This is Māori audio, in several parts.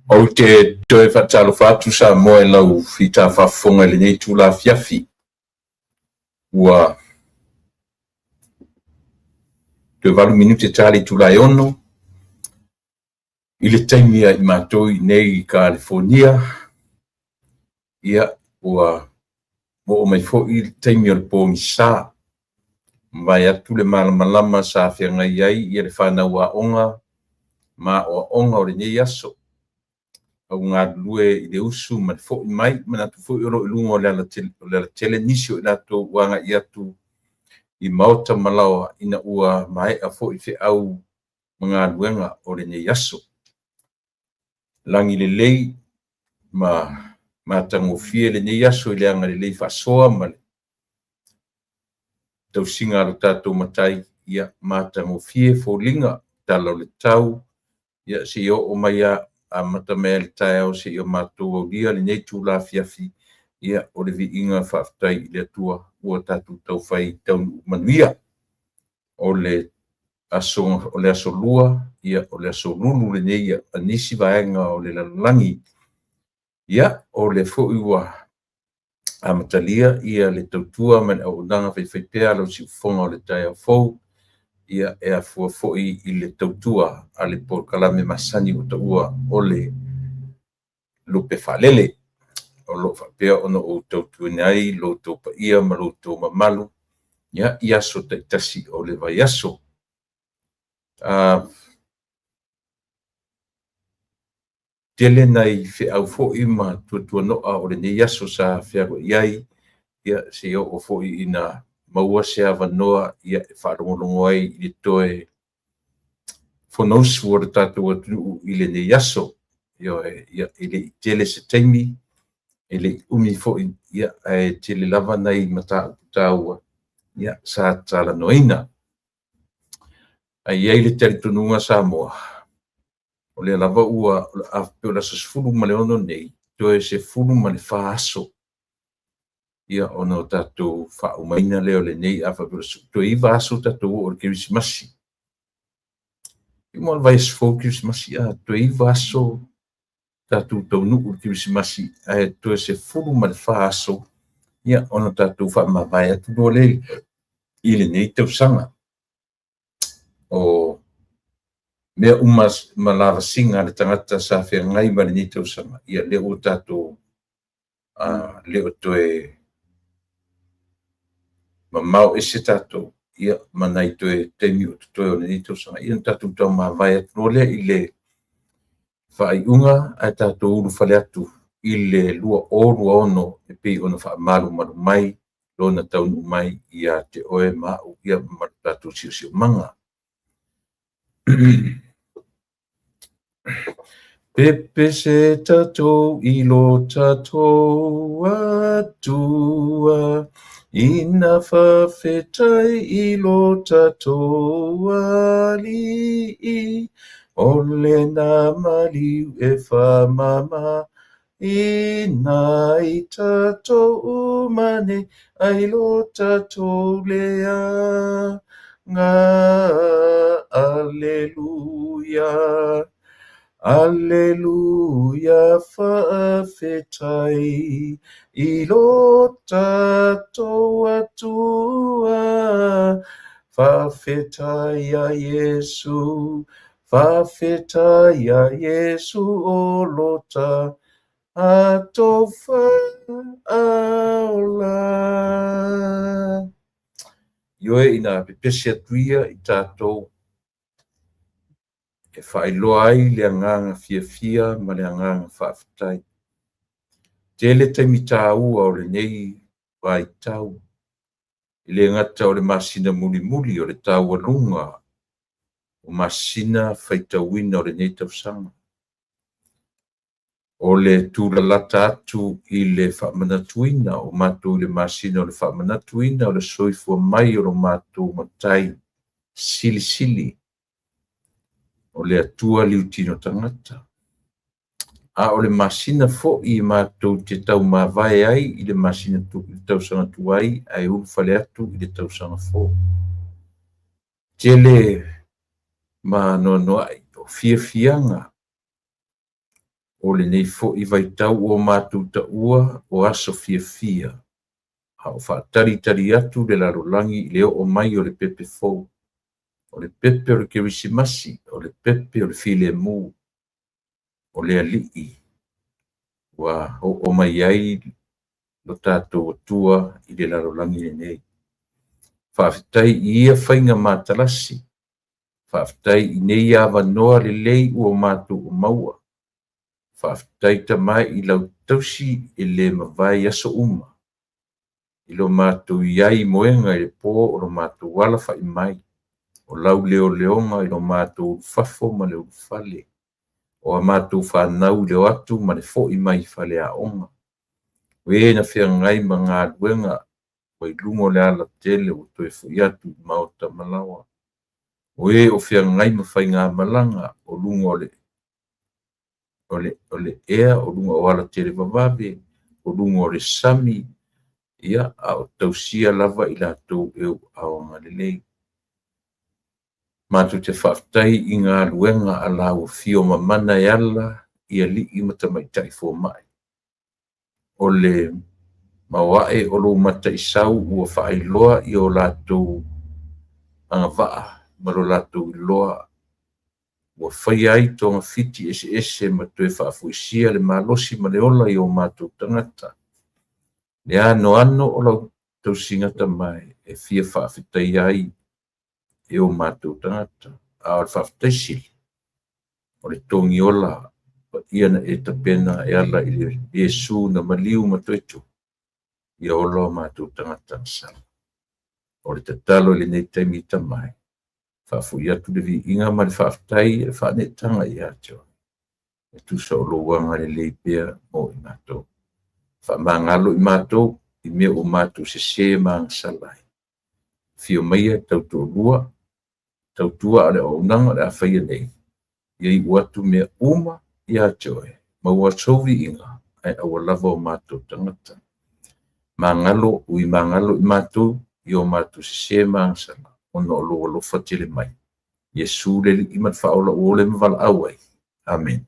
O te toe whatalo whatu sa moe lau whita whafonga le nei tūla fiafi. Ua te 8 minute tali tūla e ono. I le taimia I mātoi nei California. Ia ua mo o mai fo I taimia le pōngi sā. Mai atu le malamalama sa whianga iai I le whanau a onga. Ma o onga o le nei aso. Au ngā lue I le usu ma fo I mai mana tu fo I ro I lungo le tele nisio I lato wanga I atu I maota malawa ina ua mai a fo I fe au mga luenga o le nei aso. Langi le lei ma tango fie le nei aso I le anga le lei whasoa ma le tau singa alo tato matai ia ma tango fie fo linga talo le tau ia si o mai a mata mea le tae au se o mātou au lia le nei tūla fiafi ia o le vi inga whaftai le atua ua tatu tau whai tau manuia o le aso lua ia o le aso lulu le nei a nisi vaenga o le lalangi ia o le foiwa a matalia ia le tautua man au nanga whaiwhaipea lau si ufonga o le tae au fau ia e a foi I le tautua a le porkalame masani o taua o le lupe whalele o lo whapea ono o tautua nei lo taupa ia ma lo tau mamalu ia iaso taitasi o le vai aso tele nei fe au foi ma tuatua noa o le nei aso sa whiago iai ia se o foi ina maua se avanoa ia whaarongolongo ai I le toe whanausu o le tātou atu I le nei aso ia I le tele se taimi I le umi fo ia tele lava nei mata utaua ia sa tala noina ai le tele tununga sa moa o le lava ua a peola sa sfulu ma le ono nei toe se fulu ma le whaaso ia ono tātou whaumaina leo le nei a whaperosu. To I vaso tātou o le Kirismasi. I mo vai sfo Kirismasi a to I vaso tātou tau nu o Kirismasi a to se fulu ma le whaaso ia ono tātou whamawai atu no le I le nei tau sanga. O mea umas malava singa le tangata sa whea ngai ma le nei tau sanga. Ia leo tātou leo toe ma mau ese tātou ia manai toe temi o toe o nei tau sanga ia tātou tau mawai atu no le I le whaiunga a tātou uru whale atu I le lua orua ono e pei ono whaamaru maru mai lona taunu mai ia te oe mau ia maru tātou sio manga. Pepe se tātou I lo tātou atua Ina whawhetai I lo tātou ali O le nā maliu e whamama Ina I tātou umane Ai lo tātou lea Ngā Alleluia Alleluia whawhetai I lo tātou atua whawhetai a Iesu whawhetai a Iesu o lo tātou whaola Ioe ina pepesi atuia I tātou e whailoa ai le anganga fia ma le anganga whawhetai. Tele taimi tāua o le nei vai tau. I le ngata o le masina muli o le tāua lunga. O masina whaitauina o le nei tausanga. O le tūlalata atu I le whamanatuina o mātou le masina o le whamanatuina o le soifua mai o lo mātou matai sili. O le atua liutino tangata. A o le masina fo I mātou te tau mawai ai I le masina I tau sanga tuai ai ulu whale atu I le tau sanga fo. Tele ma no ai o fiafianga o le nei fo'i vaitau o mātou taua o aso fiafia. Hao whaatari atu le larolangi i leo o mai o le pepe fou. O le pepe o le kerisimasi, o le pepe o le filemu, o le alii. Wa o mai ai lo tātou atua i le larolangi le nei. Whaafitai ia whainga mātalasi. Whaafitai i nei awanoa le lei ua mātou o maua. Whaafitai ta mai i lau tausi e le mawai aso uma. I lo mātou iai moenga i le pō o lo mātou wala whai mai. O lau leo leonga i lo mātou fafo ma leo fale. O a mātou whanau leo atu ma le fo i mai fale a onga. We na whia ngai ma ngā luenga o i lungo le ala tele o toi fui atu i maota malawa. We o whia ngai ma whai ngā malanga o lungo le ea, o lungo o ala tele wawabe, o lungo le sami, ia a o tausia lava i la tau eu aonga le lei. Mātou te whaftai i ngā luenga a la o fio mamana e ala i a li i matamaitai fō mai. O le mawae o lo mata i sau ua whaailoa i o lātou anga waa, ma lo lātou i loa. Ua whai ai tonga fiti ese ma tue whaafuisia le malosi ma le ola i o mātou tangata. Le ano o lau tau singata mai e fia whaafitai ai e o mātou tangata. A o whaafitai sili. O le tongi ola iana e tapena e ala i le Iesu na maliu matoetu. Ia ola o mātou tangata sala. O le tatalo le nei taimi tamai. Whaafu atu le vi inga ma le whaafitai e whaanetanga i ato. E tusa o lo wanga le leipea mo i mātou. Whaamangalo i mātou i mea o mātou se maang salai. Fio maia tautua lua, tautua ale o unanga le a whaia nei. Iei uatu mea uma i ato e. Maua sovi inga ai awa lava o mātou tangata. Mangalo ui mangalo i mātou i o mātou se maang salai. Ono lo lo fatile mai. Yesu le i mat faola o le mvala awai. Amen.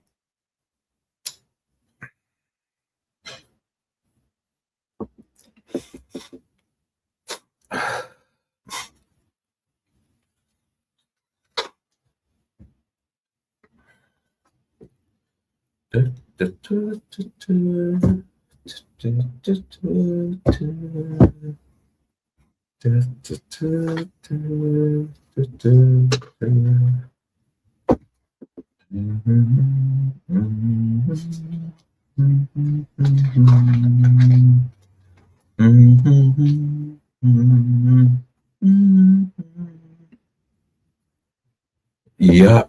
Ia.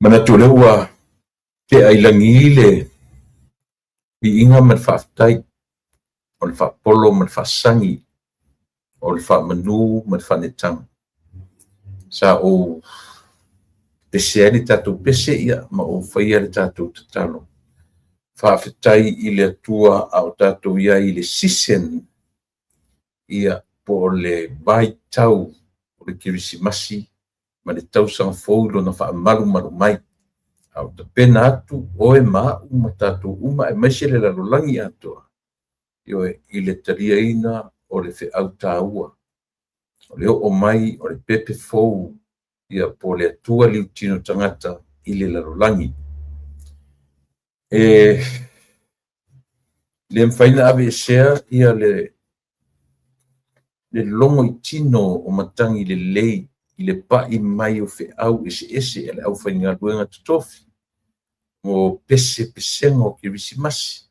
Mana tole ua te ailangi le i inga man whaftai o le whapolo man whasangi o le whamanu man whanetang. Sa o pese ali tātou pese ia ma o whaia le tātou tatalo. Whawhitai i le atua au tātou ia i le sisen ia po le vai tau o le kirisimasi ma le tausanga fōuro na whaamaru mai. Au ta pena atu o e maa uma tātou uma e maise le lalolangi atua. Io i le taria ina o le whi au tāua. O le o mai o le pepe fōu ia po le atua liu tino tangata i le lalolangi. Le mwhaina ave sea ia le longo i tino o matangi le lei i le pai mai o whi au ese e le au whainga luenga tutofi. O pesenga o kirisimasi.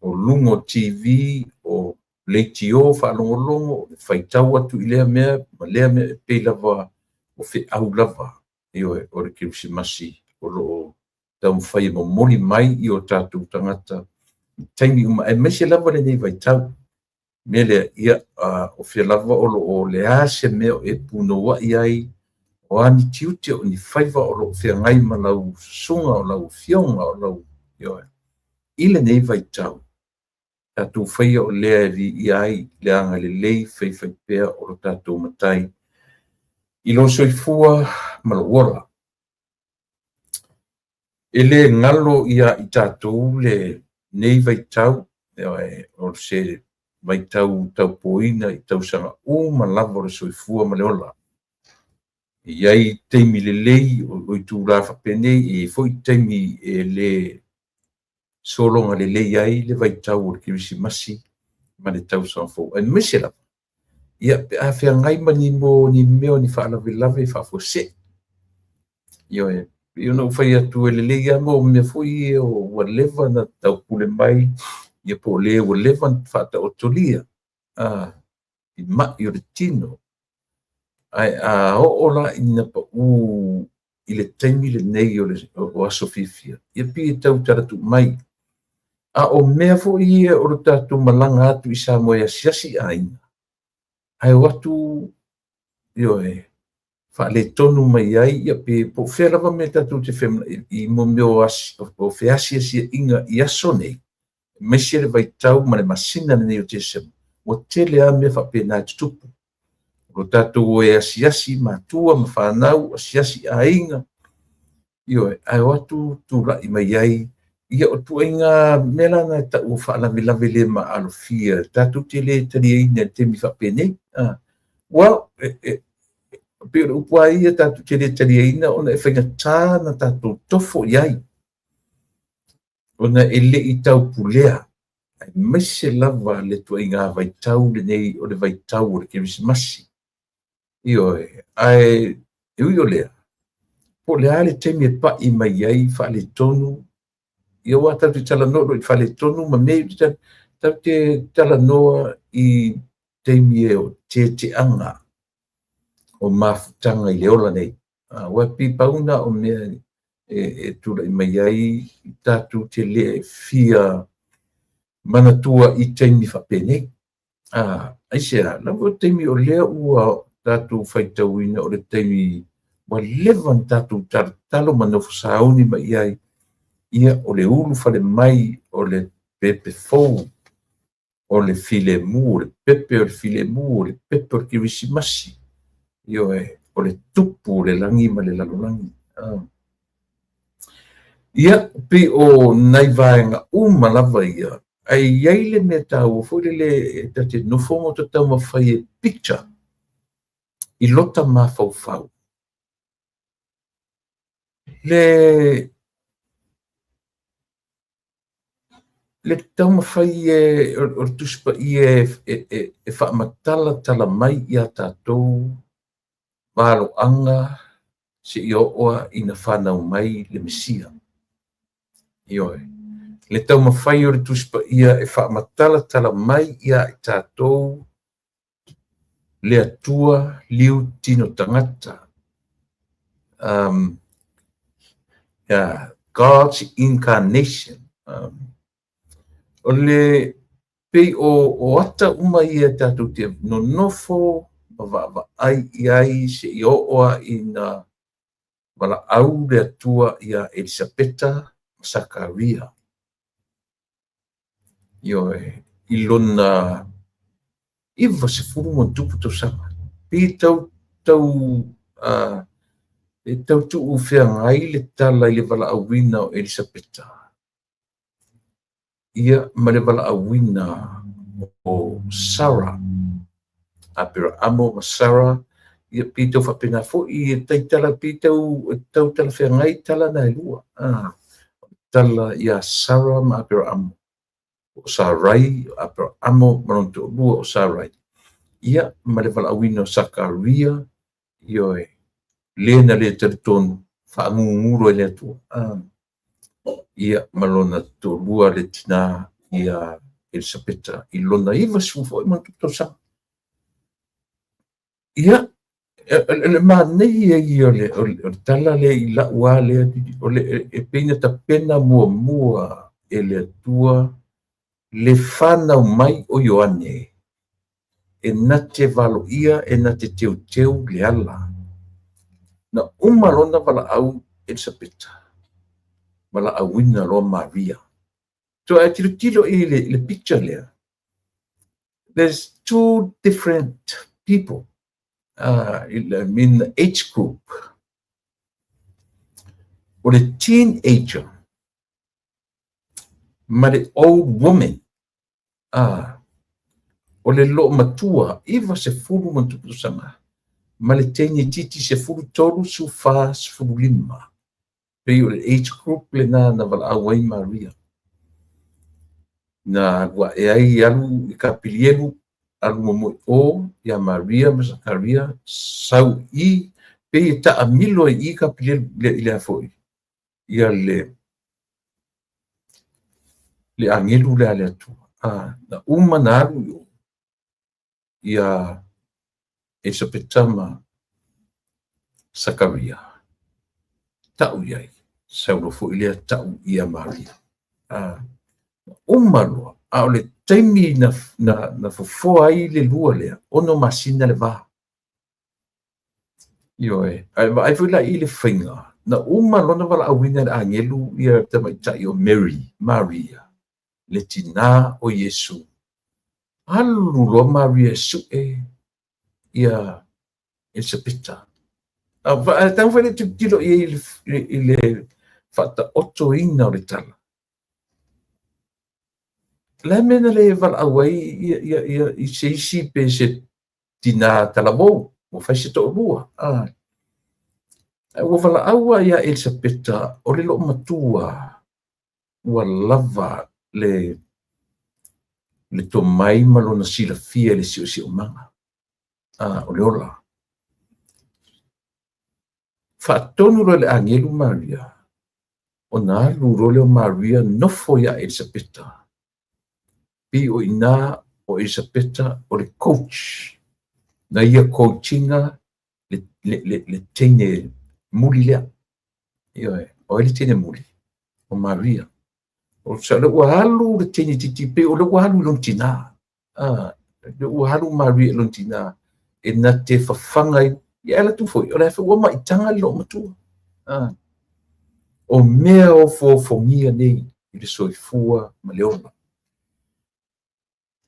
O lungo TV, o leitio whaalongolongo, whaitau atu i lea mea, ma lea mea pei lava o whi au lava. Io e o le kirisimasi, o lo tau mwhai mo moli mai i o tātou tangata. Taimi uma, e mese lava le nei waitau. Mea lea ia o whi lava o le ase mea o e puno wa iai, o ani tiutia o ni whaiva o lo whia ngai ma lau sunga o lau fionga o lau ioe. Ile nei vai tau. Tātou whaia o lea vi i ai le anga le lei whai pēr o lo tātou matai I lo soifua malauola. E le ngalo ia i tātou le nei vaitau, o se vaitau taupoina i tausanga malava le soifua maleola. Iai teimi lelei o i tūrā whapenei e foi teimi e le solonga lelei ai le vaitau o le Kirisimasi ma le tausanga fo. E mese la. Ia pe a whea ngai ma ni meo ni whaalawe whafose. Io no whai atu e lelei a mo mea foi e o walewa na tau pule mai ia po le walewa na whata o tolia. I ma i o le tino. Ai a ola ina pa i le taimi le nei o aso fifia. Ia pi e tau taratu mai. A o mea fo ia o le tatu malanga atu i sa moe asiasi aina. Ai watu fa le tonu mai ai ia pe po fera me tatu te femna i mo meo o fe asiasi inga i aso nei. Mese le vai tau ma le masina nei o te sema. O tele a mea fa pena tupu. O tātou e asiasi matua ma whanau, asiasi a inga. Ai watu tūra i mai ai. Ia o tu inga mela na ta o whaalawe le ma alofia. Tātou te le tari eina te mi whapene. Well, pero upua ia tātou te le tari eina ona e whainga tā na tātou tofo iai. Ona e le i tau pulea. Ai mese lava le tu inga vai tau le nei o le vai tau o le Kirisimasi. Ai ui o lea. Po lea le temi e pa i mai ai wha le tonu. Ia wa tau te tala noa i wha le tonu, ma mei tau te tala noa i temi e o te anga o mafutanga i leola nei. Wa pi pauna o mea e tura i mai ai tatu te le fia manatua i temi whapene. Ai sea, lawa temi o lea ua tatu whaitauina o le teimi wa levan tatu talo manofu sauni ma iai ia o le ulu fale mai o le pepe fou o le filemu, o le pepe o le filemu, o le pepe o le Kirisimasi o le tupu o le langi ma le lalolangi. Ia pe o nai vaenga lava ia ai iai le mea tau foi le tate nofongo ta tau mawhai e picture i lota mafau. Le tau mawhai o tuspa i e whaamatala tala mai i a tātou wālo anga se i oa i na whanau mai le Mesia. Le tau mawhai o le tuspa i e whaamatala tala mai i a tātou le atua liu tino tangata. God's incarnation. O le pei o ata uma i e tātou te nonofo ma ai i ai se i oa i na wala au le atua i a Elisabeta Sakaria. I lona iwa se furu mo tupu tau sanga. Pei tau tu ufea ngai le tala i le wala awina o Elisabeta. Ia ma le wala awina o Sarah. Apira amo ma Sarah. Ia pei tau whapena fo i e taitala pei tau tala whea ngai tala na elua. Tala ia Sarah ma apira amo. O Sarai, apira amo maronto lua o Sarai. Ia ma le wala awina o Sakaria. Lena le teritonu whaangunguro e le atua. Ia malona tolua le tina ia Elisabeta i lona iwa sufo i mantuto sa. Ia le manei e o le tala le i la ua le o le e peina ta pena mua e le atua le whanau mai o Ioane. E na te valo ia e na te teu le ala. Na umalona wala au Elisabeta. Wala awina lo Maria. So I tilo le picture there. There's two different people. min age group o le teenager ma le old woman o le lo matua iwa se fulu ma tuputusaga ma le teini titi se fulu tolu sufa se fulu lima pei o le age group lena na valaau ai Maria na ua e ai alu i kapilielu alu momoe o ia Maria ma Zakaria sau i pei e taʻamilo i kapilielu i lea foʻi ia le angelu le ale atua na uma na alu ia Elisabeta ma Zakaria taʻu i ai saulo foʻi lea taʻu ia Maria uma loa a o le taimi na fofoa ai le lua lea ono masina le vā io ai foi la i le whainga na uma lona wala awina le angelu ia tamaitaʻi o Maria le tina o Iesu alu loa Maria suʻe ia Elisabeta tau foi le tilo i le faataotoina o le tala la mena le valaau ai ia i se isi pe se tina talavou mo fai se toʻalua ua valaau ia Elisabeta o le loo matua ua lava le tomai ma lona silafia le siʻosiʻomaga o le ola faatonu lo le angelu Maria ona alu lo le o Maria nofo ia Elisabeta pi o ina o Elisabeta o le coach na ia coachinga le teine muli lea ia o le teine muli o Maria o sa le ua alu le teine titi pe o le ua alu lon tina le ua alu Maria lon tina e na te fafaga ia la tu foi o le fa ua maʻitaga le loo matua o mea o fofogia nei i le soifua ma le ola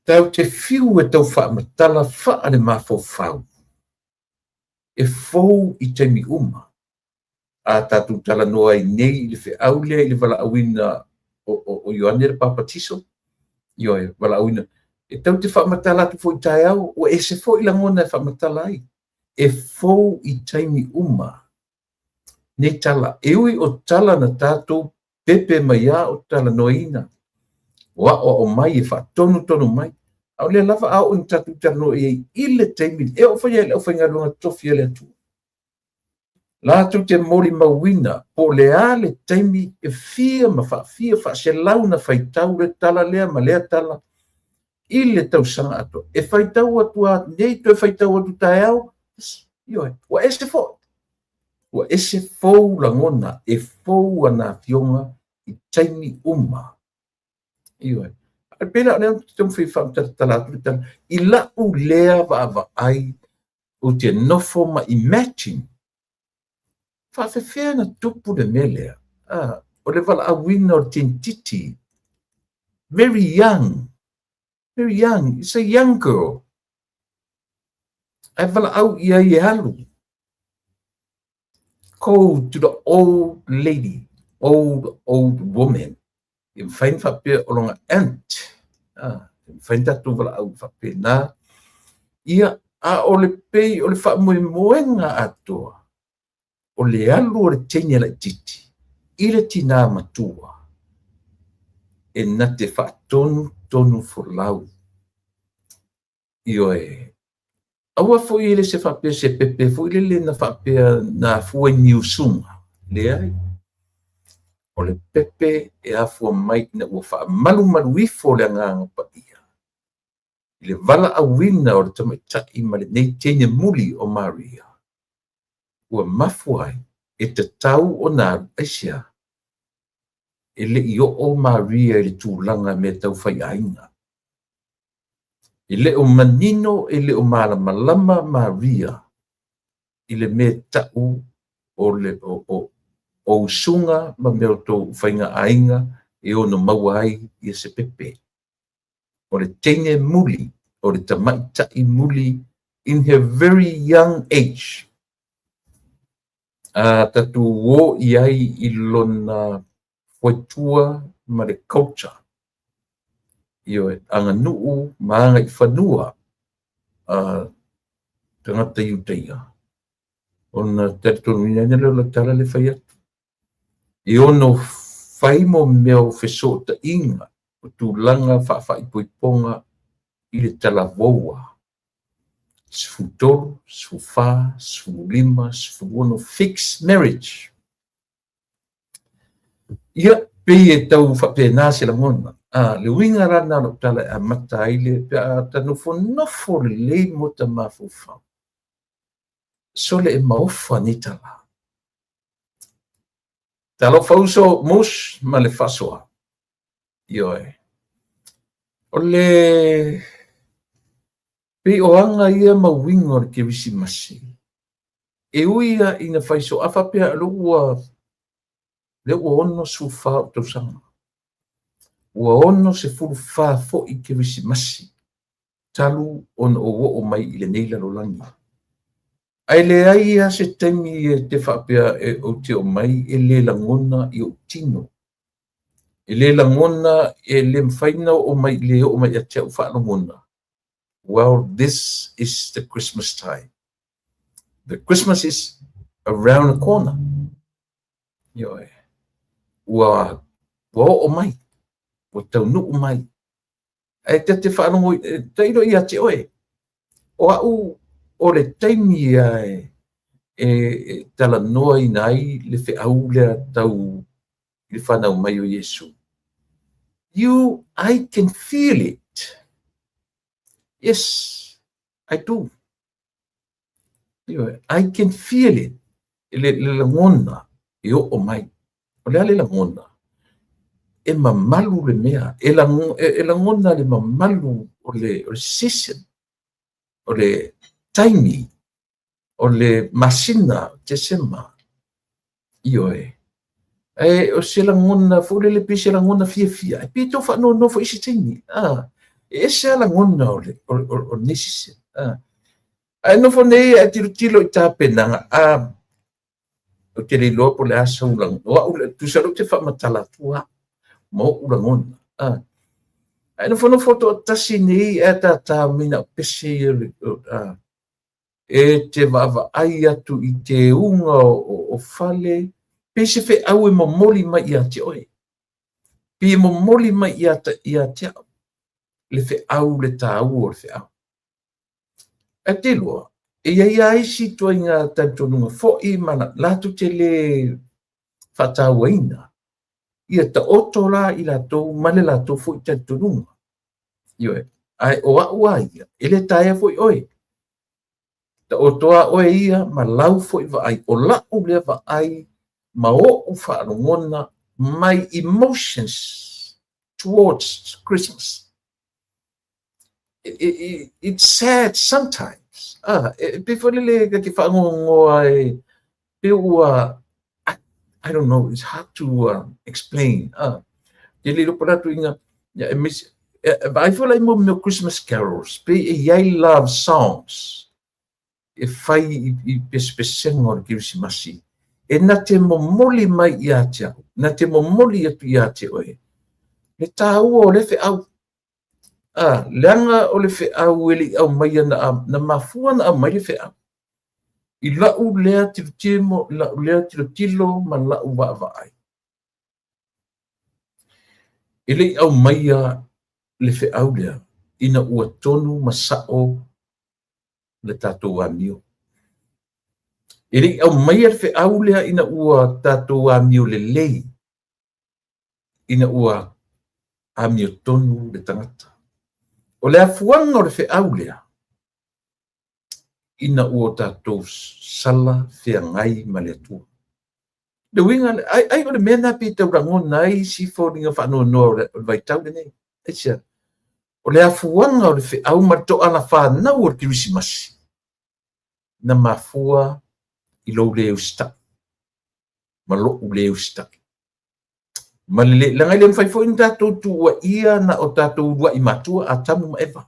tau te fiu e tau whaamatala wha le mafofau. E fou i taimi uma. A tatu tala noa i nei i le whi aulea i le wala awina o Ioane le Papatiso. Ioe, wala awina. E tau te whaamatala atu fo i tae au, o e se fo i langona e whaamatala ai. E fou i taimi uma. Nei tala, e ui o tala na tātou pepe mai a o tala noina. Wa o mai e whaatonu mai. Au le lava au in tatu tano e ile teimi e o fai le o fai ngalunga tofi le atu. La tu te mori mawina po le ale teimi e fia ma fa se launa fai tau le tala lea ma lea tala ile tau sanga ato. E fai tau atu a nei tu e fai tau atu tae au ioe, wa ese fo. Wa ese fo langona e fo ana fionga i teimi uma. Ioe. Pena le tau fai whaamtatala i la u lea wa ai o te nofo ma imagine. Whawhewhea na tupu le melea. O le wala awina o tintiti. Very young. Very young. It's a young girl. Ai wala au ia i halu. Call to the old lady. Old woman. I whain whapea o longa aunt. Whain tatu wala au whapea nā. Ia a o le pei o le whamoe moenga atoa. O le alu o le teine la titi. I le tina matua. E na te whaatonu folau. Ioe. Aua fo i le se whapea se pepe. Fo i le na whapea na fua niusunga. Le ai. O le pepe e afua mai na ua wha malu ifo le nganga pa ia. I le vala awina o le tamaitai ma le nei teine muli o Maria. Ua mafuai e te tau o nā aisia. E le i o Maria e le tūlanga me tau whai ainga. E le o manino e le o malama Maria. I le me tau o le o sunga ma meo tō whainga ainga e ono mawai i se pepe. O le teine muli, o le tamaitai muli in her very young age. Tatu wo iai ilona whaitua ma le culture. Io anga nuu maanga I whanua tangata iuteia. Ona tatu minanya la tala le whai atu. I ono whaimo meo wheso ta inga o tūlanga whaipoiponga I le tala voua. Sfutoro, sfufa, sfulima, sfuono, fixed marriage. Ia pe e tau whapena se la ngona. Le winga rana no tala a mata ile pe a tanofo le mota mafufa. So le e maofa ni tala. Talo fauso mus ma le fasoa. Ioe. O le pe o anga ia mawinga ke visi masi. E uia ina faiso afa pe a le ua ono sufa o tau sanga. Ua ono se fulu fa fo I ke visi masi. Talu ono o mai I le neila lo langi. Ai le aia se temi e te whapea e o te o mai e le langona I o tino. E le langona e le mwhaina o mai le o mai a te au whanangona. Well, this is the Christmas time. The Christmas is around the corner. Ioe. Ua o mai. Ua tau nu mai. E te whanongo teiro I a te oe. O au o le taimi e tala noa I nai le whi au lea tau le whanau mai o Yesu. I can feel it. Yes, I do. I can feel it. Le langona I o mai. O le langona. E mamalu le mea. E langona le mamalu o le season. O le taimi. O le masina te sema. Ioe. O se langona, fule le pise langona fia. E pito fa no fo isi taimi. E se langona o nesise. No fo nei a tilo I tā penanga. O te le loa po le asa ulang. Tu saro te whamatala tua. Mo ulangona. No fo to tasi nei e tā mina pese e te vava ai atu I te unga o fale. Pese fe au e momoli mai I a te oe. Pi e momoli mai I a te au. Le fe au le tā au o le fe au. E te loa. E ia isi tua I ngā tautonunga fo'i mana latu te le whatauaina. Ia ta oto la I latou male latou fo'i tautonunga. Ioe. Ai o au ia. Ele tae fo'i oe. Ta otoa oe ia ma lau fo'i vaai. O lau le vaai ma o whaarongona my emotions towards Christmas. It's sad sometimes. Before le ki whangongo ai I don't know, it's hard to explain. Te le lupa ratu inga I feel like more Christmas carols. Pe I love songs. E whai I pespesengo o Kirsimasi. E na te momoli mai I a te au. Na te momoli atu I a te oe. Le tā ua o le whi au. Leanga o le whi au eli au mai na mafua na au mai le whi au. I lau lea tilo lau lea tilo ma lau wa ai. Ele au mai le whi au lea. Ina ua tonu masao le tātou amio. Ele au mai le whi au lea ina ua tātou amio le lei. Ina ua amio tonu le tangata. O le afuanga o le whi au lea. Ina ua tātou sala whia ngai ma le atua. Le winga, ai o le mena pi tau rangona ai si fōringa whanua noa o vai tau le nei. Eisia. O le afuanga o le whi au mato ana whanau o le Kirisimasi. Na mafua I lou leo sta. Ma lou leo sta. Ma le langai le mwhai fo in tātou tua ia na o tātou ua I matua a tamu ma ewa.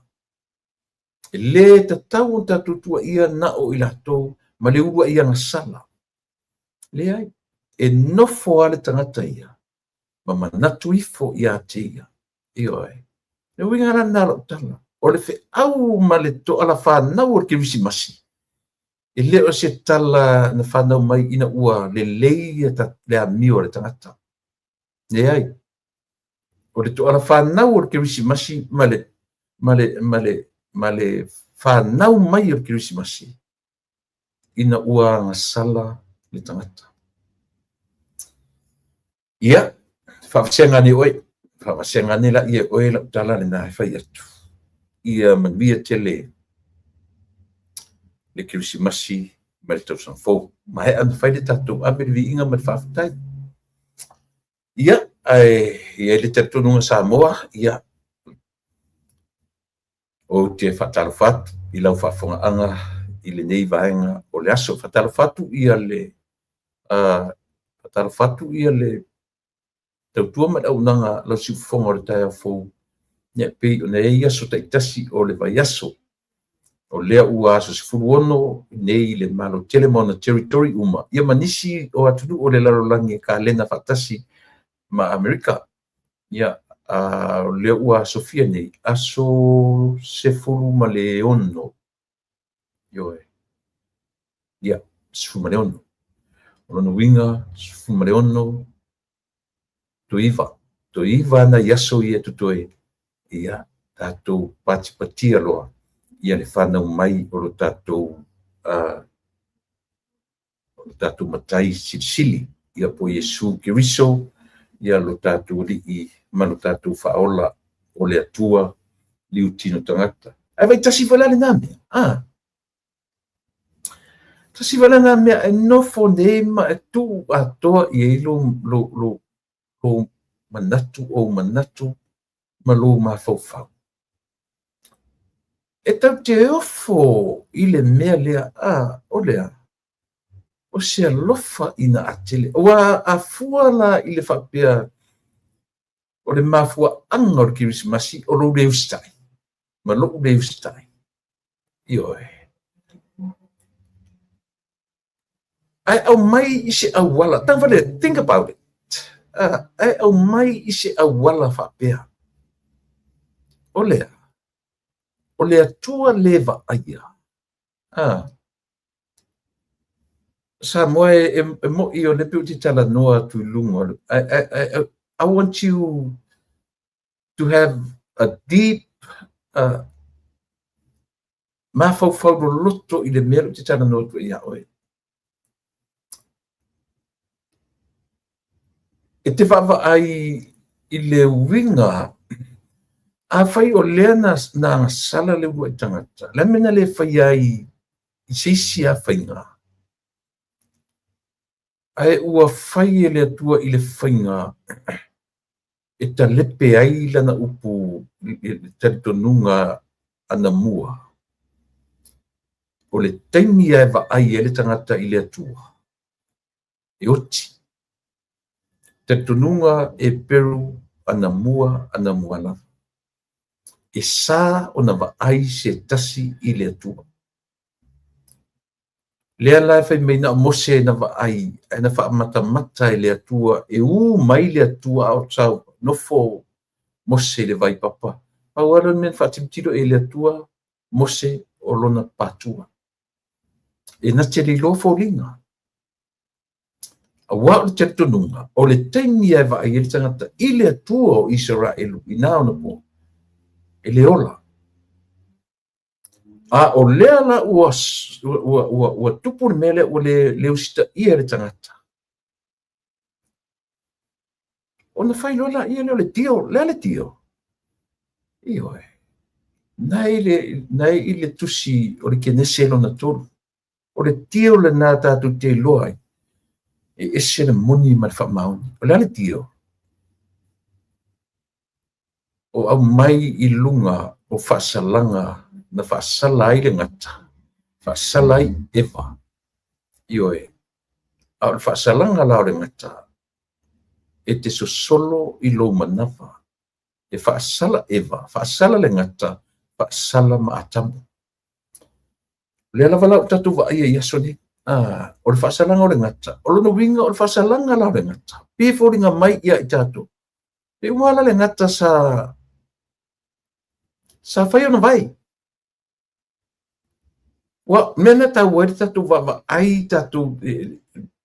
E le tatau tatu tua ia na o ilato ma le ua ia ngasala. Le ai, e nofo ale tangata ia, ma manatu ifo ia te ia. Io ai. E winga rana lo tala. O le fe au ma le to ala whanau o ke visi masi. E leo se tala na whanau mai ina ua le leia ta le amio le tangata. Le ai. O le to ala whanau o ke visi masi ma le whanau mai o ke visi masi. Ina ua ngasala le tangata. Ia, whawhasenga ni oi. Whawhasenga ni la ia oi la utala le nai whai atu. Ia manvia tele le Krismasi ma le tausan fō. Ma he anu whai le tatou abe le vi inga ma le whawhatai. Ia, ia le tatou Samoa, ia. O te whatalo whatu, i lau whafonga anga, i le nei vaenga o le aso. Whatalo whatu ia le, whatalo whatu ia le tautua ma au nanga lau si whonga o le taia fō. Nia pei o nei aso taitasi o le vai aso. O lea ua aso si furuono nei le malo telemona territory uma. Ia manisi o atunu o le larolangi ka lena whatasi ma Amerika. Ia o lea ua Sofia nei. Aso se furu ma le ono. Ioe. Ia, se furu ma le ono. Ono winga, se furu ma le ono. Tuiva. Tuiva na yaso ia tutoe. Ia, tatou patipatia loa. Ia le whanau mai o lo tatou matai sili. Ia po Yesu Kiriso. Ia lo tatou li i ma lo tatou whaola o le atua liu tino tangata. Ai vai tasi valale nā mea. Tasi valale nā mea e nofo neema e tu atoa i e lo manatu ma lo mawhauwhau. E tau te ofo i le mea lea o lea. O se alofa ina atele. O a fuala i le whapea o le mafua anga o le Kirismasi o lo reustai. Ma lo reustai. Ioe. Ai au mai i se awala. Tang wale, think about it. Ai au mai i se awala whapea. O lea. O le atua leva aia. Sa moe e mo i o le piu ti tala noa tu lungo. I want you to have a deep mawhauwhau loto i le mero ti tala noa tu ia oe. E te whawa ai i le winga a whai o lea na sala le ua i tangata. Le mena le whai ai i seisi a whainga. Ai ua whai e le atua i le whainga e ta lepe ai lana upu i taritonunga ana mua. O le taimi ai wa ai e le tangata i le atua. E oti. Taritonunga e peru ana mua lava. E sa o na wa ai se tasi i le atua. Lea lai whai meina o mose na wa ai, e na wha mata i le atua, e mai le atua au tau, no fo mose le vai papa. Pau aran men wha timtiro e le atua, mose o lona patua. E na te li lofo ringa. A wā o te tonunga, o le taimi e wa ai e le tangata, i le atua o Israelu, i nao na po. E le ola. A o lea la ua tupu le mele o le usita ia le tangata. O na whai lola ia leo le tio, lea le tio. Ioe. Nai i le tusi o le kenese lo na tolu. O le tio le nā tātou te loai. E ese le moni ma le whamauni. O lea le tio. O au mai i lunga o whaasalanga na whaasala ai le ngata. Whaasala ai ewa. Ioe. Au le whaasalanga lao le ngata. E te sosolo i lo manawa. E whaasala ewa. Whaasala le ngata. Whaasala ma atamu. Le lava lau tatu va ia yaso ni. O le whaasalanga o le ngata. O lono winga o le whaasalanga lau le ngata. Pifo ringa mai ia i tatu. E umala le ngata sa whai ona vai. Wa mena tau wari tatu va ai tatu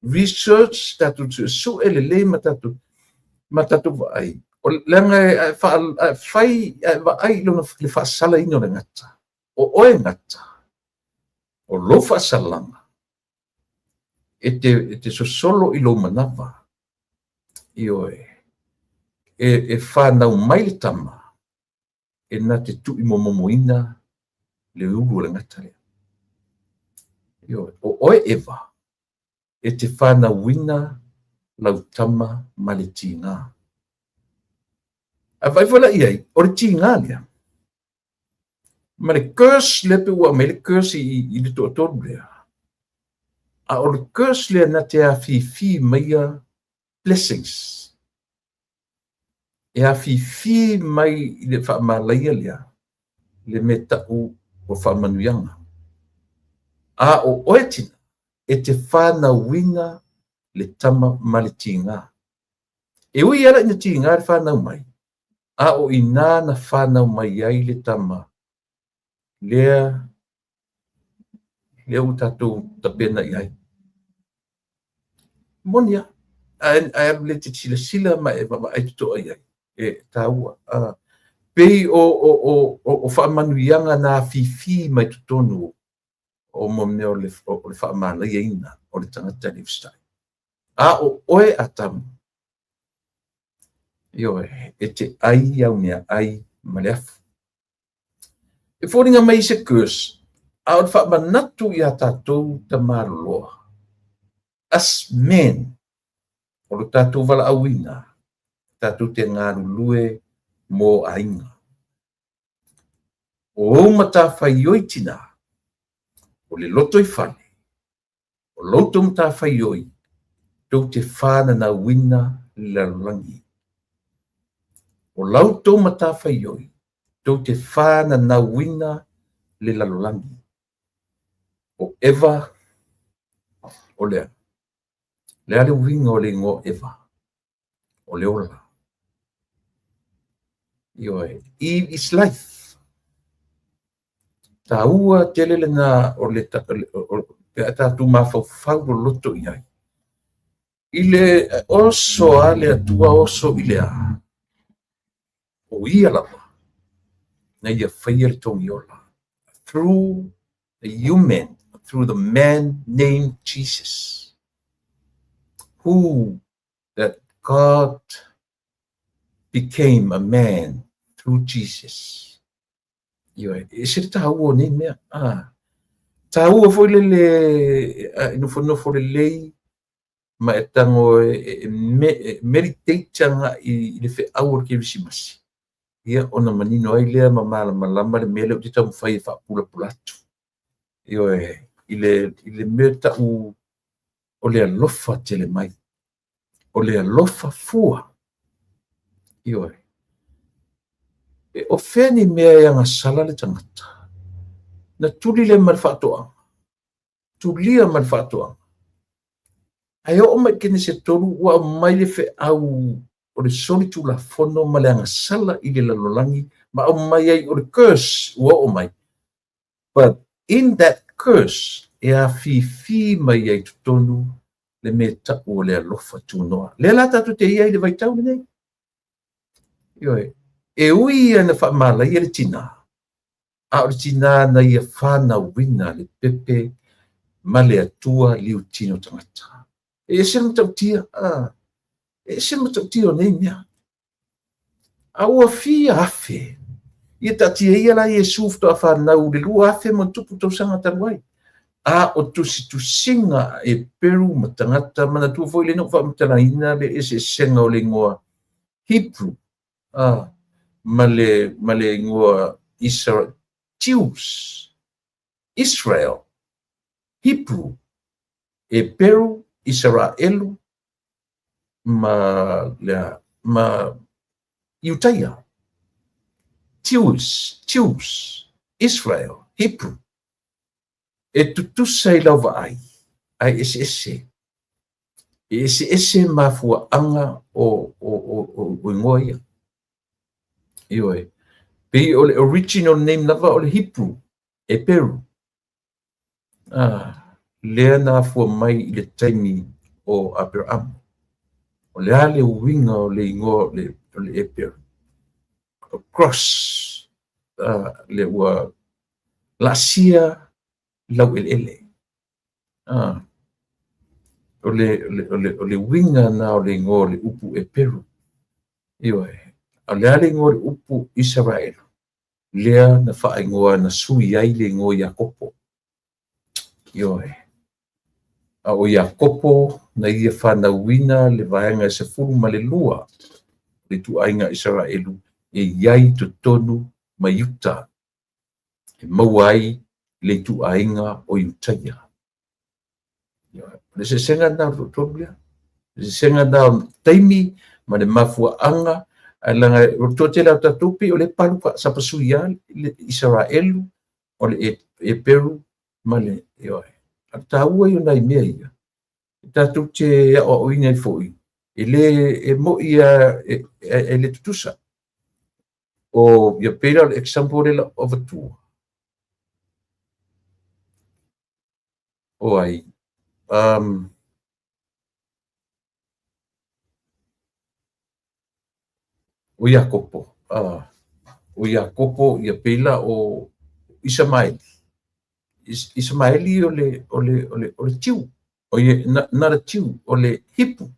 research tatu su ele le ma tatu va ai. O langa whai va ai lono le whaasala ino le ngata. O oe ngata. O lo whaasalanga. E te sosolo i lo manawa. I oe. E whanau mai le tama. E na te tu i momomoina le uru le ngata lea. I oe. O oe ewa. E te whanau wina lau tama ma le tīngā. A vai wala iai, o le tīngā lea. Ma le curse le pe ua me le curse i le toatoru lea. A o le curse lea na te a fi maia blessings. E a fi mai i le whaamalaia lea. Le me tau o whaamanuianga. A o oetina e te whana winga le tama ma le tīngā. E ui ara ina tīngā le whanau mai. A o ina na whanau mai ai le tama. Lea utatou tapena i ai. Monia. Ai le te sila ma e mama ai tuto ai ai. E taua. Pei o whaamanuianga na fi mai tutonu o mo meo le whaamana i aina o le tangata lifestyle. A o oe atamu. Ioe, e te ai au mea ai ma le afu. E whoringa mai se curse. A o le whaamanatu i a tātou ta maroloa. As men. O le tātou wala awina. Tātou te ngāru lue mō ainga. O mata whaioi tina. O le loto i whane. O loto mata whaioi. Tau te whana na wina lalangi. O lauto mata whaioi. Tau te whana na wina le lalolangi. O Eva, o lea. Lea le winga o le ngo Eva. O le ola. Ioe, Eve is life. Ta ua telele na o le tatu mawhau o loto i ai. Ile oso a le atua oso i le a. O ia lava. Na ia whaia le tongi ola. Through the human, through the man named Jesus, who that God became a man through Jesus. Ioe, e se ta ua nei mea. Ta ua foi le inofo le lei ma e tango meditatanga i le fe aur ke visimasi. Ia ona manino ai lea ma malama le mele o te tamu whai e whaapula-pulatu. Ioe, i le mea tau o le alofa tele mai. O le alofa fua. Ioe. E o wheni mea e anga sala le tangata. Na tuli le malwhatoanga. Tulia malwhatoanga. Ai o mai kene se toru ua mai le fe au o le solitu la fono ma le anga sala i le lalolangi ma o mai ai o le curse ua o mai. But in that curse e a fi mai ai tutonu le me tapu o le alofa tunoa. Le la tatu te iai le vaitau ni nei. Ioe. E ui ana whaamala i le tina. A o le tina na ia whana wina le pepe ma le atua liu tino tangata. E se matautia. E se matautia o nei mea. A ua fia afe. Ia tatia ia la Iesu fto a whanau le lua afe mo tupu tau sanga taruai. A o tusinga e peru ma tangata mana tua foi le no whaamtana ina le ese senga o le ngoa Hebrew. Ma le ngoa Israel. Jews. Israel. Hebrew. E peru Israelu. Ma Iutaia. Jews, Israel, Hebrew. e tutusa I lau vaai ai ese mafuaaga o ingoa ia ioe pei o le original name lava o le Hebrew e Peru lea na afua mai I le taimi o Abraham o le ale uiga o le ingoa o le e Peru o cross le ua laasia lau ele o le uiga na o le ingoa o le upu e Peru ioe o le ale ingoa o le upu Israel lea na faaigoa na sui ai le ingoa Iakopo ioe a o Iakopo na ia fanauina le vaega e 12 le tuaiga Israelu e iai totonu ma Yuta e maua ai le tuaiga o Iutaia le sesenga na totonu lea le sesenga na taimi ma le mafuaaga alanga o totela tatupi o le palu sapasuia le Israelu o le e Peru ma le ioe taua io nai mea ia tatu te o ina foi ele e mo ia ele tutusa o ia pera example la of a tour o ai o Iakopo o Iakopo ia pela o Ismaeli o le tiu o ia na tiu o le hipu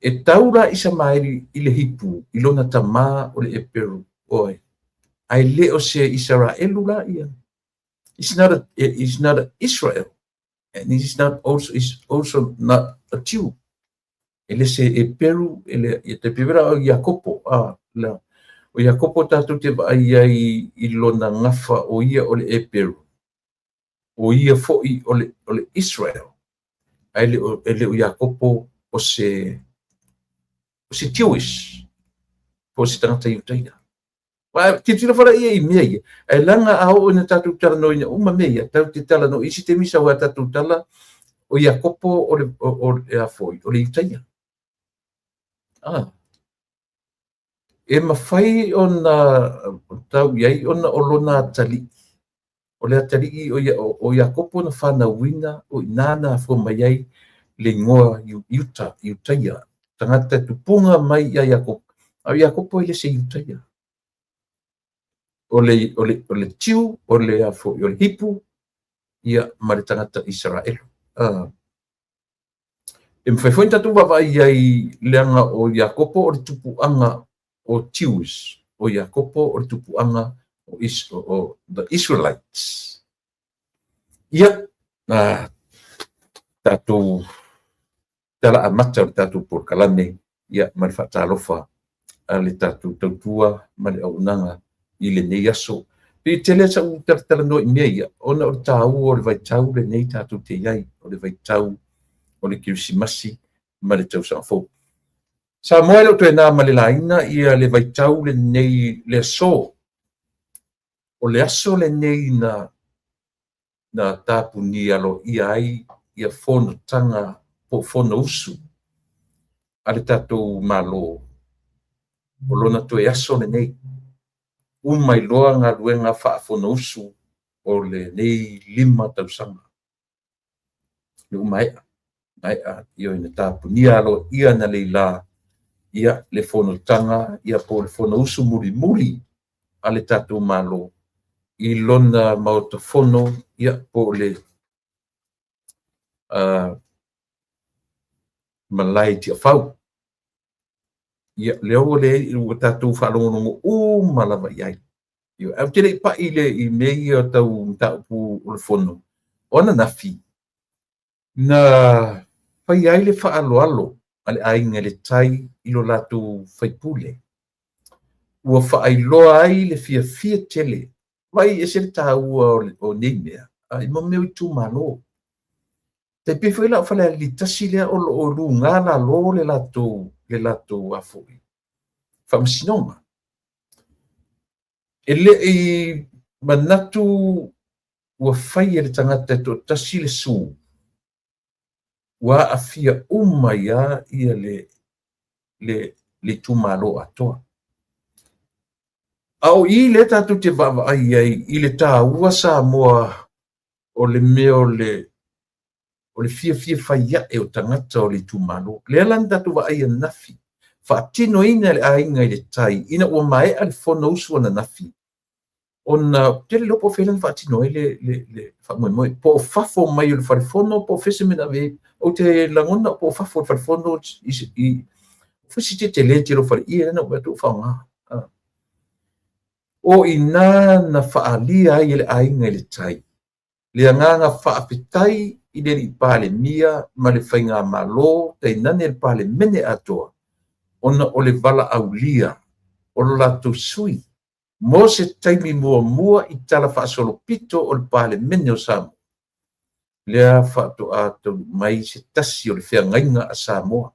e taura Ismaeli I le hipu I lona tamā o le e Peru oi ai le o se Israelu la ia it's not a Israel and it's not also not a tiu ele se e Peru ele te pivera o Iakopo la o Iakopo tatu te vai ai I lona ngafa o ia o le e Peru o ia foi o le Israel ai le o Iakopo o se Jewish po se tangata Iutaia wa te tira fara ia I mea ia ai langa a o na tatu tala no ina uma mea tau te tala no isi te misa wa tatu tala o Iakopo o le a foi o le Iutaia e mawhai ona tau iai ona o lona tali o le atari o Iakopo na whanauina o inana fo mai ai le ngoa Iutaia tangata tupunga mai ia Iakopo a Iakopo ile se Iutaia o le tiu o le afo o le hipu ia ma le tangata Israel e mwhaifoin tatu wawai ai leanga o Iakopo o le tupuanga o tius o Iakopo o le tupuanga o the Israelites ia tatu tala amata o le tatu por kalane ia ma le whaatalofa a le tatu tautua ma le aunanga I le nei aso pe tele sa u tala no I mea ia ona o tau o le vaitau le nei tatu te iai o le vaitau o le kirisimasi ma le tau sa fo sa moe lo tue nā ma le laina ia le vaitau le nei le aso o le aso le nei na tāpuni alo ia ai ia fono tanga po fono usu a le tātou malo o lona tue aso le nei umai loa ngā luenga wha fono usu o le nei 5 tausanga le umai a io ina tāpuni alo ia na leila ia le fono tanga ia po le fono usu muri a le tātou malo I lona maotofono ia po le malai tia fau ia leo le o tātou whalongongo malava iai io au tere pa I le I mei o tau taupu o le fono ona nafi na pai ai le whaaloalo ale ainga le tai I lo lātou whaipule ua whaailoa ai le fia tele mai e se tāua o nei mea ai mo meu tu malo te pe foi la fale li tasi le o lu ngala lo le lato afoi famsinoma ele I manatu ua fai e le tangata to tasi le su. Ua afia ia ia le tumalo atoa. Au I le tatu te vava ai I le tā ua sa moa o le meo o le fia fai o tangata o le tumalo. Le alan tatu va ai nafi. Faatino ina le ainga I le tai. Ina ua mai ale fono usu ana nafi. Ona tele lopo felan faatino le famoe po fafo mai o le farifono po fese mena ve o te langona po fafo farifono I fesi te le tiro fari ia na ua tu faunga. O ina na faalia ai le ainga le tai. Le anganga faapetai I le pale mia ma le fainga malo te nane le pale mene atoa. Ona o le vala aulia o la tu sui. Mo se taimi mua I tala faasolo pito o le pale mene o Samoa. Lea faatu ato mai se tasi o le whiangainga a Samoa.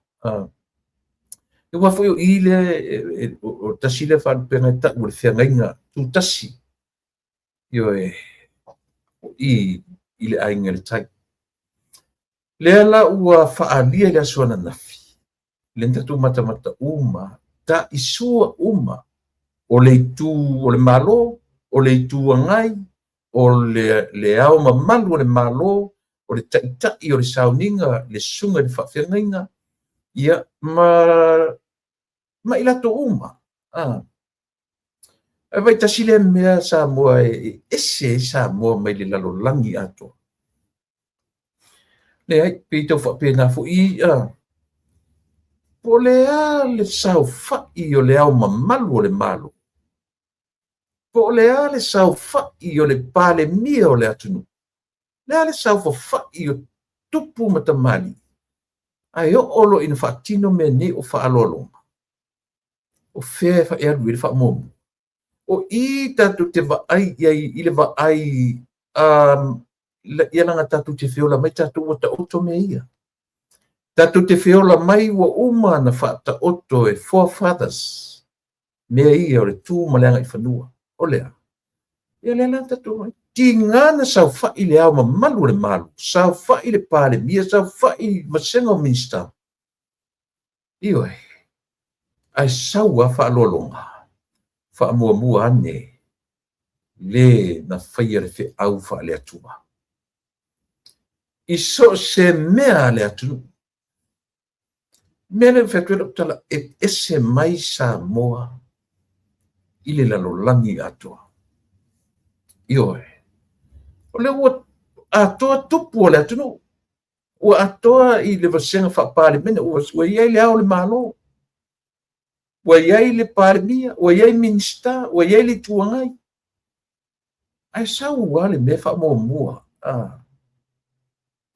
E wafo yo I le o tasi le faatu penga ta o le whiangainga tu tasi. Yo I le ainga le tai. Lea la ua faalia le asuana nafi. Le tatu mata uma ta isua uma o le itu o le malo o le itu ngai o le ao mamalu o le malo o le tai o le sauninga le sunga le whawhengainga ia ma ilato uma e vai tasile mea sa moa ese sa moa mai le lalolangi ato le ai pito whapena fu I po le sau whai o le ao mamalu o le malo po le sau whai o le pale mia o le atunu. Le sau whai o tupu matamali. Ai o olo ina whaatino me ne o whaalolonga. O whea whae aru i whaamomu. O I tatu te vaai I le vaai ia langa tatu te whiola mai tatu o ta oto me ia. Tatu te whiola mai wa uma na whaata oto e forefathers. Mea ia o le tū maleanga I whanua. O lea. Ia lea la tatu mai. Tingana sau whai le au mamalu le malu. Sau whai le pale mia. Sau whai masenga o minsta. Ioi. Ai sau a whaalolonga. Whaamua ane. Le na whaia le whi au wha le atua. I so se mea le atu. Mea le whatuera utala e ese mai sa moa. Ile lalolangi atua. Ioi. O le ua atoa tupu o le atunu. Ua atoa I le vasenga whapare mena. Ua iai le ao le malo. Ua iai le pare mia. Ua iai minista. Ua iai le tuangai. Ai sau ua le me whamomua.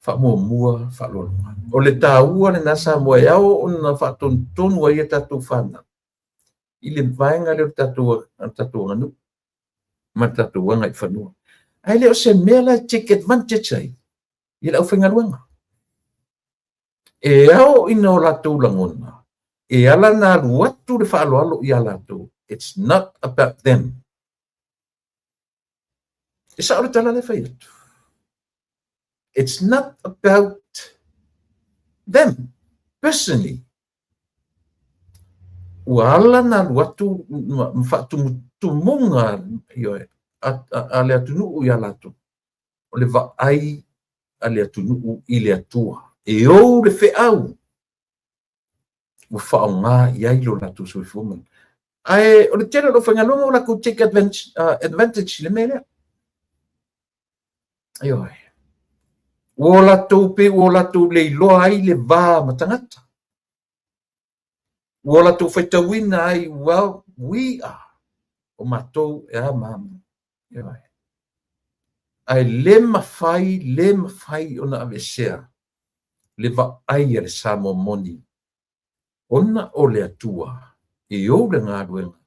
Whamomua whalolonga. O le tāua le nasa mua iao o na whatontonu wa ia tatu whana. I le vaenga le tatu nganu. Ma tatu wanga I whanua. Ai leo se mea la take advantage ai. I lau whengaruanga. E ao ina o latou langona. E ala na luatu le whaaloalo I alatou. It's not about them. E sa ore tala le whaiatu. It's not about them, personally. Ua ala na luatu whaatumutunga a le atunuu I alatou. O le vaai a le atunuu I le atua. E ou le whiau. Ua whaonga I ailo latou soifoman. Ai, o le tera lo whangalonga o la ko take advantage le mele. Aioi. O latou pe o latou le iloa ai le vā matangata. O latou whaitawina ai, well, we are. O matou e a mama. Aioi. Ai le mawhai ona avesea. Le vaai le samo moni. Ona o le atua. E o le ngā ruenga.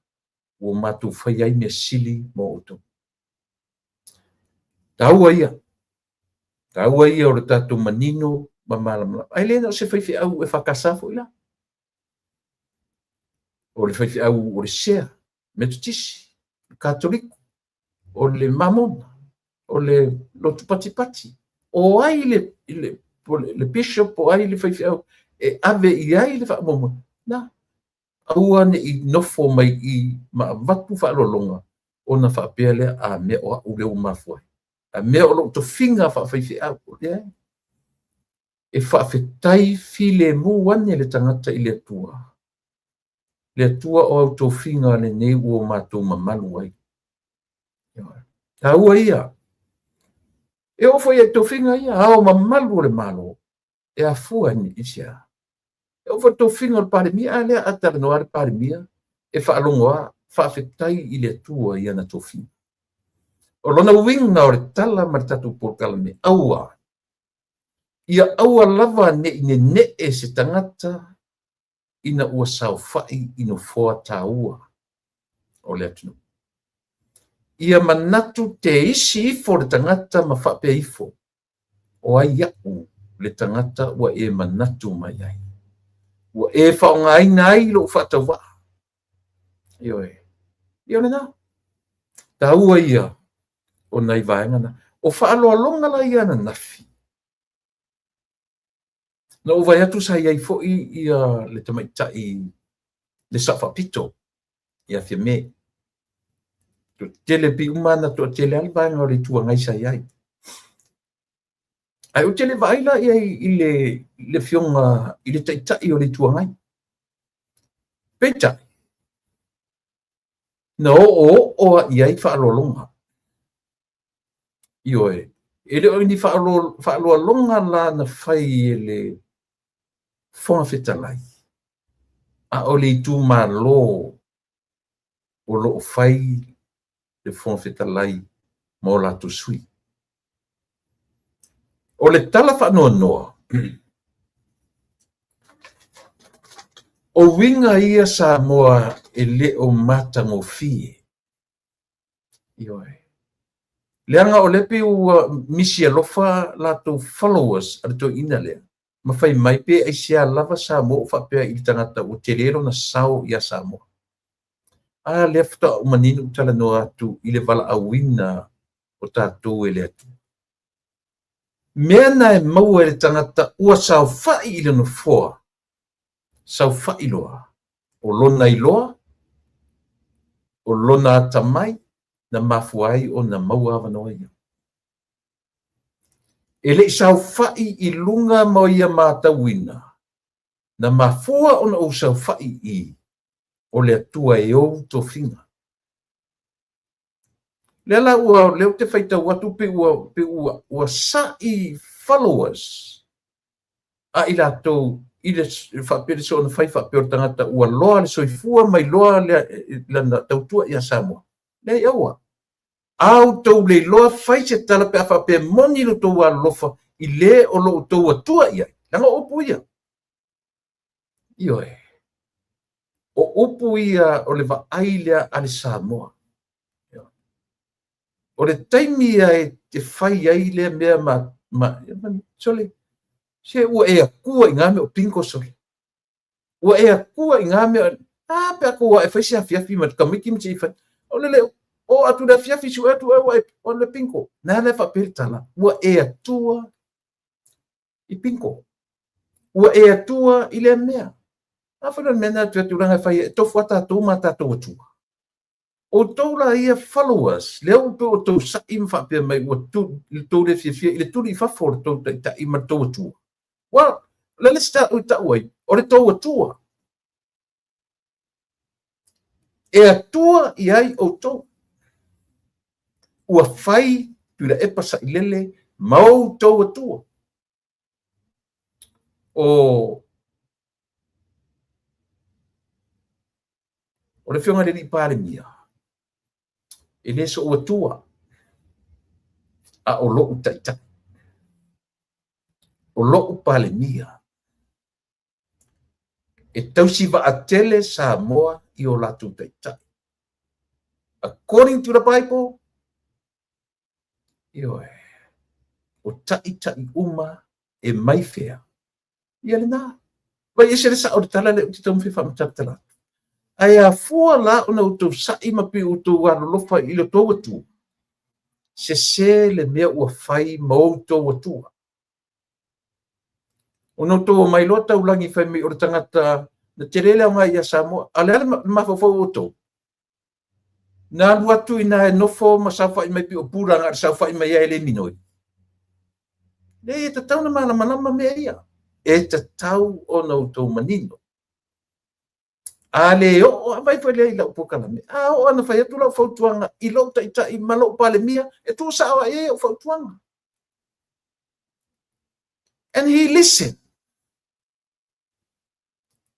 O matou whai ai mea sili mo oto. Taua ia. Taua ia o le tatou manino mamalamala. Ai le no se whaiwhi au e whakasafo ila. O le whaiwhi au o le sea. Metotisi. Katoliku. O le mamona. o le lotu patipati. O ai le bishop o ai le whaiwhiau e ave i ai le whaamomo. Na, aua ne i nofo mai i watu whaalolonga o na whaapea lea a mea o au leo mafua. A mea o lo to finga whawhiau o lea. E whaafetai file mu wane le tangata i le atua. Le atua o au to finga le nei ua mātou mamalu ai. Taua ia. E ofo ia to finga ia, ao mamalu le malo. E a fua ni isia. E ofo to finga le paremia, a lea atara no are paremia. E whaalongoa, whaafetai i le atua ia na to finga. O lona winga o le tala maritatu porkala me aua. Ia aua lava ne e se tangata ina ua sau fai ino foa taua o le atunu. Ia manatu te isi ifo le tangata ma whape ifo o ai iau le tangata ua e manatu mai ai. Ua e whaonga aina ai lo whatawa. Ioe. Io le nā. Taua ia o nei vaengana. O whaaloa longa la ia na nafi. Na uwai atu sa iai fo'i ia le tamaitai le sawhapito ia fia me. Tu tele pi umana tu tele alba nga le tua ngai sa iai. Ai o tele vaila ia i le fionga i le taitai o le tua ngai. Peta. Na o iai whaalolonga. Ioe. Ele o ni whaalolonga la na whai le fonga fetalai. A o le tu malo o lo fai le fonga fetalai mo la tu sui. O le tala whanoa noa. O winga ia sa moa e le o mata mo fie. Ioe. Leanga o lepe ua misi alofa la tu followers ar to ina lea. Ma fai mai pe ai sia lava sa mo o whapea i tangata o te lero na sao ia sa mo. A lefta o maninu tala no atu i le vala awina o tātou e le atu. Mea na e maua e le tangata ua sao fai i le no foa. Sao fai loa. O lona i loa. O lona atamai. Na mafuai o na maua avanoa ia. E le sao fai i lunga mo ia mātawina. Na mafua o na o sao fai i. O le atua e o to finga. Lela ua leo te whaita watu pe ua sai followers. A ila tau i le whapere so na whai whapere tangata ua loa le soifua mai loa le na tautua ia Samoa. Le iaua. Au tau le loa whai se tala pe a whapere moni lo tau a lofa i le o lo tau atua ia. Langa opu ia. Ioe. O upu ia o le vaailea ale Samoa. O le taimi ai te whai ai lea mea sole. Se ua e akua i ngame o pinko sole. Ua e akua i ngame pe ako ua e whai se hafiafi ma kamiki mti i whai. O le leo. O atu le fiafi su atu o le pinko. Nā le whapere tala. Ua e atua i pinko. Ua e atua i le mea. Awhana mena tu aturanga whai e tofu atatou ma tatou atua. O tau la ia followers, leo pe o tau sa im whapea mai ua tau le fia i le turi i whafo le tau ta ima tau atua. Well, le sta o tau ai, o le tau atua. E atua i ai o tau. Ua whai tu la epa sa ilele mau tau atua. O le whionga le ni pare mia. E le so ua tua. A o loo taita. O loo pale mia. E tausi va a tele Samoa i o latu taita. According to the Bible, ioe, o tai uma e mai fea. Ia le nā. Vai ese le sa o le tala le uti tau mwhiwha matatala. Ai a fua la o na utou sa ima pi utou wano lofa i le tau atu. se le mea ua fai mautou atua. O no tō mai loa taulangi whai mi o le tangata na te lele o ngai ia Samoa, a le ale mawhawhau o tō. Nā luatu i nā e nofo ma sauwhai mai pi o pūranga ar sauwhai mai ai le minoi. Le e tatau na malama mea ia. E tatau o nau tō manino. A le o a mai whai lei lau pokala me. A o ana whai atu lau whautuanga i lau taitai malo pale mia e tō sawa e o whautuanga. And he listened.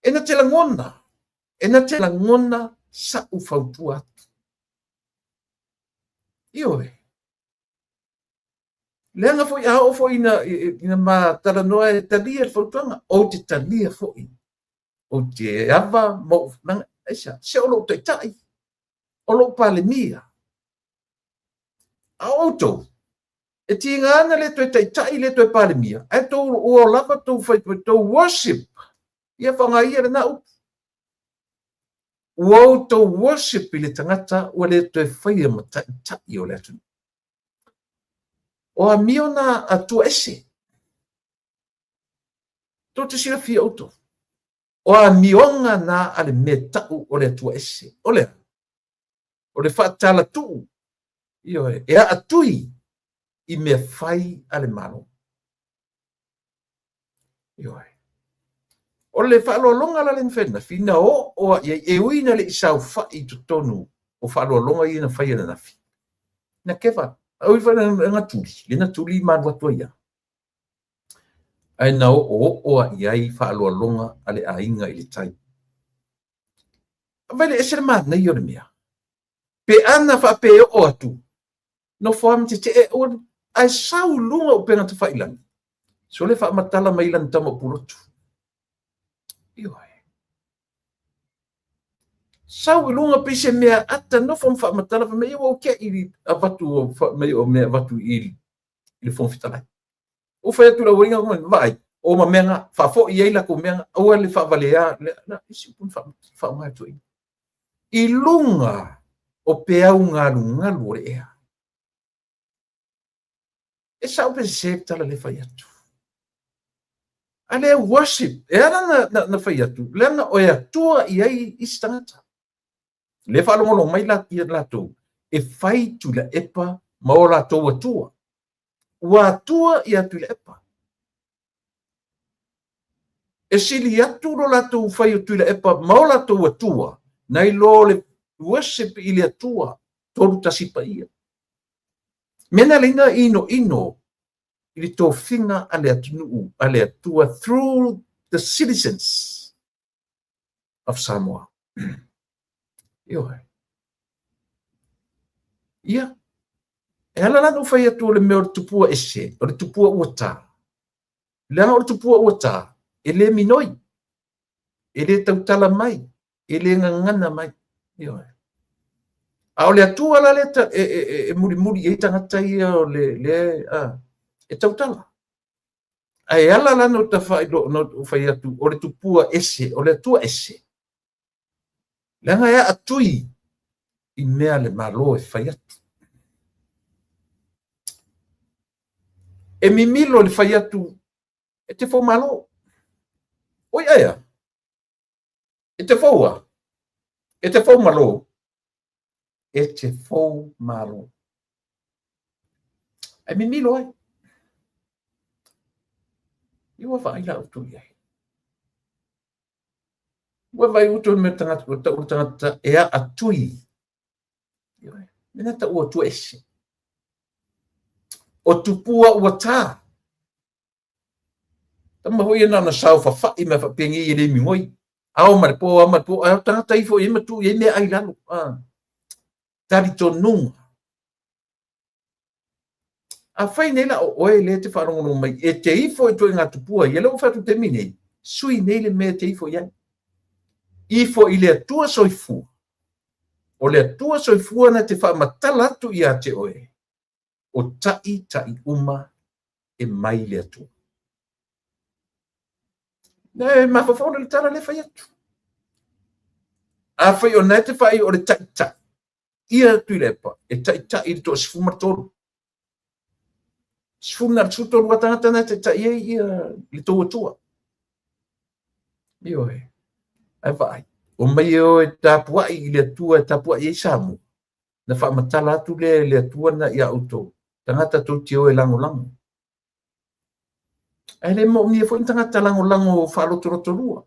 Ena te langona sa u whautua atu. Io e. Leanga fo ia o fo ina ma tala noa e talia e whautuanga. O te talia fo i. O te ava mo nanga esa. Se o lo taitai. O lo pale mia. A oto. E ti ngana le toi taitai le toi pale mia. E tō o lava tō whaitua tō worship. Ia whanga ia re nau. Ua tō worship i le tangata ua le toi whaia ma taitai o le atu. O a miona a tua ese. Tō te sira fia auto. O a mionga na ale me tau o le tua ese. O le. O le whaatala tuu. Io e. E a atui i me whai ale malo. Io e. O le whaalolonga la len whenna. Whina o e uina le isau whai to tonu. O whaalolonga i na whai ana nafi. Na kewa. Au whana nga tuli. Lena tuli manuatua ia. Ai na o iai whaalolonga ale a inga i le tai. Vai le esere maana i o le mea. Pe ana whape o atu. No whaam te e o ai sau lunga o penga te whailangi. So le whaamatala mailan tama purotu. Io ai. Sau lunga pise mea ata no fom whaamatala fa mea o kia iri avatu o mea o mea avatu iri. Ili fom fitalai. O whai atu la uringa kuma vai. O ma menga whafo i eila ko menga. O le whaavalea. Na isi pun whaamai tu i. I lunga o peau ngalu le ea. E sau pe se tala le whai atu. Ale worship. E ana na whai atu. Lena o e atua i ei istangata. Le whalongolo mai la i lato. E whai tu la epa ma o lato atua. Ua atua i atu la epa. E sili atu lo lato whai atu la epa ma o lato atua. Nai lo le worship i le atua. Toru tasipa ia. Mena lina ino i li tō whinga ale atunuu, ale atua through the citizens of Samoa. Io hai. Ia. E ala lana whai atu o le mea o le tupua ese, o le tupua uata. Lana o le tupua uata, e le minoi, e le tautala mai, e le ngangana mai. Io hai. A o le atua la leta e muri e tangata ia o e tautala. Ai ala lana o ta whai atu o le tupua ese, o le atua ese. Langa ea atui i mea le malo e whai atu. E mimilo le whai atu e te whau malo. Oi aia. E te whaua. E te whau malo. E te whau malo. E mimilo ai. Iwa whai la utu iai. Ua vai utu me tangata ea atui. Mena ta ua tu ese. O tupua ua tā. Tama hoi ana na sau whawhai me whapengi i le mingoi. Ao maripo, ao tangata ifo i matu i mea ai lalo. Tari to nunga. A whai nei la o oe le te wharongono mai. E te ifo i tue ngā tupua. I le o whatu te mine. Sui nei le mea te ifo iai. Ifo i le atua soifua. O le atua soifua na te whaamatala atu i a te oe. O tai uma e mai le atua. Ne mawhawhona le tala le whai atu. A whai o nei te whai o le tai. Ia tu i lepa. E tai i to sifu martoro. Sfuna suto rua tangata na te ia le tua. Io ai vai. O mai o tapua i le tua tapua i samu. Na fa matala atu le tua na ia auto. Tangata tu tio e lango. Ai le mo mi fo tangata lango fa roto rua.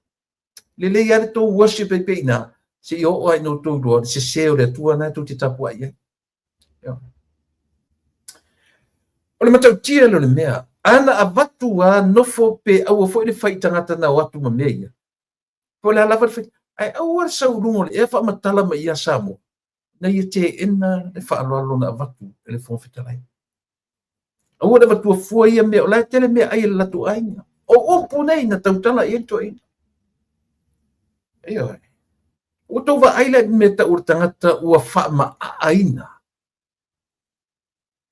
Le ia le to worship e peina. Se o ai no to do se o le tua na tu te tapua ia. O le matau tia le mea. Ana avatu a nofo pe au fo le fai tangata na watu ma mea. Po le ala fa ai au sa urungo e fa matala ma ia samo. Na ia te ena le fa alo na avatu le fo fitalai. Au le vatu fo ia me o la tele me ai la tu ainga. O punei na tautala e to ina. Ai. O to va ai le me ta urtangata ua fa ma aina.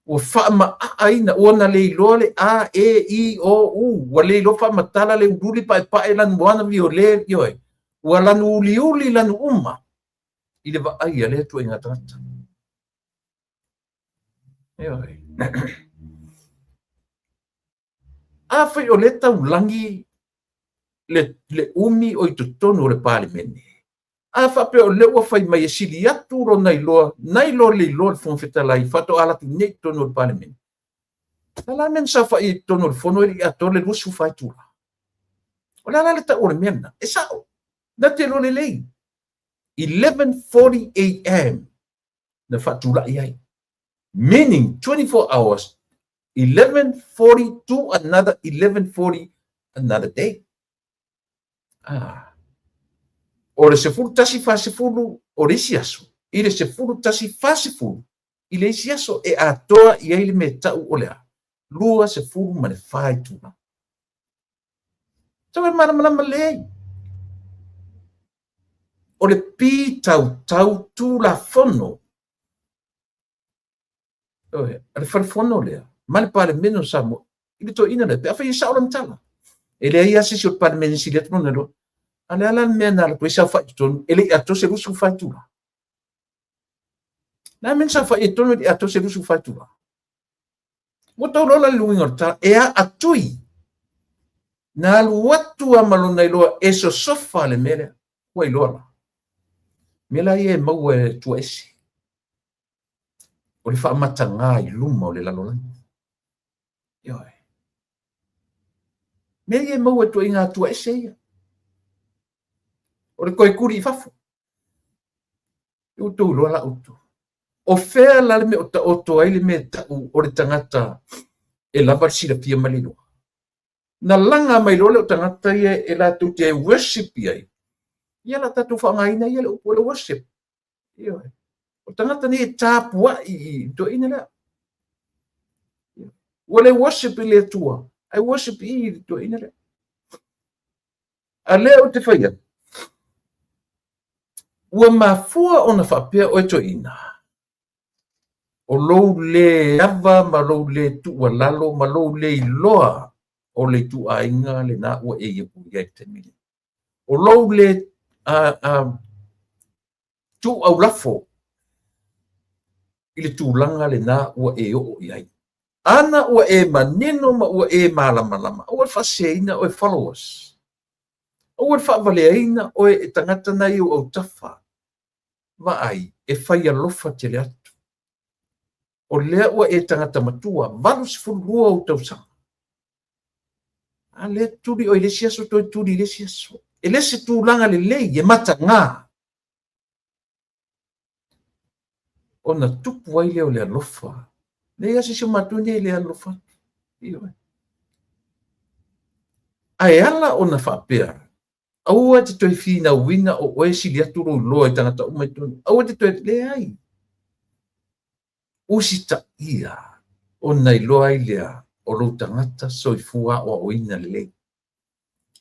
O fa ma aina o na le lole a e i o u wa le lo fa matala le uri pa e lan wana viole yo. Wa lan uli lan umma. Ile va ai le tu inga tata. Yo. A fai o le taulangi le umi o i tonu o le palimene. A fa pe o le ua fai mai e sili atu ro nai loa le loa le fonfetalai fato ala tu nei tonu o le palimene. Tala men sa fai tonu o le fono e ato le rusu fai tura. O le ala le ta ore mena. E sao? Na te lo le lei. 11:40 a.m. na fatura iai. Meaning 24 hours. 11:40 to another 11:40 another day. O le sefulu tasi fasefulu o le isi aso. I le sefulu tasi fasefulu. I le isi aso e atoa i ai le me tau o lea. Lua sefulu ma le fai tuna. Tawe malama lei. O le pi tau tu la fono. Le fono lea. Ma le pale meno samo. I le to ina le. Pe afa i sa o le mtala. E le ia sisi o pale meno si le tunu nero. Ale ala mea na le sa fai tonu. Ele ato se rusu fai tuna. Na men sa fai tonu di ato se rusu fai tuna. Mo tau lola luinga o ta. E a atui. Na alu watu a malona iloa e so sofa le mele. Ua iloa. Mela ie mau e tua esi. O le wha matanga i luma o le lalolani. Ioi. Mela ie mau e tua inga tua esi ia. O le koe kuri i fafu. Utu loa la utu. O fea la le me o toa ili me tau o le tangata e lava sila pia malinoa. Na langa mai lole o tangata ia e la tu te worship ia. Ia la tatu whangaina ia le upo le worship. Ioi. O tangata ni e tāpua i to ina lea. O le worship i le tua. Ai worship i to ina lea. A lea o te whaia. Ua mafua o na whapea o e to ina. O lou le ava, ma lou le tua lalo, ma lou le iloa o le tua inga le na ua e iapu ia te mili. O lou le tu au lafo i le tūlanga le na ua e o iai. Ana ua e manino ma ua e malama. Ua whaseina o e followers. Ua whaavaleaina o e tangata nei o au tafa. Vai e whai alofa te le atu. O lea ua e tangata matua, valu sifurua o tausanga. A lea turi o i lesi aso, toi turi i lesi aso. E lesi tūlanga le lei, e mata ngā. O na tupu wai leo le alofa. Le asi si matuni le alofa. Ioi. Ai ala o na whapea. Aua te toi whina wina o oesi li aturo loa i tangata o mai tonu. Aua te toi le ai. Usita ia o nei loa i lea o lo tangata soifua o oina le.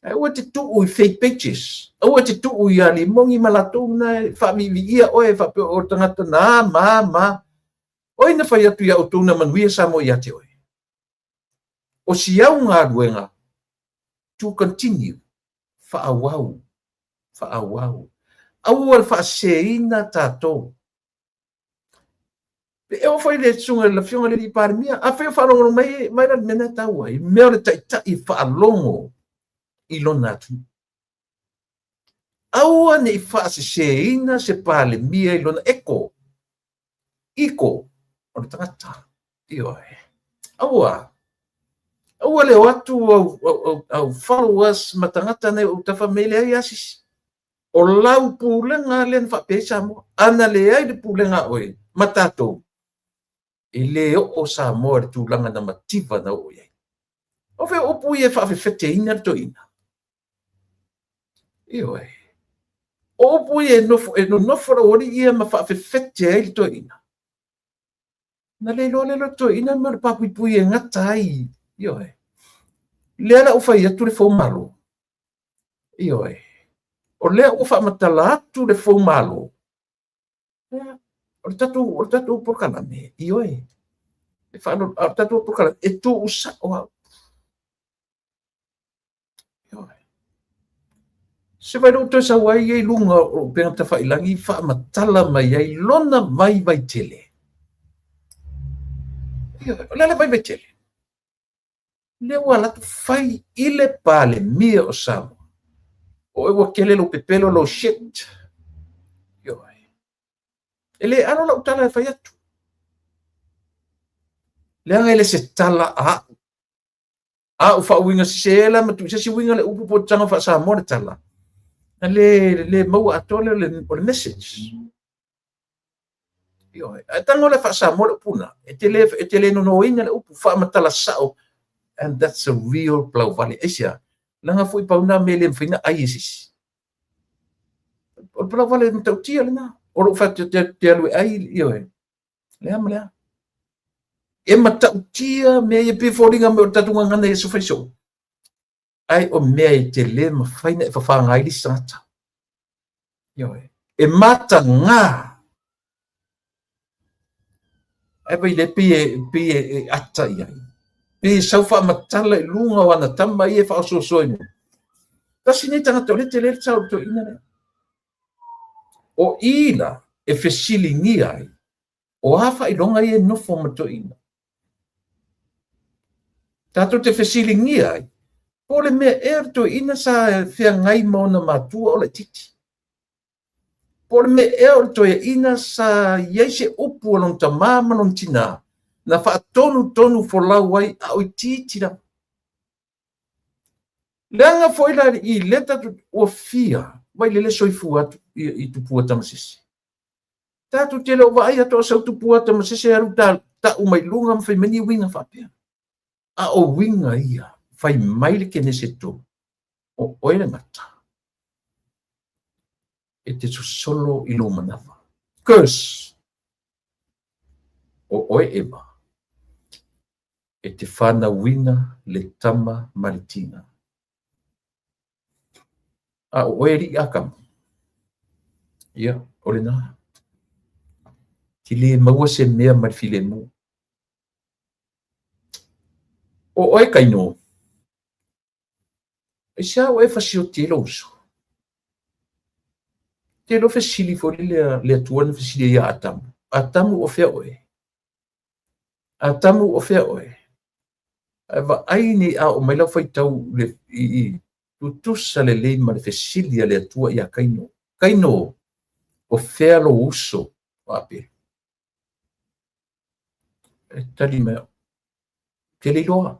Aua te tuu i fake pages. Aua te tuu i ali mongi malatou na whamivi ia oe whapea o tangata na ma. Oina whai atu ia o tūna manuia sa mo ia te oe. O si au ngā ruenga to continue. Whaawau. Aua whaaseina tātou. Eu foi le sunga la fiona le par mia a fe fa longo mai na mena ta wa I me le ta I fa longo I lona tu aua ne I fa se ina se pale mia I lona iko o le tangata io aua le watu au followers matangata nei o tafa mele ai asis o lau pulenga len fa pesa mo ana le ai de pulenga oi matato ele o sa mo tu langa na mativa na o ai o fe o pu e fa fete ina to ina io o pu e no fora o ia ma fa fete ai to ina na le lo to ina ma pa pu e ngata ai io le ala o fa ia tu le fo malo io o lea o fa matala atu le fo malo o tatu por kalame io e fa no tatu por kalame e tu usa o io se vai no to sa wai e lunga o pe ta fa ilangi fa matala mai ai lona mai vai tele io le vai vai tele le wala tu fai ile pale mia o samo o e wakele lo pepelo lo shit io ele ano la utala fa yatu le anga ele se tala o fa winga sela ma tu se winga le upu po tanga fa sa mo le tala le mau atole le message io tanga le fa sa mo le puna e tele no inga le upu fa matala sao and that's a real Blau Valley Asia langa foi pa una mele fina aisis o Blau Valley no tia le na o fa te lu ai io le amla e mata tia me e pe foringa me tatunga ngana e so faiso ai o me te le ma faina e fa ngai li sata io e mata nga e vai le pe ata ia pe saufa matala I lunga wana tama I e fa so mo kasi ni tanga to le te le tsau to ina o ila e fesili ni ai o hafa I longa I no fo to ina tato te fesili ni ai o le me to ina sa fia ngai mauna matua o le titi por me to ina sa yese upu lon tamama lon tina na fa tonu for la wai au titi la langa foi la I leta o fia vai le soifu atu I tu pua tamasisi tatu te lo vai ato sa tu pua tamasisi aru ta o mai lunga mfai mani winga fa pia a o winga ia fai mai le ke neseto o oile ngata e te solo I lo manava curse o oe eba e te whana winga le tama maritina a o oe ri akam ia ole na ti le maua se mea marfile mu o oe kaino e sa oe fasio te lo uso te lo fesili fori le atuana fesili ia atamu o fea oe atamu o fea oe ava aini a o mai lau fai tau le I tutusa le lei ma le fesili le atua ia kaino o fea lo uso o ape e tali mea ke le iloa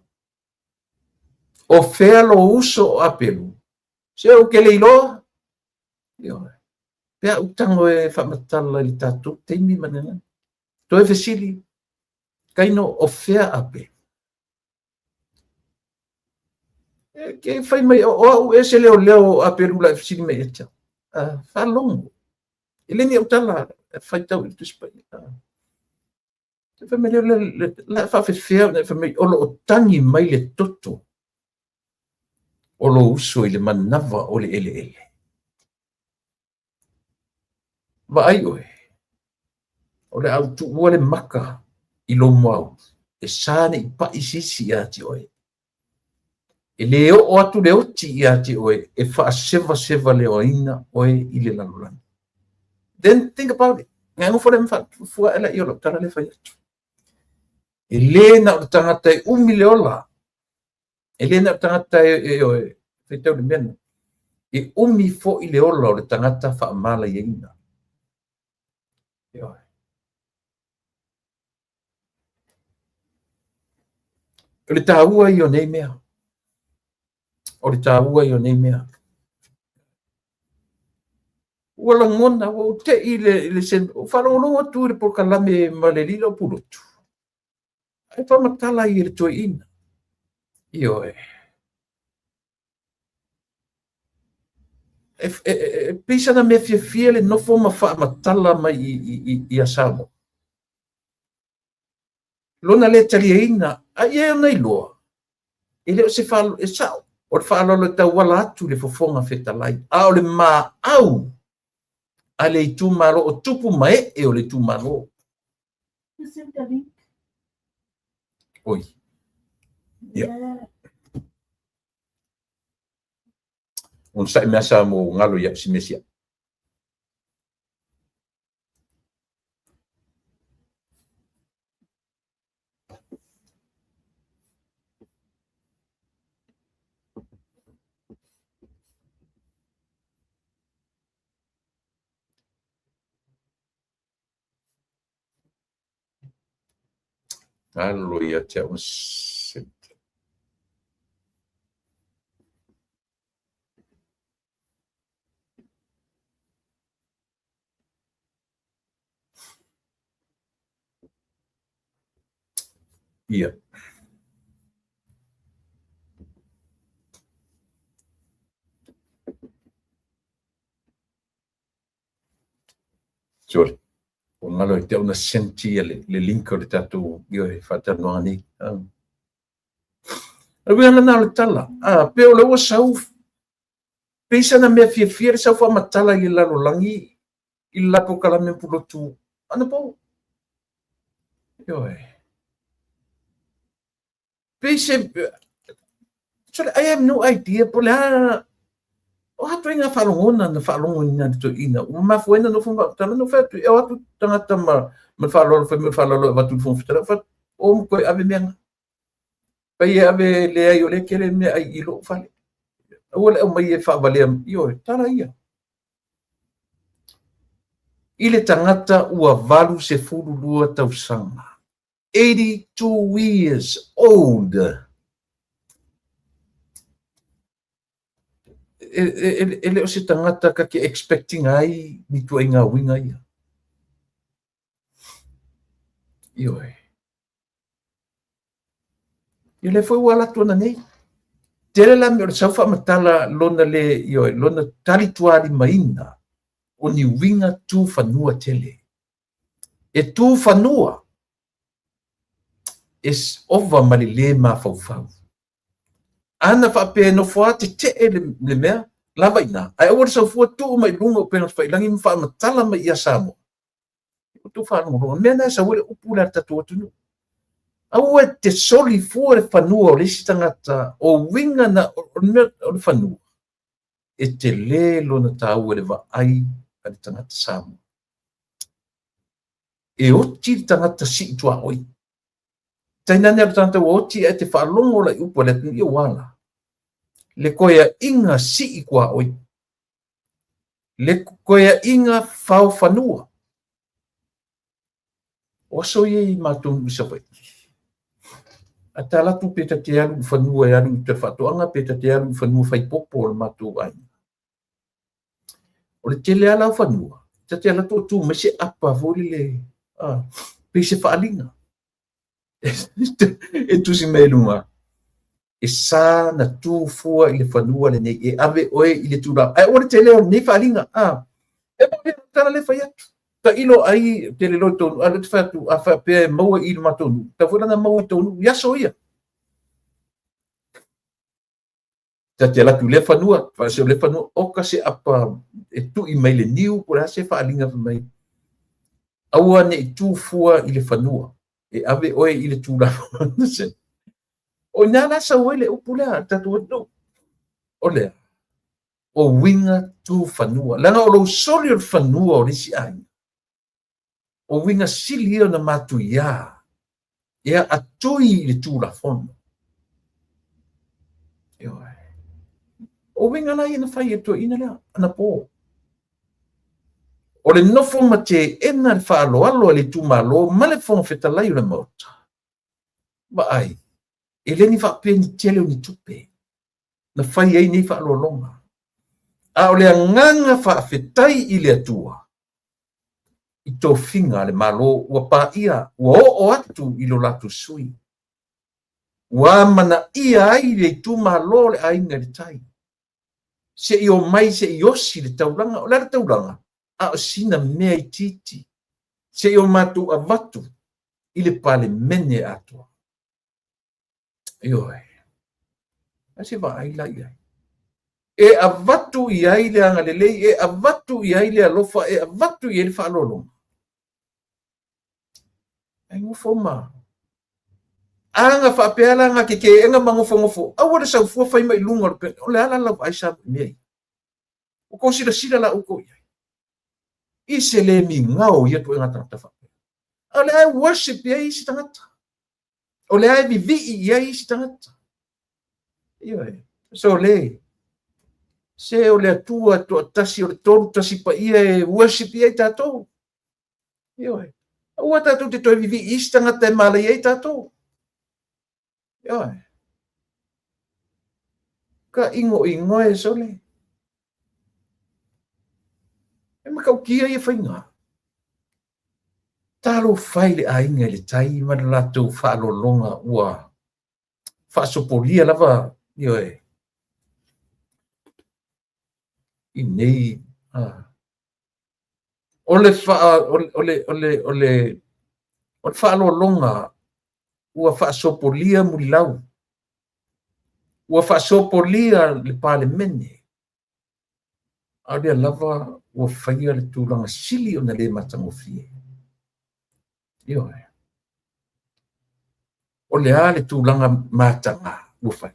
o fea lo uso o apelu se o ke le iloa io pea utango e whamatala li tatu teimi manena to e fesili kaino o fea ape ke fai mai o e se leo apelu la fesili mai etia fa longo ele ni utala fai tau I tu spai fa me la fa fea fa me o lo tangi mai le toto o lo uso I le manava o le ele va ai oe o le au tu o le maka I lo mau e sane I pa isisi ati oe e le o atu le oti ati oe e fa seva le oina oe I le lalolani then think about it ngai ngo fole mfa fua ela yo tala le fai elena o tangata e umi le ola elena o tangata e fetau le mena e umi fo i le ola o le tangata fa mala ye ina yo o le taua i o nei mea o le taua i o nei mea ua lagona ua ute'i le sen o faalogologo atu i le polokalame ma le lila o pulotu ae faamatala i le toe'ina io pisa na mea fiafia le nofo ma faamatala mai i asamo lona le taliaina aia ona iloa i le o se faalo e sa'o o le faalolo e tauala atu le fofoga fetalai a o le mā'au a le itumālo o tupu ma e'e o le itumālo oi ia ona sa'i mea sa mo galo ia simesia alo ia te ona ia sorry o ngalo e te ona sentia le link o le tatou io e whatanoa ni a wea na le tala pe o le ua sau pesa na mea fia le sau whamatala i lalo langi i lapo kalame pulotu ana po io e pesa so I have no idea po le o hatu inga whalongona na whalongona to ina o mafuena no fumba tala no fatu e o hatu tangata ma whalolo e watu fumfitara o mkoe ave meanga pai ave le ai o le kele me ai ilo fale o le o mai e whaavale io tala ia ile tangata ua valu se fulu lua tausanga 82 years old ele o se tangata ka ke expecting ai ni tu inga winga ia io le foi wala tona nei tele la me sa fa matala lona le io lona tali tuali maina o ni winga tu fanua tele e tu fanua is over malile ma fau ana fa pe no fo te le mea lava ina ai o sa fo tu mai lunga pe no fa langi fa matala mai ia samo tu fa no me na sa wele upula tatu tu au te soli fuore fanua o le tangata o winga na o le fanua e te le lona tau ele va ai a le tangata samu e oti tangata si tua oi taina ne tangata oti e te whalongo la upo le tini wala le koia inga si i kua oi le koia inga fau fanua o so ye matung bisa pai atala tu peta te alu fanua e alu te whatoanga peta te alu fanua fai popo o le matu ai. O le tele ala fanua, te ala to tu me se apa voli le pe se whaalinga. E tu si me lunga. E sa na tu fua i le fanua le nei, e ave oe i le tura. Ai o le tele o nei whaalinga. E pa me tala le whai atu. Ta ilo ai tele lo tonu, ala te whatu, a wha pe maua i le matonu. Ta whurana maua i tonu, yaso ia. Te ala tu le fanua, fa se le fanua o ka se apa e tu i mai le niu por se whaalinga mai. Aua ne tu fua i le fanua. E ave oe i le tura. O nana sa wele upula tatu no. O le. O winga tu fanua. Langa o lo soli o fanua o le si ai. o winga sili o na matu ia. Ia atui le tūla fono. O winga la ina whai e tua ina lea, ana pō. O le nofo ma te ena le whaalo alo le tūmalo, ma le fonga whetalai o le mauta. Ba ai, e le ni whapeni tele o ni tupe. Na whai ei ni whaalo longa. A o le anganga whaafetai i le atua. I tō whinga le malo, ua pā ia, ua o atu i lo latu sui. Ua mana ia ai le tūmalo le ainga le tai. Se i o mai se i osi le tauranga, o le tauranga, a o sina mea i titi. Se i o matu a vatu, i le pale mene atua. Ioe. A se va ai lai ai. E a vatu i ai le anga le lei, e a vatu i ai le alofa, e a vatu i ai le whaalolonga. Ai ngofo ma. Anga whapeala nga ke enga mangofo. Awa le sau fua whai mai lunga o le ala lau ai sa mei. O ko sila la uko iai. I se le mi ngao ia tu inga tangata whapea. O le ai worship ia isi tangata. O le ai vivi ia isi tangata. Ioi. So le. Se o le atua to tasi o le toru tasi pa ia e worship ia i tātou. Ioi. Ua tātou te toi vivi isi tangata e mala ia i tātou. Ioi. Ka ingo e sole. E makau kia ia whainga. Talo whai le ainga le tai mana latou whaalolonga ua whaasopolia lava. Ioi. I nei. Ole whaalolonga ua whaasopolia mulilau. Ua whaasopolia le pale mene. Aria lava ua whaia le tūlanga sili o na le matangofie. Ioe. O le a le tūlanga matanga ua whai.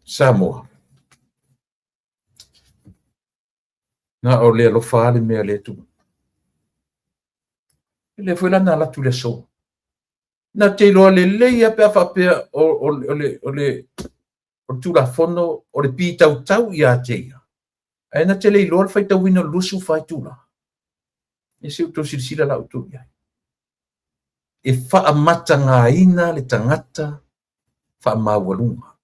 Samoa. Na o le alofa ale mea le tu. Le foi lana la tu le so. Na te loa le leia pe a whapea o tu la fono o le pi tau i a teia. Ai na te lei loa le whai tau wina lusu whai tula. E se uto sirisira la uto ia. E wha mata ngā ina le tangata wha mawalunga.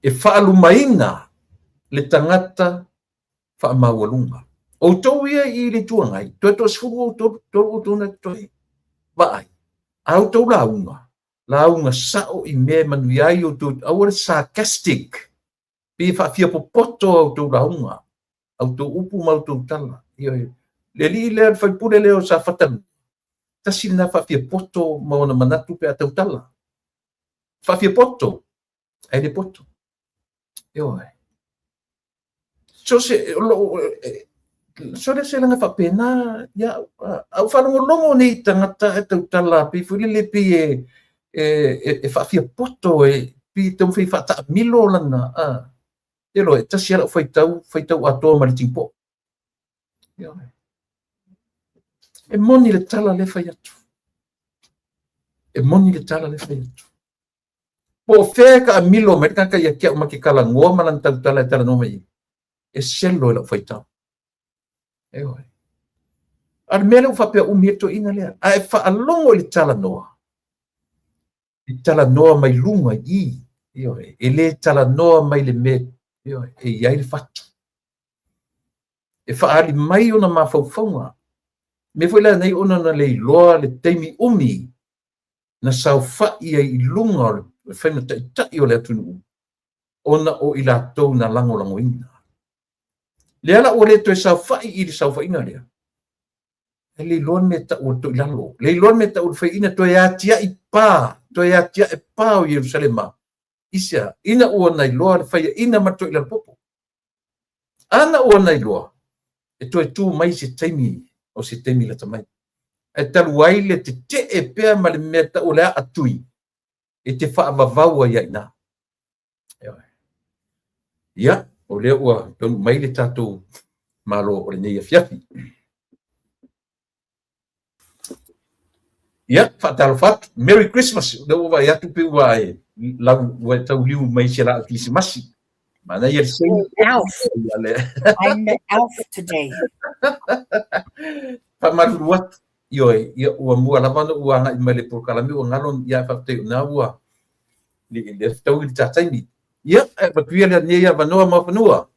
E wha alumaina le tangata wha mawalunga. O tau ia i le tuangai, toi to sfuru o tau na toi. Vai, au tau launga sao i me manu iai o tau, au sarcastic. Pe wha fia popoto au tau launga, au tau upu mau tau tala. Le li lea whai pule leo sa whatanu. Tasi na wha fia poto mau na manatu pe a tau tala. Wha fia poto, ai le poto. So se langa whapena, au whanongolongo nei tangata e tau tala, pi furile pi e whawhia poto e pi tau whi whata milo lana. E loe, tasi ala whaitau atoa maritimpo. E moni le tala le whai atu. E moni le tala le whai atu. Po wheka a milo, me kaka ia kia umaki kala ngoa manan tau tala e tala noma i. E selo e la whaitau. Eoi. Ar mele u whapea umieto ina lea. A e whaalongo le tala noa. I tala noa mai lunga i. Eoi. E le tala noa mai le me. Eoi. E iai le whatu. E whaali mai ona mawhauwhaunga. Me whaila nei ona na le loa le teimi umi. Na sau whai ai lunga le whaina tai o le atunu. Ona o ila tau na lango ina. Le ala o le toi sau whai i le sau whaina lea. E le loan me ta o to ilalo. Le loan me ta o whaina toi atia i pā. Toi atia e pā o Yerusalema. Isia, ina o nei loa le whaia ina mato ila popo. Ana o nei loa. E toi tū mai se teimi o se teimi la tamai. E talu ai le te e pēr ma le mea ta o lea atui. E te whaavavaua ia ina. Ia, o lea ua, tonu mai le tātou malo o le nei fiafi. Ia, whaatalo whatu, Merry Christmas, le o vai atu pe ua e, lau ua tau liu mai se la Krisimasi. Mana ia se Elf. I'm the elf today. Pamatu watu, ia ua mua lava no ua ngai mai le porkalami ua ngalon ia whapte una ua. Le tau i tataini. Ia, patuia le nia ia vanoa mapanua.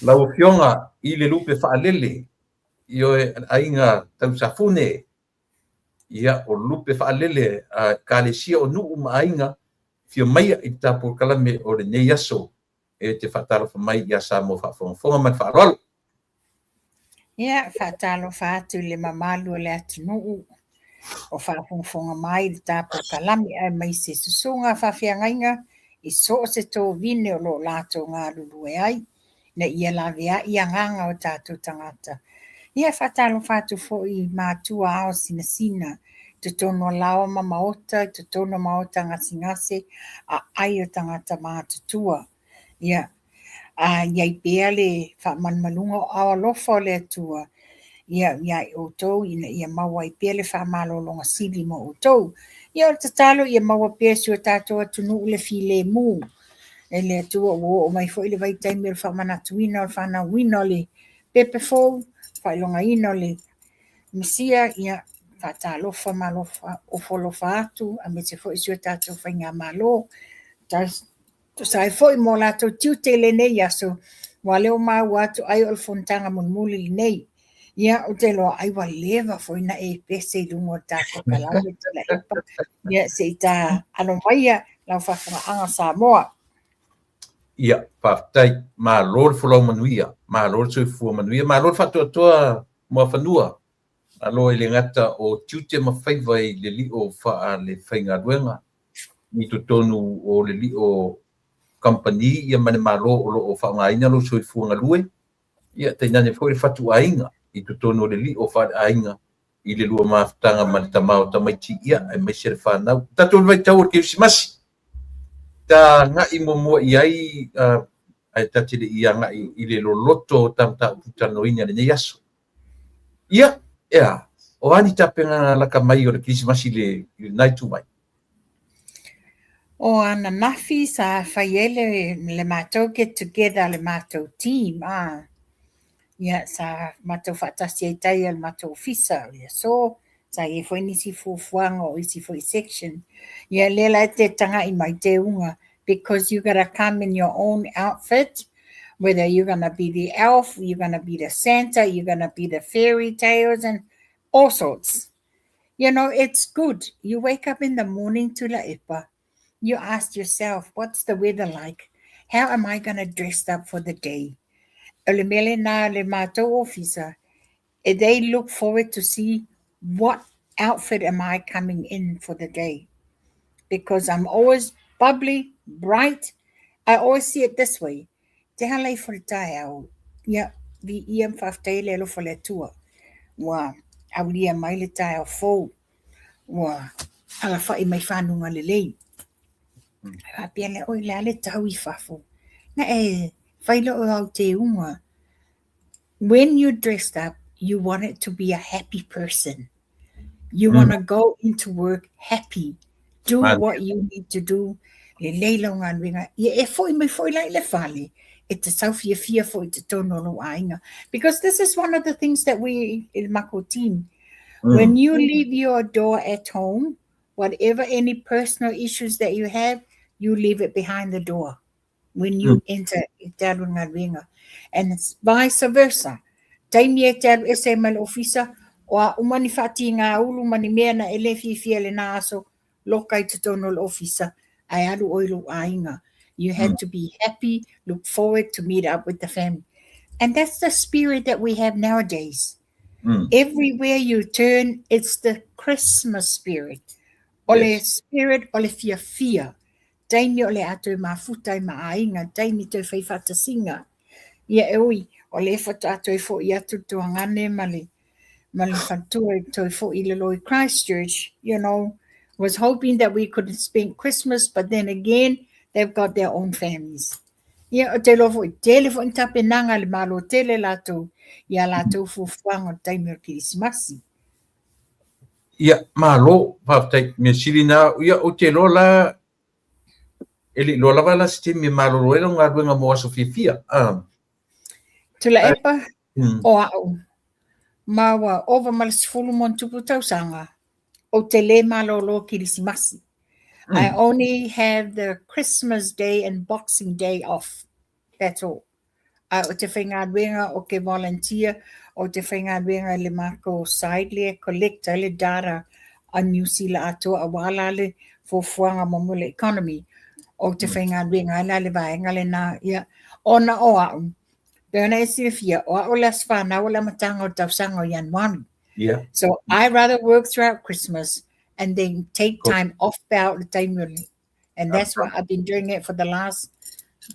Lau fionga i le lupe whaalele. Io ainga tau safune. Ia o lupe whaalele ka le sia o nuu maainga. Fio mai i tapo kalame o le nei aso. E te whataro mai ia sa mo whafonga man whaarolo. Ia, whaatalo whaatu le mamalu le atu nuu. O whaafonga mai le tapo kalami ai mai se susunga whawhiangainga. I so se tō vine o lo lato ngā lulu e ai. Na ia lavea ia nganga o tātou tangata. Ia whatalo whatu fo i mātua ao sina sina. Te tono lawa ma maota, te tono maota ngasi ngase, a ai o tangata mātutua. Ia, iai pēa le whamanmalunga o awa lofa o le atua. Ia o tau, ia maua i pēa le whamalolonga sili mo o tau. Ia o tatalo, ia maua pēa si o tātou atunu le file mū. E le atua o mai fo i le vai taimi o le whamanatuina o le whanauina o le pepe fou, whailonga ina o le misia, ia whatalofa malofa o folofa atu, a me te fo i si o tātou whainga malo. To sai fo i mo lato tiu te le nei aso, wa leo mau atu ai o le fontanga munmuli nei. Ia o te loa ai wa lewa fo ina e pese i lungo tātou kalame te la epa. Ia se i tā alo maia lau whafunga anga Samoa. Ia, whaftai, mā lor fulau manuia, mā lor sui fua manuia, mā lor whatua toa mua whanua. Alo e le ngata o tiute mawhaiva i le li o wha le whainga ruenga. Ni to tonu o le li o company, ia mane mā lor o lo o wha ngā ina lo sui fua ngā lue. Ia, te nane fo i whatu ainga, i to tonu o le li o wha ainga, i le lua maftanga mani tamao tamaiti ia, ai mai sere whanau. Tato vai tau o Krisimasi. Ta ngai mo mo iai ai tatile ia ngai i le loloto tamta utano ina le yaso. Ia, ea, o ani tapenga la kamai o le Krisimasi le nai tu mai. O ana mafi sa whaiele le mātou get together le mātou team. Ia sa mātou whatasi ai tai le mātou ofisa. Ia so, sa e fo nisi fufuanga o isi fo section. Ia lela te tanga I mai te unga. Because you gotta come in your own outfit, whether you're gonna be the elf, you're gonna be the Santa, you're gonna be the fairy tales and all sorts. You know, it's good. You wake up in the morning to la epa. You ask yourself, what's the weather like? How am I gonna dress up for the day? Le mele na le mātou officer. They look forward to see what outfit am I coming in for the day. Because I'm always bubbly, bright. I always see it this way. Te halai for tai au. Ia, vi iam whaftai le lo for le tua. Wa, au lia mai le tai au fou. Wa, ala whai mai whanunga le lei. Wa pia le oi le ale tau I whafo. Na whailo o au te unga. When you're dressed up, you want it to be a happy person. You want to go into work happy. Do what you need to do. Le leilo ngā ringa. Ia e foi mai foi lai le whale. E te sauwhia fia foi te tono no ainga. Because this is one of the things that we in Mako team. When you leave your door at home, whatever any personal issues that you have, you leave it behind the door when you enter te aru ngā ringa. And it's vice versa. Taimi e te aru e se mal ofisa, o a umani whati ngā ulu mani mea na ele fia le nā aso, lokai te tono le ofisa, ai aru oilu ainga. You had to be happy, look forward to meet up with the family. And that's the spirit that we have nowadays. Everywhere you turn, it's the Christmas spirit. Ole spirit, ole fia. Taimi ole atu mafuta ma ainga, taimi te whaiwhata singa. Ia eoi, ole whata atu e fo I atu tuangane mali whatua to fo I Leloi Christchurch, you know, was hoping that we could spend Christmas, but then again, they've got their own families. Ia o te lofo tele fo tapenanga le malo tele lato ia lato fufuanga taimi o Krismasi. Ia malo whaftai me sirina ia o te lola eli lola wala sti me malo roelo ngā ruenga mo aso fifia. Tula epa o au. Maua ova malasifulu mon tupu tausanga o te le malo lo Krismasi. I only have the Christmas Day and Boxing Day off. That's all. O te whaingaruenga o ke volunteer, o te whaingaruenga le mako side le collect le data a New Zealand ato a wala le fuanga momule economy. O te whaingaruenga le vaenga le na ia ona o au. Pena e sifia o au las whana o la matanga o tausanga o Januari. Yeah. So I rather work throughout Christmas and then take time off about the time. And that's what I've been doing it for the last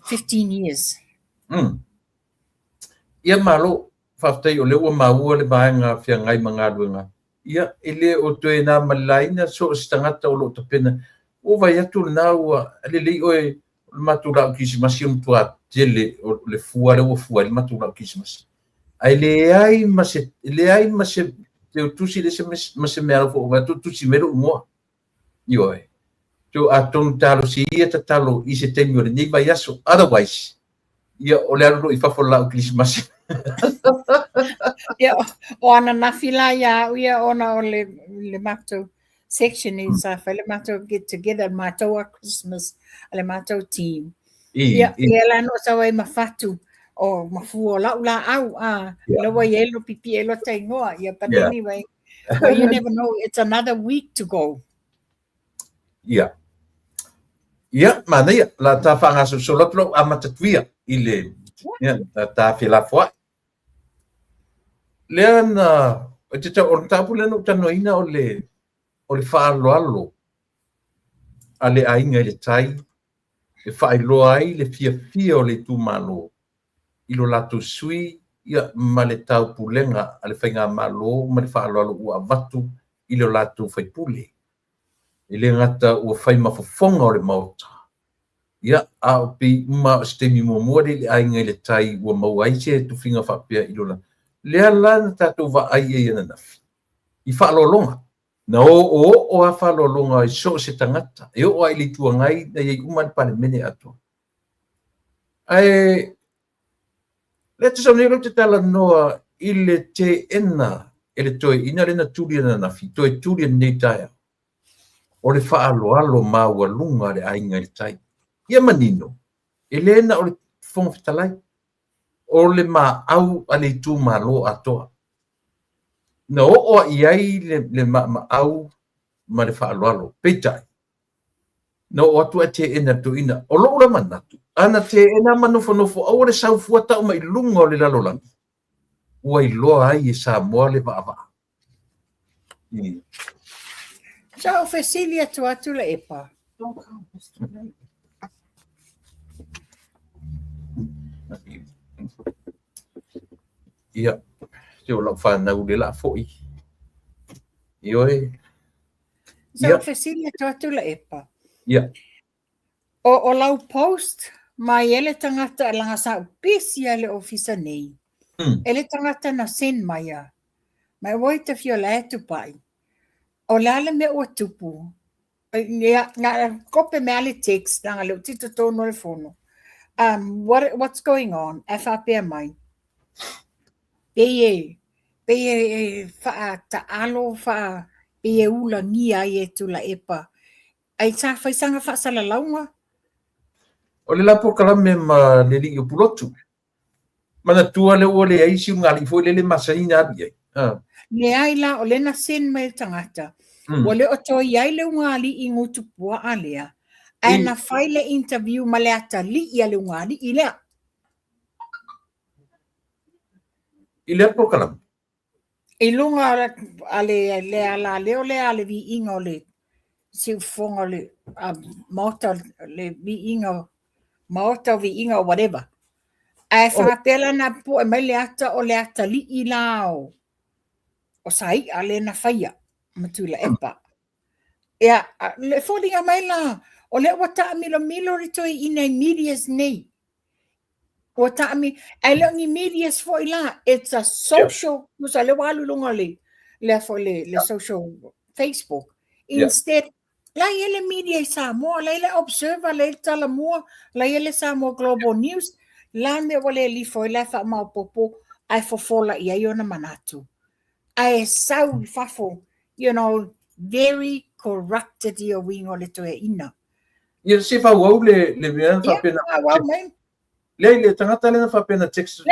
15 years. Ia malo whaftai o leo maua le vaenga whia ngai mga ruenga. Ia ele o toe nā malaina so stangata o lo tapena. O vai atu nā ua alelei oe matura o Krismasi o mtua tele o le fuare o fuare matura o Krismasi. Ai le ai mase te tusi le se mase mea fo va tusi mero mo. Io e. Tu aton talo si ia talo I se temi o le nei vai aso. Otherwise ia o le aro I fafola o Krismasi. Ia o ana nafila ia ia ona o le mato section is le mato get together mato Christmas le mato team. Ia ia no sa wai mafatu o mafu o la au lo wai elo pipi elo taingoa ia but anyway well, you never know, it's another week to go. Yeah. Ia, mana ia, la ta whanga solotlo a matatuia I le, ia, ta whila fwai. Leana, o te tau, o tapu leno tanoina o le whaaloalo, a le ainga le tai, e whaeloa ai le fia o le tūmalo, I lo lato sui, ia, ma le tau pulenga, a le whainga malo, ma le whaaloalo ua vatu, I lo lato whaipule. I le ngata ua whaimafafonga o le maota. Ia, a o pi uma stemi momoare le ainga le tai ua mauaise tu finga whapea I lo la. Lea lana tātou wa ai e ana nafi. I whaalolonga. Na o a whaalolonga I so se tangata. E o ai li tuangai na iei uman pale mene ato. Ai, le te saunero te tala noa I le te ena e le toi ina le na turi ana nafi. Toi turi ana nei taia. O le whaaloalo maua lunga le ainga le tai. Ia manino. E le ena o le fonga fitalai. O le ma au ale tu malo atoa. Na o iai le ma au ma le whaaloalo. Peitai. Na o atu a te ena tu ina. O lo ura manatu. Ana te ena manofo au le sau fuata o mai lunga o le lalolangi. Ua I loa ai e sa moa le vaava. So Cecilia tu atu le epa. Ia, te o lau whanau le la foi. Ioe. So Cecilia tu atu le epa. Ia. O lau post, mai ele tangata langa sa pisi ale ofisa nei. Ele tangata na sen maia. Mai woi te fio la etu pai. O lale me o tupu. Nga kope me ale text nanga leo tito tono le fono. What's going on? FAP mai. Peye fa ta alo fa peye ula ngia ye tu la epa. Ai sa fai sanga fa sala launga. O le lapo kalame ma le li o pulotu. Mana tua le o le aisi ngali fo le masaina abi. Le ai la o le na sen mai tangata. O le o to iai le ngali I ngutu pua alea. Ai na fai le interview ma le ata li ia le ngali I lea. I le lapo kalame. I lunga ale le ala leo le ale vi ingo le si fonga le mota le vi ingo mota vi ingo whatever. Ai whapela na po e mai le ata o le ata li I lao. O sai ale na whaia matula epa. Ia, le fōringa mai la, o le wata milo ritoi I nei medias nei. O taami, ai longi medias foi lá, it's a social, usa le walu lunga le foi le social Facebook. Instead, la ele media Samoa, la ele Observer, la ele Talamua, la ele Samoa Global News, la me wale li foi la fa mau popo, ai fofola ia iona manatu. Ai sau fafo, very corrupted ia wingo le toe ina. Ia se fa wau le mea fa pena. Wow, man. Le tangata le na fa pena text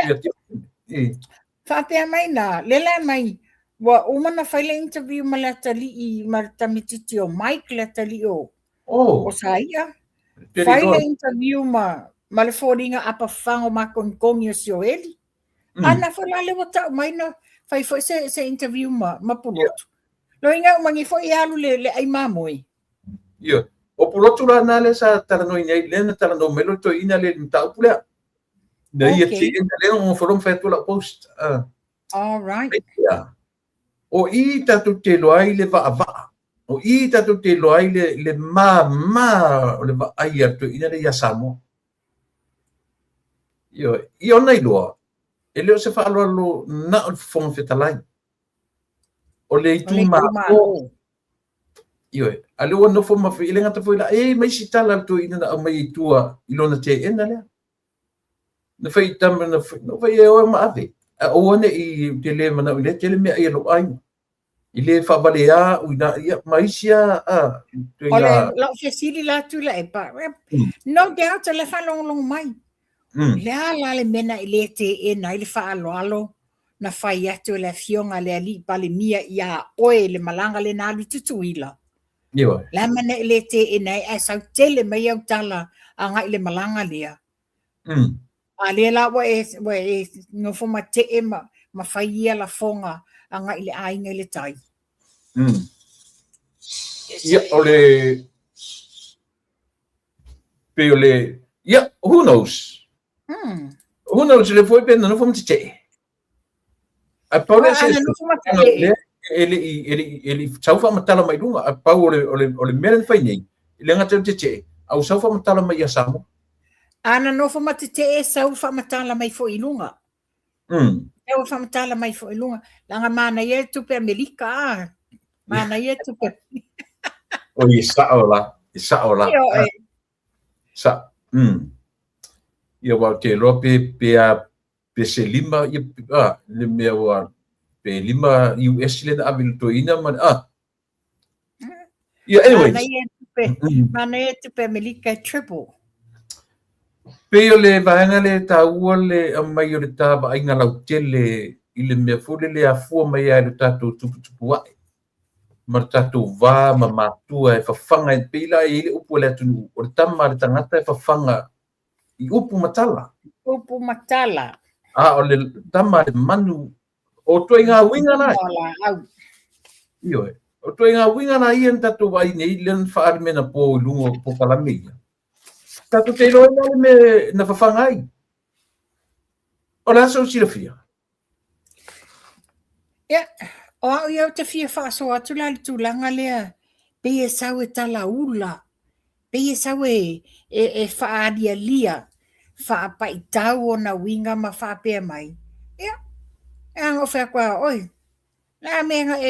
Fa mai na, le mai. Wa umana faile interview malatali I martamititi o Mike latali o saia. Faile interview le fodinga apa fango makonkongi o sio eli. Ana fala le wata mai na fai foi se interview ma pulotu. Lo inga mangi foi alu le ai mamoi. Ia. O pulotu la na le sa tarano nei le na tarano melo to ina le mta pula. Na ia ti le no forum fa tu la post. All right. Yeah. O I tatu te loai le va. O I tatu te loai le ma o le va ai atu ina le yasamo. I ona I loa. E leo se fa alo na o fong fetalai. O le tu ma o. Ale o no fo ma fe ile ngata fo ila mai sitala tu ina na mai tua ilona te ena le. Na fai tam na no fai o ma ave. O one I te le mana ile te le me ai lo ai. Ile fa balea uina ia maisia Ole la fesili la tu la epa. No doubt le fa long mai. Le ala le mena ile te ena ile fa alo na fai atu le fionga le ali pale mia ia oe le malanga le na tutuila. La mana ile te ena ai sa tele mai au tala anga ile malanga lea. Ale la we no fo ma te ema ma fai ia la fonga anga ile ainga ile tai. Yeah, who knows? Who knows? Le foi pena no fomos te. A Paula se ele saufa matala mai lunga. A Paula ole meren fai nei. Ile ngata te. Au saufa matala mai asamo. Ana no fomos te saufa matala mai fo ilunga. Saufa matala mai fo ilunga. Langa mana ye tu pe Amerika. Mana ye tu pe. O isa ola. Sa. Ia wa te rope pe se lima le mea wa pe lima US le na abil to ina man Yeah, anyway. Mana ye tu pe Amerika triple. Pe o le vaenga le taua le mai o le taba ai ngala utele I le mea fule le afua mai ai le tatou tupu ai. Ma le tatou vā ma mātua e whawhanga e pila I le upu le atunu. O le tama le tangata e whawhanga I upu matala. Upu matala. O le tama le manu. O toi ngā winga nai. Io e. O toi ngā winga nai en tatou vai nei len whaare mena po lungo po kalamea. Tatou te loe nai me na whawhanga ai. O le aso sila fia. Yeah. O au iau te fia whaaso atu la li tūlanga lea. Pea sau e tala ula. Pea sau e whaadia lia. Whaapai tau o na winga ma whaapea mai. Yeah. Ang o whea kua oi. La mea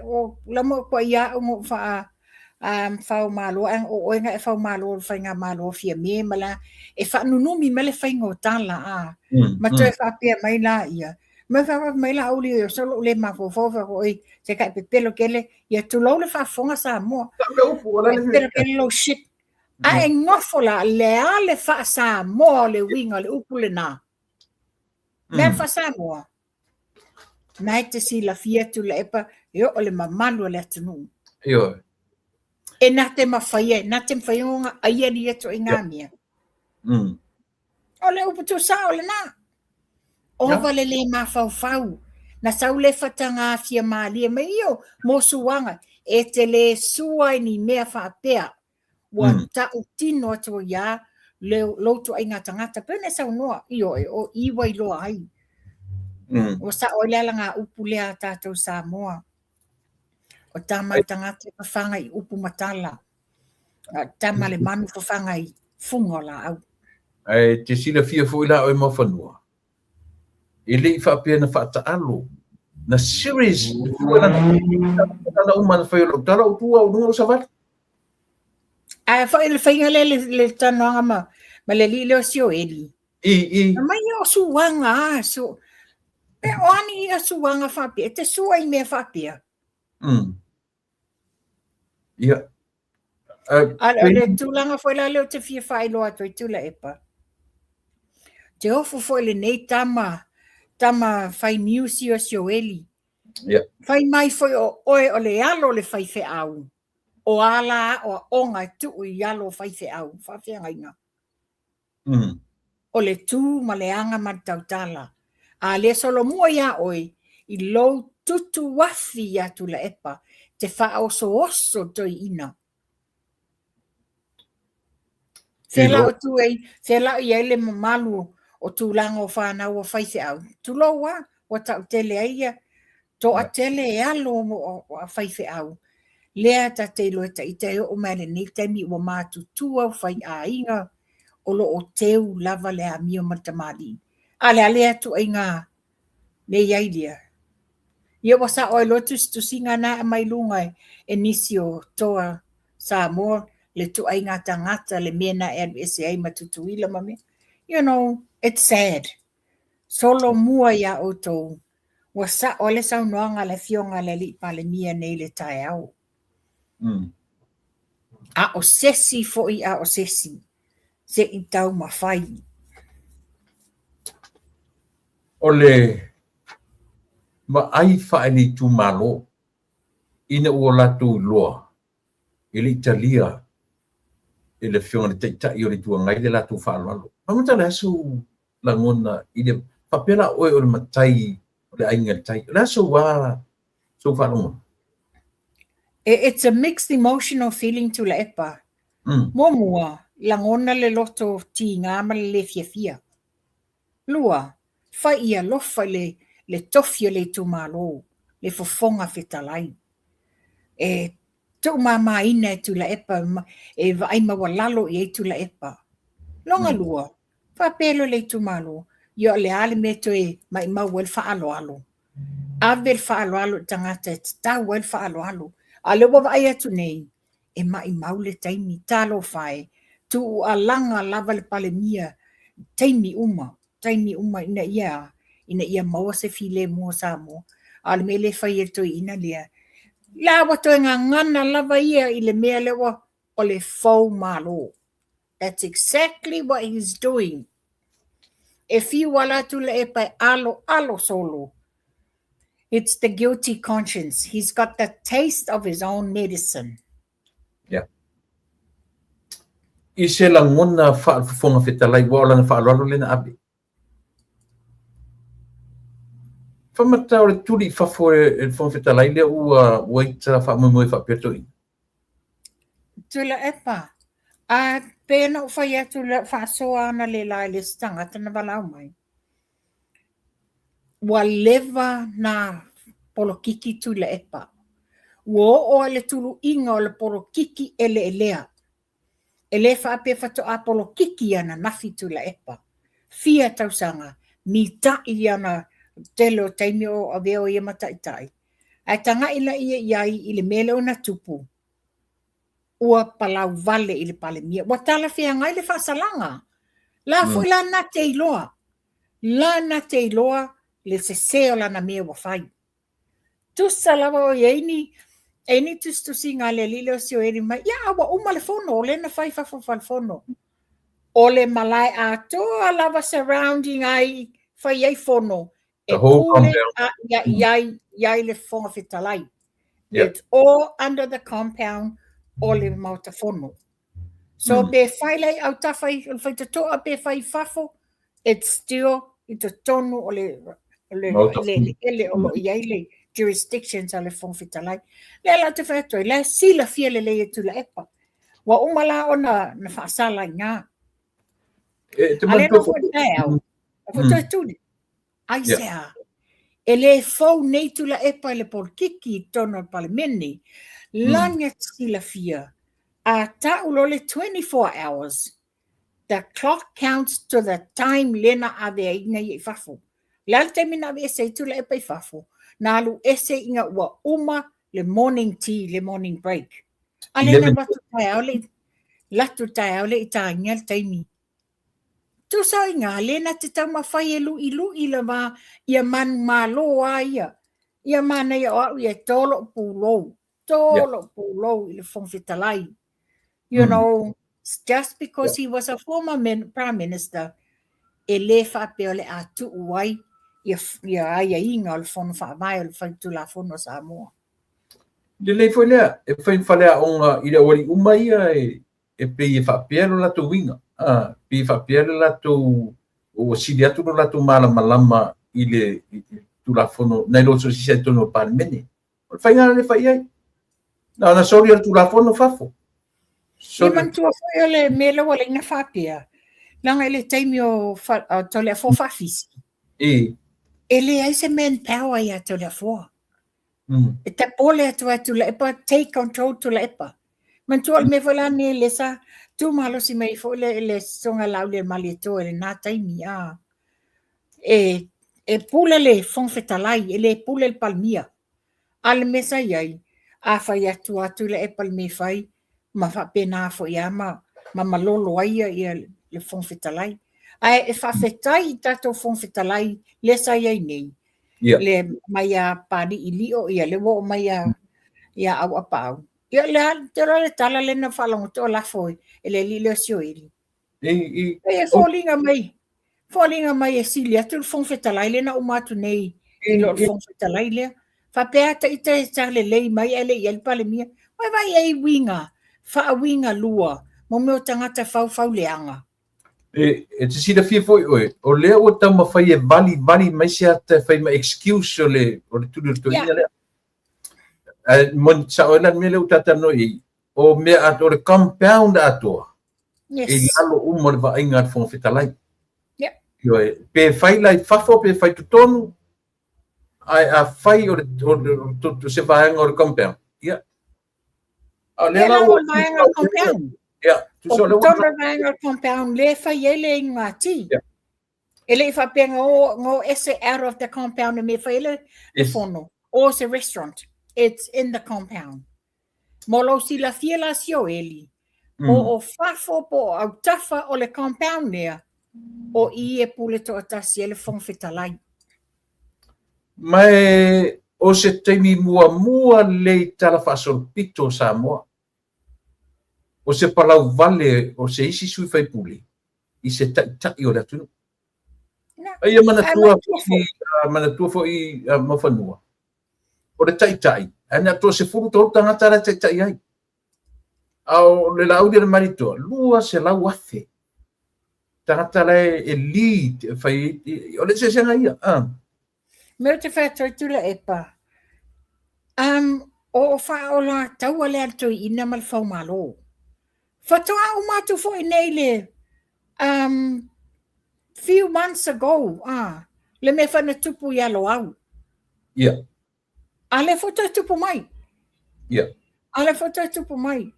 o lamo kua ia ungo whao malo. Ang o oinga e whao malo whainga malo fia me mala. E whaanunumi mele whaingo tala Ma toi whaapea mai la ia. Ma fa mai la uli o solo le ma fo oi se ka pelo kele ia tu lo le fa fonga sa mo pero que lo shit a engofola le ale fa sa mo le winga le upule na me fa sa mo mai te si la fia tu le epa yo le mamalo le tunu yo e na te mafaie na te mfaionga ai ni eto ingamia ole upu tu sa ole na O vale le ma fau na sau le fatanga fia mali me io mo suanga e te le sua ni mea whaapea wa ta utino to ya le lotu ai ngata ngata pene sau noa io e o iwa ilo ai o sa o le nga upu le tatou Samoa o tama tangata whanga I upu matala tama le manu whanga I fungola au Ai te sila fia fu ila o mo fanua. Ile fa pena fa taalo. Na series na uma foi o tala o tua o no savat. Fa ele fainga le tanoanga ma le lilo sio eli. I Mai o suanga so e oni a suanga fa pia te sua I me fa pia. Ia. Le tulanga foi la le te fia fai lo atu tula epa. Te ofu foi le nei tama fai music o sio eli. Ia. Fai mai foi o le alo le fai fe au. O ala o onga tu I alo fai fe au. Fa fe ngainga. O le tu ma le anga ma tautala. A le solo mua ia oi I lo tutu wafi atu la epa. Te fa oso toi ina. Fela o tu fela I ele malu o tu langa o whana o fai fe au. Tu lo wa o tau tele aia. To a tele e alo o a fai fe au. Lea ta te loe ta I te o mele ni te mi o mātu tua fai a inga o lo o teu lava le a mio matamali. Ale atu ai ngā le iailia. Ia wasa o e lotus tu singa na mai lunga e nisi o toa sa mo le tu ai ngā tangata le mena e se ai matutuila mame. You know, it's sad. Solo mua ia o tō. Wasa o le sau noanga le fionga le li pa le mia nei le tae au. A o sesi foi a o sesi. Se I tau mawhai. Ole ma ai fa ni tu malo ina o la tu loa ile Italia ile fiona te ta I tu ngai le la tu fa lo ma ta la su la ngona ile papela o le matai le ai ngai tai la su wa so fa lo It's a mixed emotional feeling to la epa. Momua langona le loto ti ngā ma le fia. Lua fai ia lofa le tofia le tu malo le fofonga fetalai. Tu mama ina tu la epa e vai mawalalo I tu la epa. Longa lua fa pelo le tu malo yo le ale meto e mai mawel fa alo. Avel fa alo tangata e ta wel fa alo. Ale wa vai atu nei e mai maule taimi talo fai tu alanga lava le palemia taimi uma ina ia maua se file mua sa mo ale mele fai e toi ina lia la wa toi ngana lava ia I le mea lewa o le fau malo. That's exactly what he's doing. If you wala tu le e pai alo solo. It's the guilty conscience. He's got the taste of his own medicine. Yeah. I se la ngona fa fonga fetalai wa la fa lo le na abi. Fa mata o tuli fa fo e fonga fetalai le u waita fa mo fa petoi. Tula epa. A pena o fai atu le fa soa na le lai le stanga tana walau mai. Wa leva na polokiki tu le epa. Wo o le tulu inga o le polokiki ele elea. Ele fa ape fato a polokiki ana nafi tu le epa. Fia tausanga. Mi tai ana telo taimi o aveo ia mataitai. Ai tanga ila ia iai I le mele o na tupu. Ua palau vale I le palemia. Wa tala fia ngai le fasalanga. La fui la na te iloa. La na te iloa le se seo la na mea wa fai. Tu salawa o eni tu singa le lilo si o eni mai. Ya wa uma le fono. O le na fai fa fono. O le malai a toa lava surrounding ai fai ai fono. The whole compound. Iai le fonga fitalai. It's all under the compound o le mauta fono. So be fai lai au tafai fai te toa be fai fafo. It's still ito tonu o le iai le jurisdictions a le fonga fitalai. Le la te fai toi. Le sila fia le le tu la epa. Wa umala o na whaasala ngā. Ale no fo tau. Fo tui. Ai sea. Ele fau nei tu la epa le por kiki tono pale meni. Langa sila fia. A tau lo le 24 hours. the clock counts to the time lena ave inga i fafo. Lal te mina ave ese tula e pai fafo. Na alu ese inga ua uma le morning tea, le morning break. Alena latu tai au le ita ngal taimi. Tu sa inga lena te tau mawhai ilu la ma ia man malo a ia. Ia mana ia au ia tolo pulo. Tolo pulo i le whongwhitalai. You know, just because he was a former prime minister, e le whape o le atu uai, ia aia inga o le whono whaamai o le whaitula whono Samoa. Le foi lea, e whainwhalea onga i le ori umaia e pe i whapea lo lato winga. Pe i whapea lo lato o siri atu lo lato malama i le tula whono, nei loto si sei tono parmene. O whaingana le whai ai. Na sori al tula whono whafo. Ia mantua foi o le mele o le ina whapea. Langa ele taimi o tole a whawhawhisi. E le aise manpower ia tole a whoa. E te pole atu la epa, take control tu la epa. Mantua le me whalani le sa, tu malo si mei fo le songa lau le mali to le nā taimi a. E pule le whongwhetalai, e le pule le palmia. Ale mesa iai, a whai atu le epa le me whai, ma whapena fo ia ma malolo aia ia le whongwhetalai. Ai e whawhetai i tato whongwhetalai le sa iai nei. Le mai a pari i lio ia le wo mai a au apau. Ia le tala le na whalongo to la foi e le li le sio ili. E fallinga mai e sili atu le whongwhetalai le na umatu nei i lo le whongwhetalai lea. Whapea ta ita e tale lei mai ele i elpale mia. Vai ei winga, wha lua, mo meo tangata fau leanga. E te sida fia foi oe, o lea o tau mawhai e vali mai se ata whai ma excuse o le tūru to ina lea. Mon sa o elan mele o tatano i, o mea ato le compound atoa. E lalo umo le va inga at fonga whitalai. Pe whai lai whafo, pe whai tutonu, ai a whai o le se vaenga o le compound. O lea o vaenga compound. O tolo vaenga compound le whai ele inga ti. Ele whapenga o ese out of the compound me whai ele fono. O se restaurant. It's in the compound. Molo si la fiela sio eli. O whafo po au tafa o le compound nea. O i e pule to atasi ele whongwhetalai. Mai o se teimi mua le tala whasol pito Samoa. O se palau vale o se isi sui whai pule. I se tai o le atunu. Ia manatua fo i mawhanua. O le tai. Ana to se furu to tangata la tai ai. Au le lau le marito. Lua se lau afe. Tangata la elite fai o le se senga ia. Meo te whātua tula epa. O whaola taua le ato i ina mal whau malo. Whatoa o mātu fo i nei le few months ago. Le me whana tupu i alo au. Ale whatoa tupu mai. Ale whatoa tupu mai.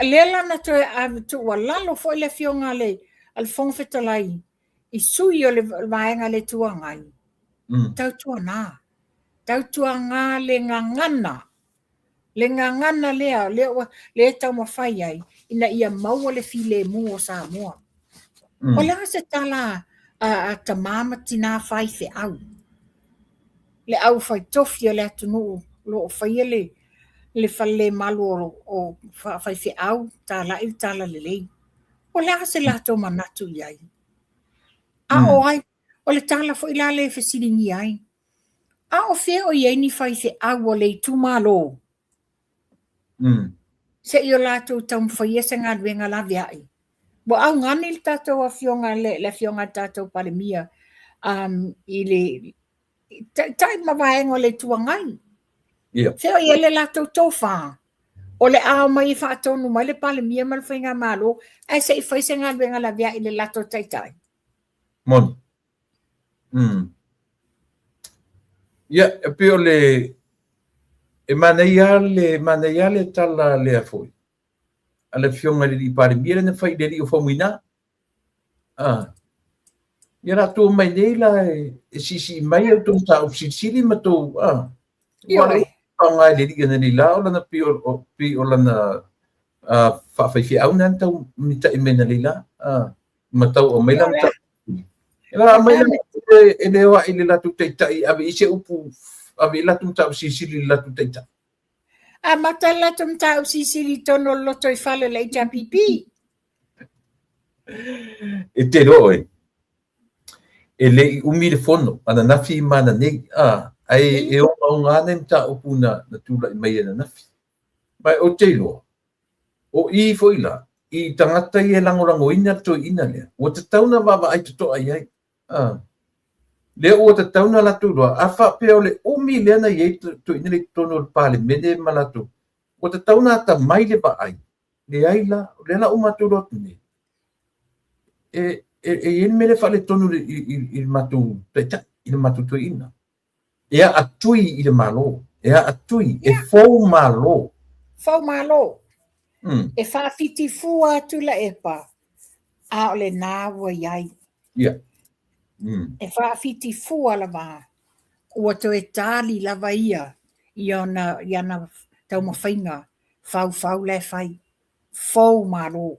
Le lana toe tu wa lalo fo i le fionga le al whongwhetalai. I sui o le vaenga le tuangai. Tautua nā. Tautua ngā le ngangana. Le ngangana lea, le tau mawhai ai, ina ia maua le file mua o Samoa. O lea se tala ta mama tina whai fe au. Le au whai tofi o le atunu, lo whai le whale malu o whai fe au, tala le lei. O lea se lato manatu iai. O ai, o le tala fo ila le whasiringi ai. O fea o iei ni whai fe au o le tumalo. Se i o lātou tau mwhai ese ngā ruenga la viai. Bo au ngani le tātou a fionga le fionga tātou palemia i le tai mawaenga o le tuangai. Se o i ele lātou tōwha. O le ao mai i whaatonu mai le palemia ma le whainga malo, ai se i whai se ngā ruenga la viai i le lātou taitai. Moni. E pio le e manei ale tala le afoi. Ale fionga le pare mire ne fai le o famina. ia rātou mai nei la e sisi mai au tō tāu sisili ma tō wale whangai le rika na ni la o lana pi o lana whawhaiwhi au nan tau mita i mena li la ma tau o mai lana la mai lana e lewa i le latu teitai awe ise upu awe i latu tāu sisili latu teitai mata latu tāu sisili tono loto i whale le ita pipi e te roe e le i umi le fono ana nafi mana nei ai e o ngā nem ta opuna na tula i mai na nafi mai o te loa o i foila i tangata i e langorango ina to ina lea o te tauna wawa ai to ai ai le o te tauna la tuloa a wha peo le umi lea na iei to ina le tono le pale mene malatu o te tauna ta mai le ba ai le ai la le la umatulo tune e ien mele fale tonu i matu teta i matu to ina ea atui i le malo ea atui e fou malo e whawhiti fua atu la epa a o le nāua iai e whawhiti fua la wā ua to e tāli lava ia i ana tau mawhainga whau le whai fou malo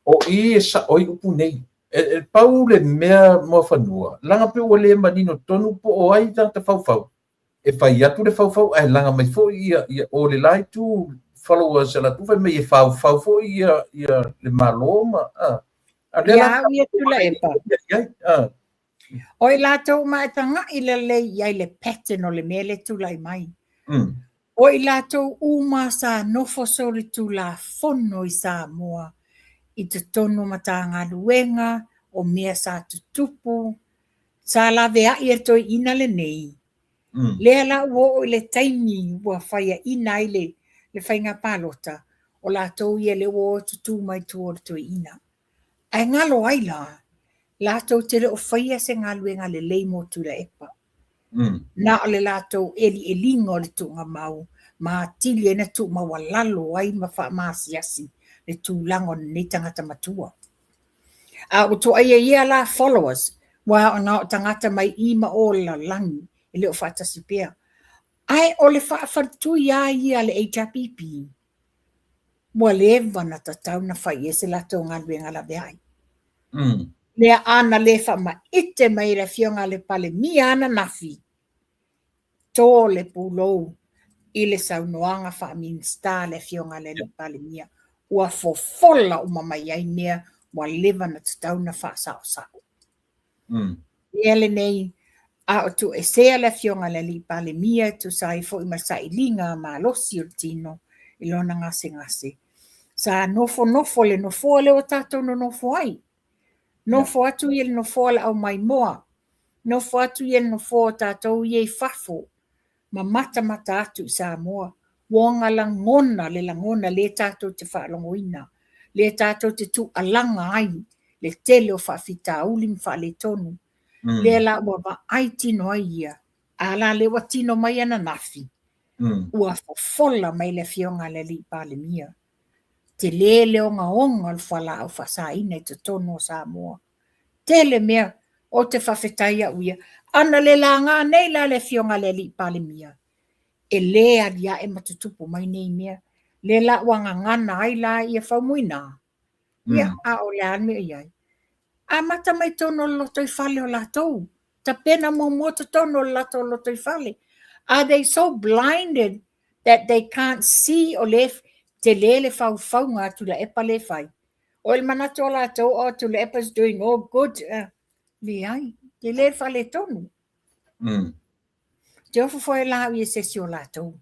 o i e sa oi upu nei e pau le mea mo whanua langa pe o le manino tonu po o ai ta whau e whai atu le whau ai langa mai fo i o le lai tu followers la tu mai e whau fo i le maloma a le la ia tu la epa oi la tau mai tanga i le iai le pattern o le mele tu lai mai oi la tau uma sa nofo sori tu la fono i sa moa i te tono mata ngā luenga o mea sa tutupu sa la vea i to ina le nei lea la uo i le taimi ua whaia ina i le whainga palota o la tau i le uo tutu mai tu o to ina ai ngalo ai la tau te le o whaia se ngā luenga le leimo tu la epa na o le la tau e lingo le tu ngā mau ma tili ena tu ma walalo ai ma wha maasiasi le tūlango ni tangata matua. O to ai ia la followers, wa ona tangata mai ima o la langi, e leo whatasi pia. Ai o le whaafatu ia le HRPP, mua lewa na tatau na whai e se lato ngā luenga la beai. Lea ana le wha ma ite mai le fionga le pale mi ana nafi, tō le pūlou, i le saunoanga wha minsta le fionga le pale mia. Ua fofola o mamai ai mea wa lewa na tatau na wha sao. Ele nei, a o tu e sea le fionga le li pale mia tu sa i fo i masa i linga ma losi o tino i lona ngase. Sa nofo le nofo le o tatou no nofo ai. Nofo atu i le nofo le au mai moa. Nofo atu i le nofo o tatou i e fafo. Ma mata atu sa moa. Wonga langona le tātou te whaalongoina, le tātou te tu alanga ai, le tele o whaafita ulim wha le tonu, le la ua wa ai tino ai ia, ala le wa tino mai ana nafi, ua fofola mai le fionga le li pale mia, te le onga whala au whasaina i te tonu o Samoa, tele mea o te whawhetaia uia, ana le la ngā nei la le fionga le li pale mia, e lea lia e matutupu mai nei mea. Le la wanga ngana ai la i e whaumuina. Ia, a o le ame iai. A mata mai tono loto i whale o la tau. Ta pena mo to tono lato loto i whale. Are they so blinded that they can't see o le te le whaunga tu la epa le whai. O il manato la tau o tu le epa's doing all good. Le ai, te le whale tonu. Te ofo foi la i se si o latou.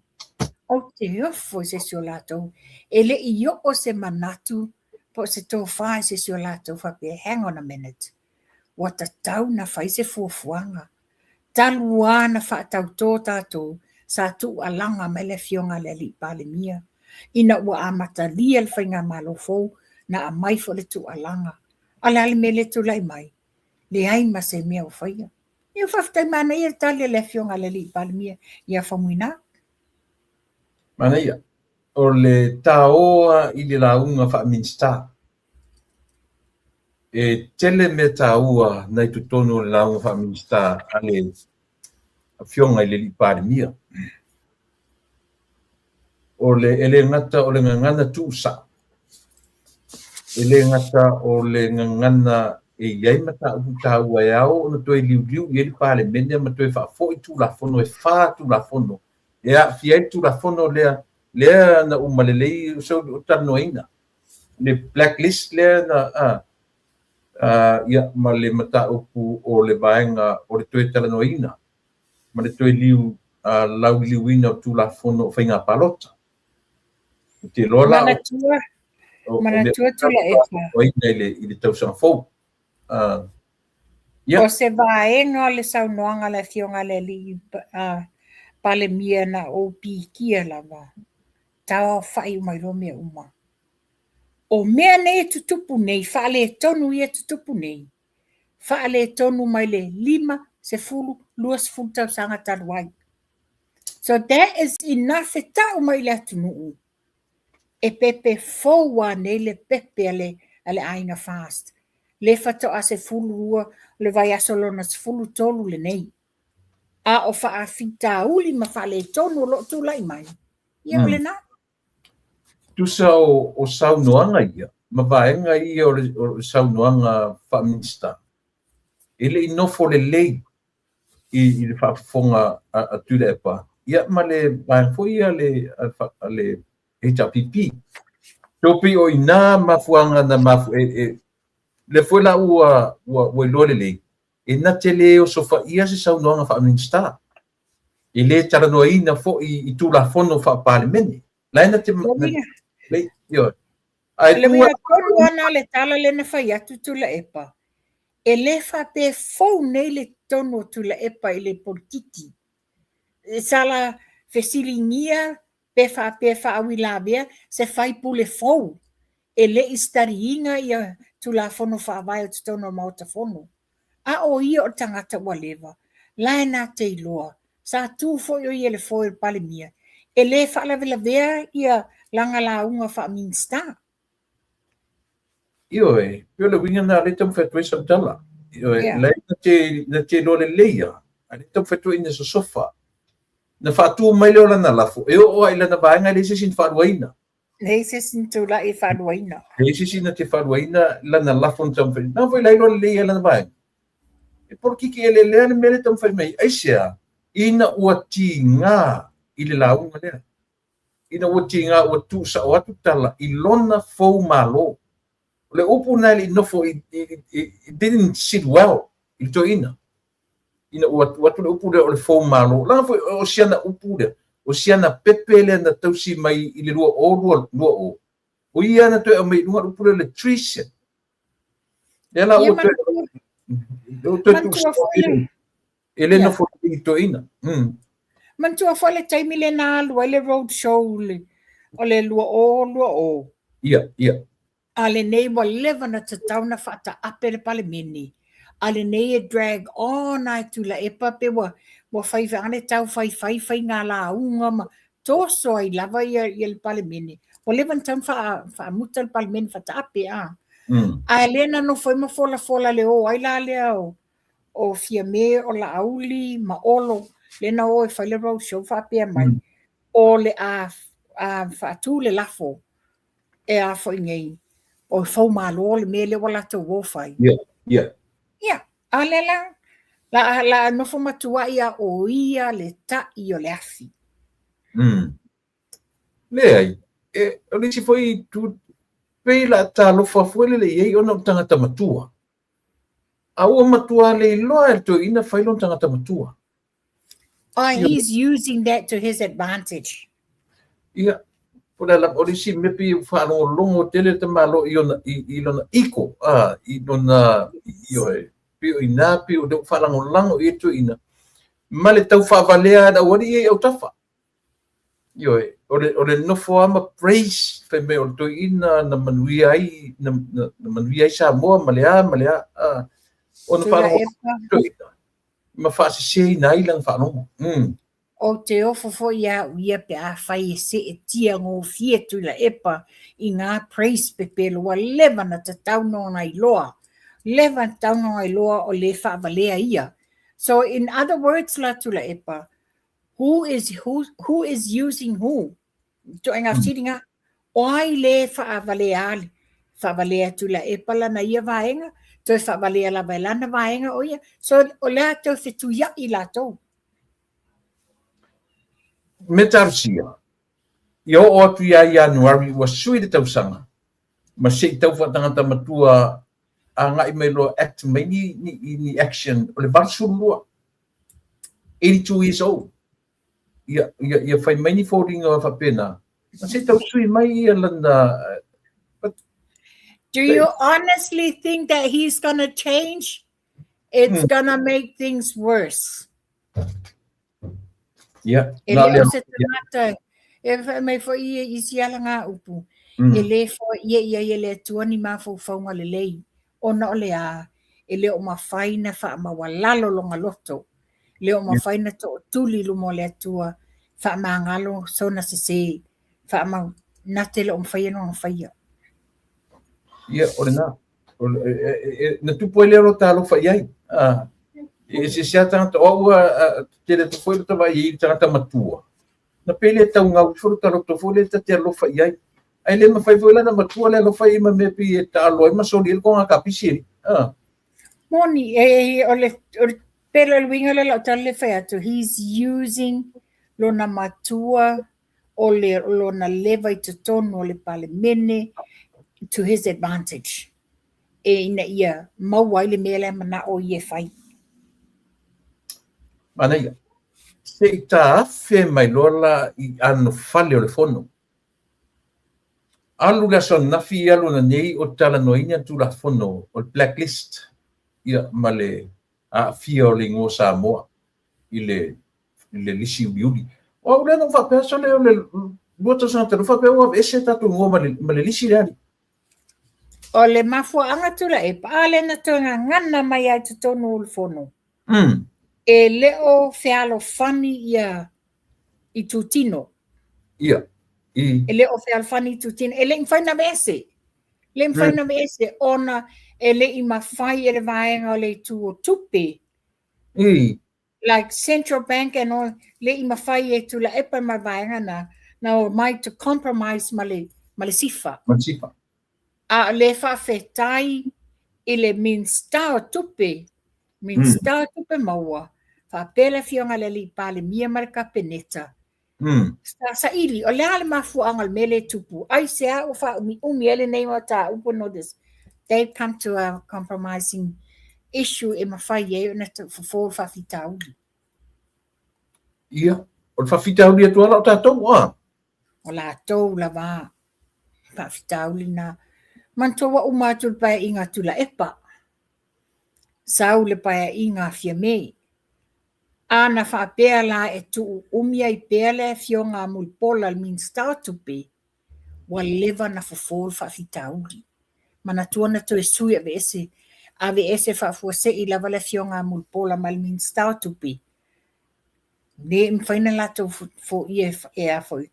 O te ofo se si o latou. E le i o se manatu po se tō whae se si o latou whape. Hang on a minute. Wata tau na whai se fuafuanga. Talua na wha tau tō tātou sa tu alanga me le fionga le li pale mia. Ina ua amata lia le whainga malo fōu na a mai fo le tu alanga. Ala me le tu lai mai. Le aima se mea o whaia. Ia whaftai mana ia tali le fionga le li palmia ia whamuina. Mana ia, o le taoa i le launga wha minsta. e tele me taua nei tu tonu le launga wha minsta ale a fionga i le li pārimia. O le ele ngata o le ngangana tu sa. Ele ngata o le ngangana e iai mata upu taua e ao ona toi liu i ele pāle mene ma toi wha fo i tu la fono e wha tu la fono. E a fia tu la fono lea na umalelei so o tanoina. Le blacklist lea na ia ma le mata upu o le vaenga o le toi talanoina. Ma le toi liu lau liuina o tu la fono o whainga palota. Te lola Manatua tula epa. o i le tausanga fou. O se vaenga o le saunoanga le fionga le li pale mia na o pikia lava. Tawa whai umai rome uma. O mea nei tutupu nei, whaale tonu ia tutupu nei. Whaale tonu mai le 5, 10, 20 tausanga taruai. So that is enough e tau mai le atunuu. E pepe foua nei le pepe ale aina fast. Le fato a se fulua, le vai asolona se fulu tolu le nei. A o faa fita uli ma whaale tonu lo tu lai mai. Ia ole na? Tusa o saunoanga ia. Ma vaenga ia o saunoanga whaminsta. Ele inofo le lei i le whaafonga a tule e pa. Ia ma le vaenfo ia le HRPP. Topi o ina mafuanga na mafu le foi la ua lole lei. E na tele o sofa ia se saunoanga whaminsta. E le taranoina fo i tula fono whaapalemene. Laina te lei, io. Le wina konu ana le tala le na whai atu tula epa. E le whape fau nei le tono tula epa i le politiki. E sala fesilingia pe whape whaawila bea se whai pule fau. E le istariinga ia tula fono whaawai o te tono mauta fono. A o ia o tangata walewa. Laina te iloa. Sa tu foi o ia le foi pale mia. E le whaalawila bea ia langa la unga wha minsta. Io pio le winga na le tam fetwe samtala. Io le na te lo le leia. Ale tam fetwe ina so sofa. Na fatu mai le na lafo. E o ai na vaenga le sin faruaina. Le sin tula e faruaina. Le sin na te faruaina la na lafo tam fe. Na foi le lo leia la vaenga. E por que ele le mele tam fe mai. Ai sia ina ua tinga i le launga le. Ina ua tinga ua tu sa o atu tala i lona fou malo. Le upu na li nofo it didn't sit well i to ina watu le upu le fo malo la fo o siana upu le o siana pepele na tausi mai i le lua o ia na to mai lua upu le tricia ela o to ele no fo i to ina man tu fo le taimi le na lua le road show le o le lua o ia ale nei wa leva na te tauna whata ape le pale mini. Ale nei e drag on ai tu la epa pe wa whaiwe ane tau whai ngā la unga ma toso ai lava i le pale mini. Wa leva na taun wha muta le pale mini whata ape a. A elena no whai ma fola le o ai la lea o fia me o la auli ma olo lena o e whai le road show wha ape mai. O le a whatu le lafo e a whai ngei. O fau malo le mele wala to wo fai. Yeah. Alela la no fo matua ia o ia le ta i o le afi. Le ai. E o le si foi tu pe la ta lo fa fuele le ye ona tangata matua. A o matua le loa to ina fai lo tangata matua. He's using that to his advantage. Yeah. Pula la polisi mepi whano longo tele te malo i lona iko. I lona pio ina pio de whalango lango i tu ina. Male tau whavalea da wari e au tafa. O le nofo ama praise fe me o to ina na manui ai sa moa malea. O na whalango tu ina. Ma whaasi se ina ilang whanongo. O te ofo fo ia pe a whai se e tia ngō fietu la epa i ngā praise pepe loa lewa na te tau no nai loa. lewa taunga i loa o le whaavalea ia. So in other words, la tula epa, who is using who? To inga siringa, oai le whaavalea ali. Whaavalea tula epa lana ia vaenga, to whaavalea la vailana vaenga o ia. So o lea tau whetu ia i la tau. Me tarusia. Ia o atu ia Januari wa sui de tausanga. Ma sei tau whatangata matua a ngai me lo act mai ni action o le varsulua. 82 years old. Ia whai mai ni fōringa o whapena. Ma sei tau sui mai ia landa. Do you honestly think that he's going to change? It's going to make things worse. Yeah. Ele o se tamata, e mai fo ia I siala ngā upu. Ele fo ia le tuani mā whaunga le lei. O na ole a, ele o mawhaina wha mawalalo longa loto. Le o mawhaina to tuli lumo le atua, wha mangalo sona se, wha ma nate le o mwhaia no mwhaia. Ia, ore nā. Na tupu ele ro tālo wha iai. E se sia tangata o ua te le tofoi le tawa I tangata matua. Na pele tau ngau furu taro tofoi le te alofa iai. Ai le mawhai fwela na matua le alofa I ma mepi e ta aloi ma soli il konga kapisiri. Moni, o le pele luinga le lau tala le whai atu. He's using lona matua o le lona lewa I tutonu o le pale mene to his advantage. E ina ia maua I le mele mana o ie whai. Mana ia. Se ta afe mai lola I anu fale o le fono. Alu la son nafi alu na nei o tala noina tu la fono o blacklist. Ia male a fia o le ngo Samoa. I le lisi uliuli. O ule no whapea so le o le luata santa no whapea o ese tatu ngo male lisi reali. O le mafua anga tula e paale na tonga ngana mai ai tutonu o le fono. E leo fealo fani ia I tutino. Ia. E leo fealo fani I tutino. E le mwhaina mese. Le mwhaina mese ona e le I mawhai e le vaenga o le tu o tupe. Like central bank and all le I mawhai e tu la epa ma vaenga na o mai to compromise ma le sifa. Ma sifa. A le whawhetai I le minsta o tupe. Minsta o tupe maua. Whapela fionga le li pale mia marika peneta. Sa ili, o le ale mafuanga le mele tupu. Ai sea o wha ele nei o ta upo no this. They've come to a compromising issue e mawhai e na for whawhitauli. Ia, o whawhitauli atua la o tātou a? O la tau la wā. Whawhitauli na. Mantoa umatul pae inga tula epa. Sau le pae inga fia mei. Ana whaapea la e tu umia I pea le fionga mulpola min statupe. Wa leva na fofol whawhitauli. Mana tuana to e sui ave ese whafua I lava le fionga mulpola mal min statupe. Ne mwhaina lato fo ie e a foi.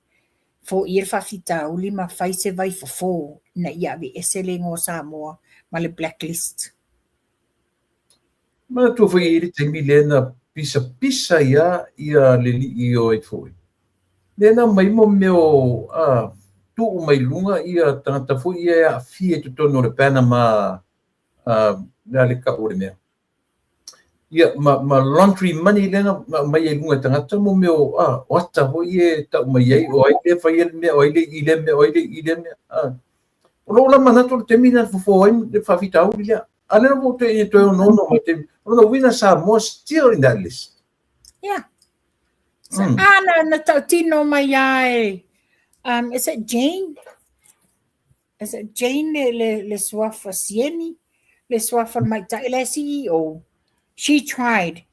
Fo ie whawhitauli ma whaise vai fofo. Na ia ave ese le ngō Samoa ma le blacklist. Mana tua foi iri te milena pisa ia le li o e foi. Nena mai mo meo tu mai lunga ia tangata foi ia a fie tu tono le Panama le ka ore mea. Ia ma laundry money lena mai e lunga tangata mo meo wata foi e ta mai ai o ai le fai le mea o ai le ile mea. O lo la mana to te mina fo ai le fa vita o ia. Ale no te e to no no wina Samoa still in that list. Yeah. So Ana na tautino mai ai. Is it Jane? Is it Jane le swafa sieni? Le swafa mai ta le CEO. She tried.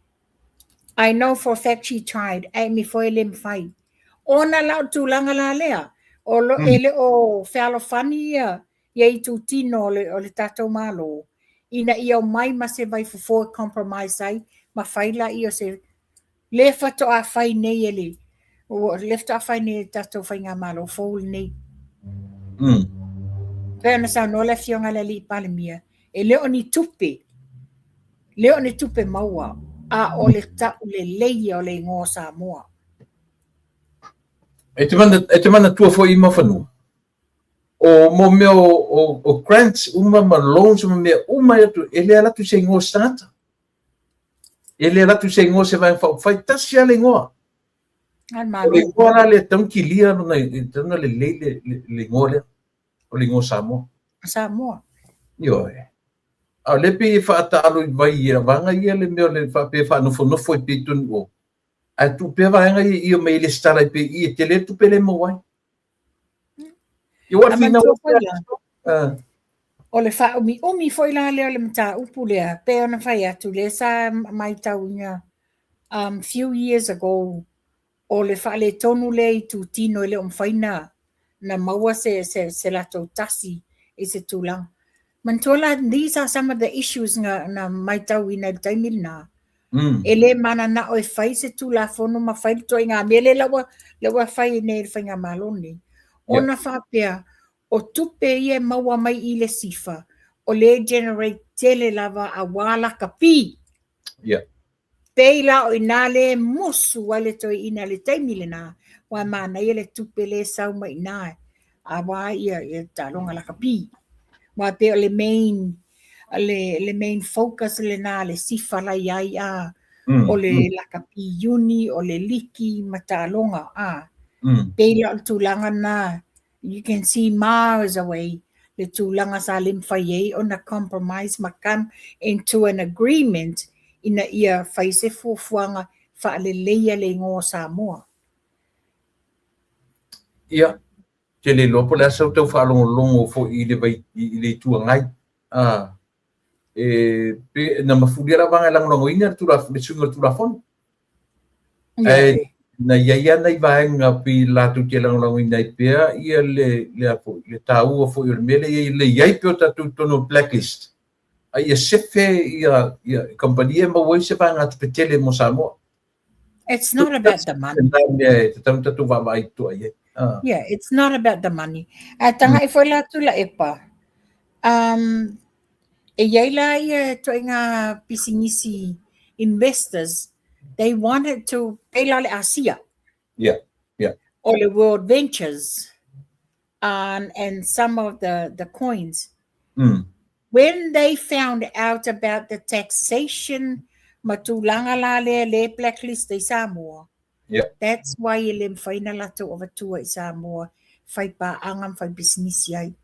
I know for a fact she tried. Ai mi foi le mfai. Ona la tu langa la lea. O lo ele o fealo fania. Ye tu tino o le tato malo. Ina ia mai ma se vai for compromise ai ma faila ia se lefa to a fai nei ele o lefta a fai nei tato fai nga malo fo nei pena sa no le fionga le li palemia e leo ni tupe maua a o le ta'u le leia o le ingoa Samoa. E te mana tua fo i mawhanua. O mo mea o grants uma ma loans uma mea uma atu e lea latu se ingoa starter. E lea latu se ingoa se vai whai tasi ale ingoa. Al O malo. le ingoa la le taunki lia tana le ingoa lea. O le ingoa Samoa. Samoa. Io e. A le pe whaatalo i vai i vanga ia le mea le pe whanofo i pe tunu o. A tu pe vanga i o mei le stara i pe i e te le tu pe le mawai. Io a fina o. O le wha umi foi la leo le mata upu lea, pe ona whai atu le sa mai tau inga few years ago, o le wha le tonu le i tu tino le whaina na maua se lato tasi i se tūlang. Mantola, these are some of the issues na mai tau ina taimil na. E le mana na o e whai se tūla whono ma whai to inga mele lawa whai ne e whainga maloni. Ona whapea, o tupe ia maua mai i le sifa, o le generate tele lava a wala ka pi. Peila o ina le musu wale to ina le taimile na, wa mana ia le tupe le sau mai na, a wa ia talonga la ka pi. Wa pe o le main focus le na le sifa la iai a, o le la ka pi uni, o le liki matalonga a. Peila o tulanga na, you can see miles away, le tūlanga sa lim whai on a compromise ma come into an agreement ina ia whai se fuafuanga wha le leia le ngō Samoa. Ia, te le lopo le asau tau whaalongo fo i le tuangai. Pe na mafulia vanga lango ina le sunga tulafon. Na ia nei vaenga pi latu te lango ina pea ia le tau fo i mele le iai pe o tatu tono blacklist. Ia sefe ia kompania ma wai se vanga te petele mo Samoa. It's not about the money. Yeah, it's not about the money. Tanga i foi latu la epa. E iai la ia to inga pisingisi investors, they wanted to pay la le Asia. Yeah. Or the World Ventures and some of the coins. When they found out about the taxation matulanga la le blacklist i Samoa, that's why ilim whaina lato over tua i Samoa, whai pa angam whai business iai.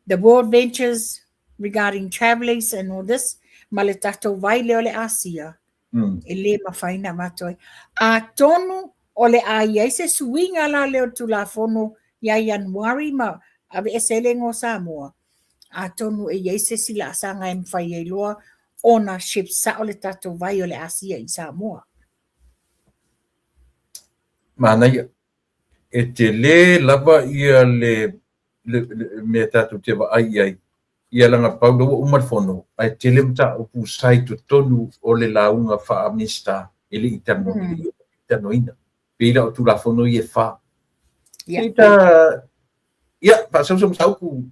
The World Ventures regarding travelers and all this, maletato vai leo le Asia, ele ma whaina matoi. A tonu o le a iai se suinga la leo tu la fono ia Januari ma ave esele ngō Samoa. A tonu e iai se sila asanga e mwhai e loa ownership sa o le tato vai o le Asia i Samoa. Mana ia, e te le lava ia le me tato te wa ai. Ia langa paulo o umarfono, ai te le mta o pusai tu tonu o le launga wha mista ele i tano ina. Pira o tu la fono i e wha. Ia, pasau sauku.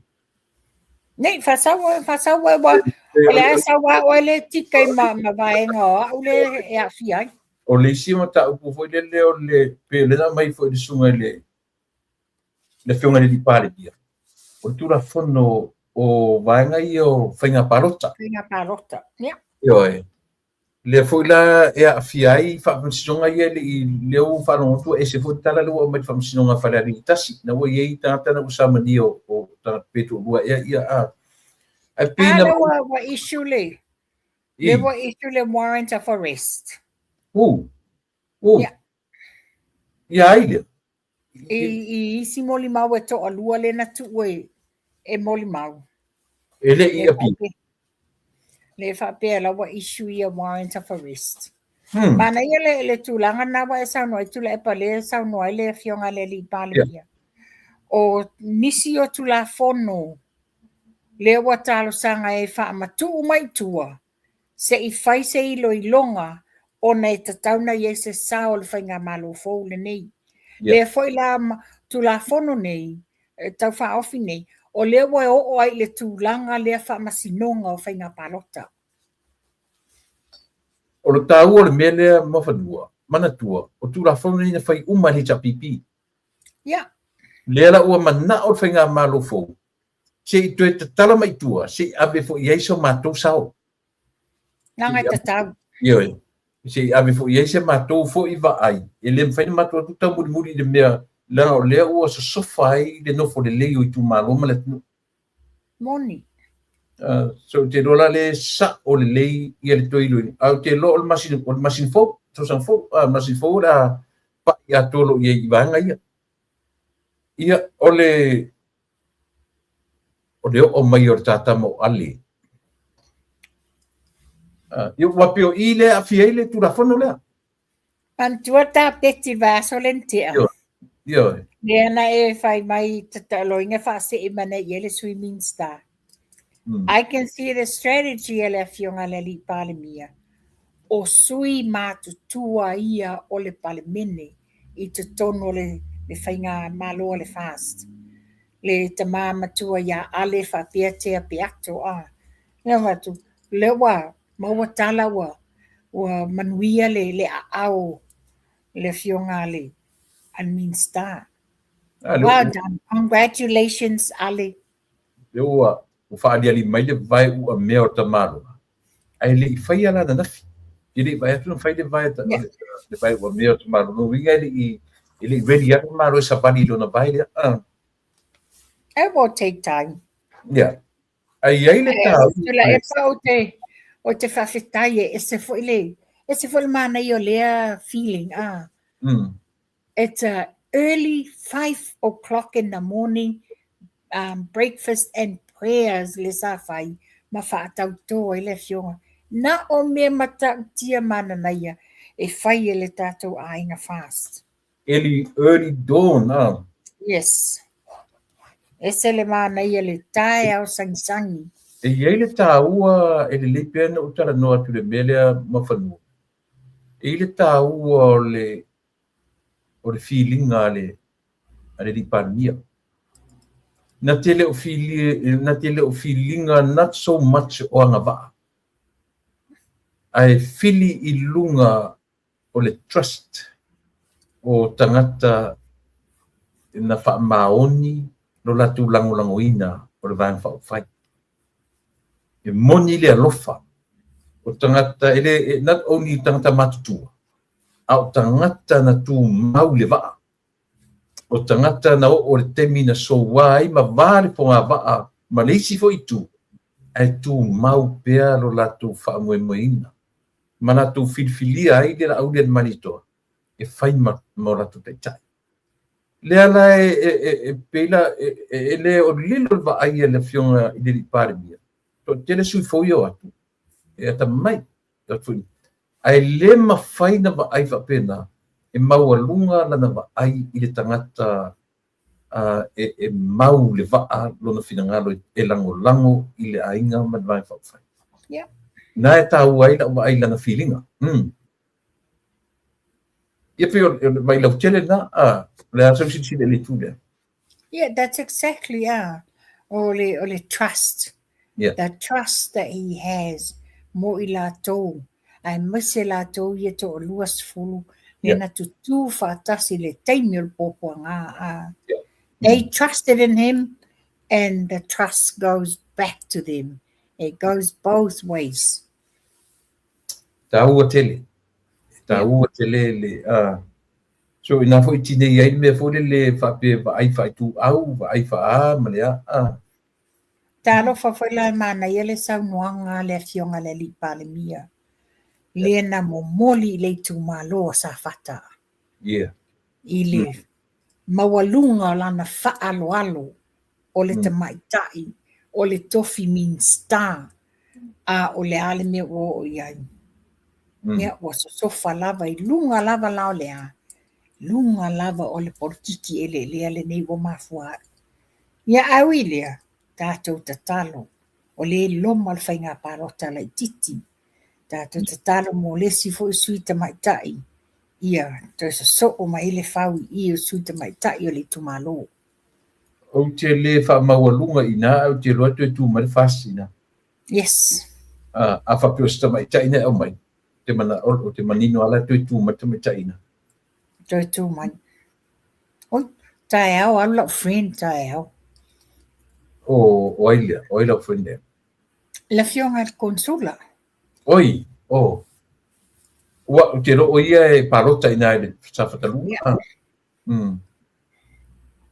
Nei, fasau wa ole asa wa ole tika ma vaenga o le e afia. O le sima ta upu foi le pe le na mai foi de sunga le fiona le di pare dia. O tu la fono o vaenga i o whainga parota. Yeah. Ioe. Le foi la e afia i whaamsinonga i leo whanongotu e se foi tala lua o mai whaamsinonga whaleri tasi. Na wo iei tātana usamani o tā petu lua ia a. Wa issue le. Le wa issue le warrant of arrest. Ia aile. I isi moli mau e to alua le na tu e moli mau. Ele ia pi. Le whapea la wa issue ia warrant of arrest. Mana ia le tūlanga na wa e saunoa, tula e pa le saunoa le fionga le li pale ia. O nisi o tula fono, le wa talo sanga e wha matu mai tua, se i whai se i longa, o nei tatauna i se sao le whainga malo fōu le nei. Le foi la tula fono nei, tau whaofi nei. O lea wai o ai le tūlanga lea whamasinonga o whainga palota. O le tāu o le mea lea mawhanua, mana tua, o tū la whanu ni na whai uma le tapipi. Yeah. Lea la ua mana o whainga malo fōu. Se i tue te tala mai tua, se i abe fo i eiso mātou sao. Nanga te tau. Ioi. Se i abe fo i eiso mātou fo i wa ai. E le mwhaina mātou atu tau muri muri le mea, lea o lea ua sa sofa ai le nofo le leo i tu maloma le tunu. Moni. So te rola le sa o le lei i le toilo. Au te lo o le masin fo, so sang fo, masin fo la pa i atolo i vanga ia. Ia o le o mai o tata mo ali. Ia wapio i le a fia i le tu la fono lea. Pantua ta peti vaso lentia. Ia. Lea na e whai mai tataloinga whase e mana i le swimming star. I can see the strategy e le fionga le li palemia. O sui mātutua ia o le palemene i te tono le whainga malo le fast. Le te māmatua ia ale whapia te apiato a. Lea watu, le wa, maua tala wa manuia le au le fionga le Almin Star. Well done. Congratulations, Ali. Le ua, o whaadia li mai le vai ua mea o tamaro. Ai le i whai ala na nafi. I le vai atu na whai le vai le vai ua mea o tamaro. No winga i le ready atu maro e sa vani lo na vai le. It will take time. Yeah. Ai le tau. Tula e pa o te whawhetai e se fo le mana i o lea feeling. It's early 5 o'clock in the morning, breakfast and prayers le sa whai ma whaatau tō e le fionga. Na o mea mata tia mana na ia e whai e le tātou ainga fast. Early dawn. Yes. E se le mana ia le tae au sangisangi. E iei le tāua e le leipena o tala noa tu le melea mawhanua. E le tāua o le feelinga ale li paramia. Na tele o feelinga not so much o anga waa. Ai fili i lunga o le trust o tangata na wha maoni no latu langolangoina o le vang whai. E moni le alofa o tangata not only tangata matutua, au tangata na tu mau le waa. O tangata na o le temi na so wai ma vale po ngā waa ma leisi fo i tu. Ai tu mau pea lo latu wha moemoeina. Ma na tu filfilia ai le au le manitoa. E whai ma latu teitai. Lea la pela le o lilo va ai le fionga i le parimia. To tele sui foio atu. E ata mai. Ai le ma whai na va ai va pena. E maua lunga lana va ai i le tangata e mau le vaa lona finangalo e lango i le ainga man vai whai. Yeah. Na e tau ai la va ai lana feelinga. Ia pio mai lau tele na le aso si le tule. Yeah, that's exactly o le trust. Yeah. The trust that he has mo i lātou. Ai mese lātou ia to o luas fulu. Lena tutu whaatasi le teimi o le pōpua ngā. They trusted in him and the trust goes back to them. It goes both ways. Tāua tele le so ina fo itine ia me fo le whape va ai whai tu au va ai wha ma lea Tālo whawhaila mana ia le saunoanga le fionga le li palemia. Lena mo moli le tu malo sa fata. Yeah. I le mawalunga lana whaaloalo o le te maitai, o le tofi min star, o le ale me o iai. Mea o sofa lava i lunga lava lao lea. Lunga lava o le portiki ele lea le nei o mafua. Ia au i lea, tātou tatalo, o le loma le whainga parota lai titi. Tātou tatalo mo lesi fo i suita maitai. Ia, tau sa so o mai le whau i o suita maitai o le tumalo. o te le whaamaualunga ina, o te loa tue tu mai whaasina. Yes. A whapio sta mai taina au mai. Te mana o te manino ala tue tu mai taina. Toi tu mai. Oi, tae au, I'm not friend tae au. O oila friend. La fionga consula. Oi, o. Ua, te ro o ia e parota ina e whawhatalu.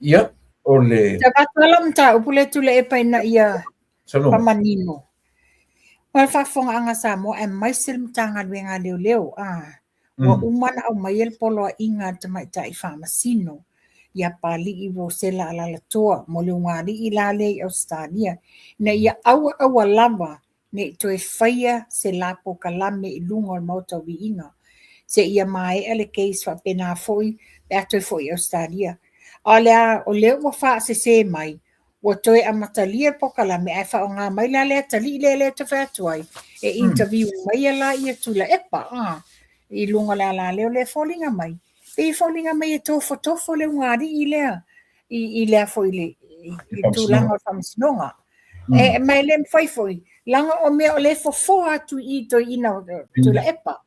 Ia, o le... Te katalam ta, upule tule e paina ia pamanino. Wal whafonga anga sa mo, e maisil mtanga wenga leo leo. Wa umana au maiel polo a inga te mai ta i whamasino. Ia pali i wo sela ala la toa, mo leo ngari i lale i Australia. Na ia awa lava, ne to e whaia se lapo kalame i lunga o mauta wi inga. Se ia mai ele case wa pena foi, e ato e foi Australia. O leo wa wha se mai, wa toi a matalia po kalame, e wha o ngā mai la lea tali le te whatuai, e interview mai la ia tula epa, i lunga la leo le fallinga mai. E fallinga mai e tofo le ngari i lea, i lea foi le, i tūlanga o whamsinonga. E mai le mwhai langa o mea o le fo atu i to ina tula epa.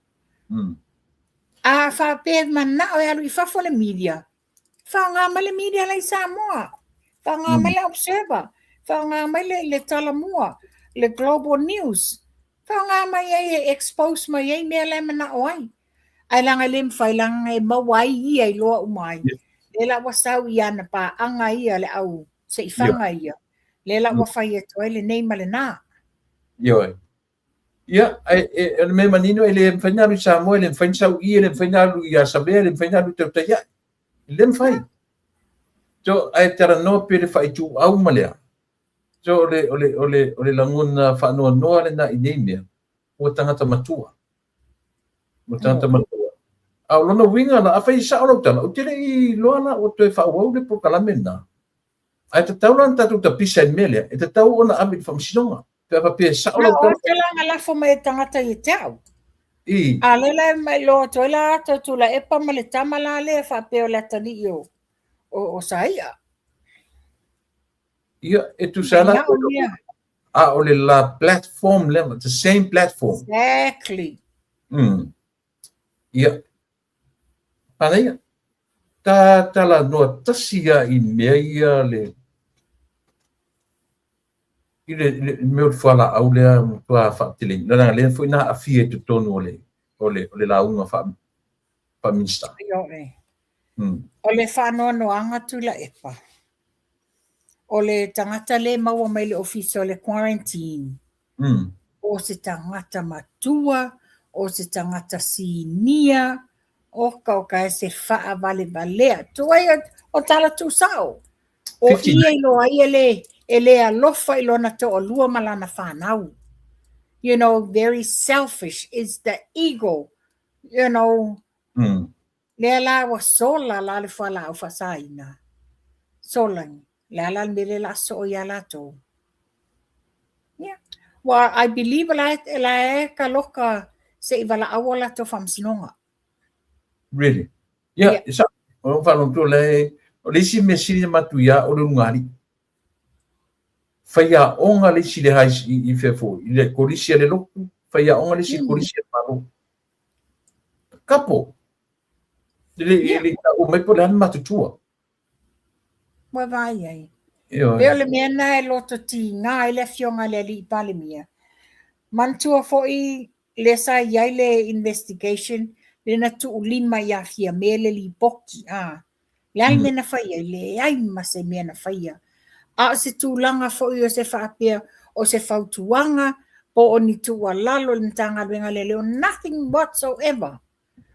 A whape mana o e alu i whafo le media. Whanga mai le media lai Samoa. Whanga mai le Observer. Whanga mai le Talamua. Le Global News. Whanga mai e expose mai e mea le mana o ai. Ai langa le mwhai langa e mawai i ai loa umai. Le la wasau i ana pa anga ia le au. Se i whanga ia. Le la wawhai e toi le nei male nā. Ioi. Ia, e me manino e le mwhainaru i Samoa, le mwhainsau i, le mwhainaru i Asabea, le mwhainaru i Tautaia. Le mwhai. So, ai tera no pere whai tū au malea. So, ole languna whanua noa le na i neimea. Ua tangata matua. Ua tangata matua. Au lona winga na awhai sa orau tana. O tere i loana o toi whauau le po kalame na. Ai te tau lan tatu ta pisa i melea. E te tau ona amit whamsinonga. Pea pia sa orau tana. Na o te langa lafo mai tangata i teau. A lela mai loa toi la ata tula e pa male tamala le whapeo la tani i o saia. Ia, e tu sana. Ole la platform le, the same platform. Exactly. Ia. Pana ia. Ta la noa tasia i mea ia le. I le meo whala au lea tua whaatile. Nana lea fwoi na awhia tu tonu ole la unga wha minsta. Ole whanoa no anga tula epa. Ole tangata le maua mai le ofisa o le quarantine. O se tangata matua, o se tangata sinia, o ka se wha vale valea. Tuai o tala tu sao. O ia ilo ai ele alofa ilo na to o lua malana whanau. You know, very selfish is the ego. You know, lea la wa sola la le whala au whasaina. Solangi. Lea la mele la so ia la to. Yeah. Well, I believe la e ka loka se iwala awala to whamsinonga. Really? Yeah. Isa, o whanong to le, o le si mesini matu ia o le ngari. Whaia onga le si le hais i whefo, i le korisia le loku, whaia onga le si korisia maro. Kapo. Le o mai po le hana matutua. Wa vai ai. Leo le mea na e loto ti ngā ele fionga le li pale mea. Mantua fo i le sa iai le investigation, le na tu ulima ia fia me le li boki. Le ai mena whaia, le ai mase mena whaia. A se tūlanga fo i o se whaapea o se whautuanga, po o ni tua lalo le tanga luenga le leo, nothing whatsoever.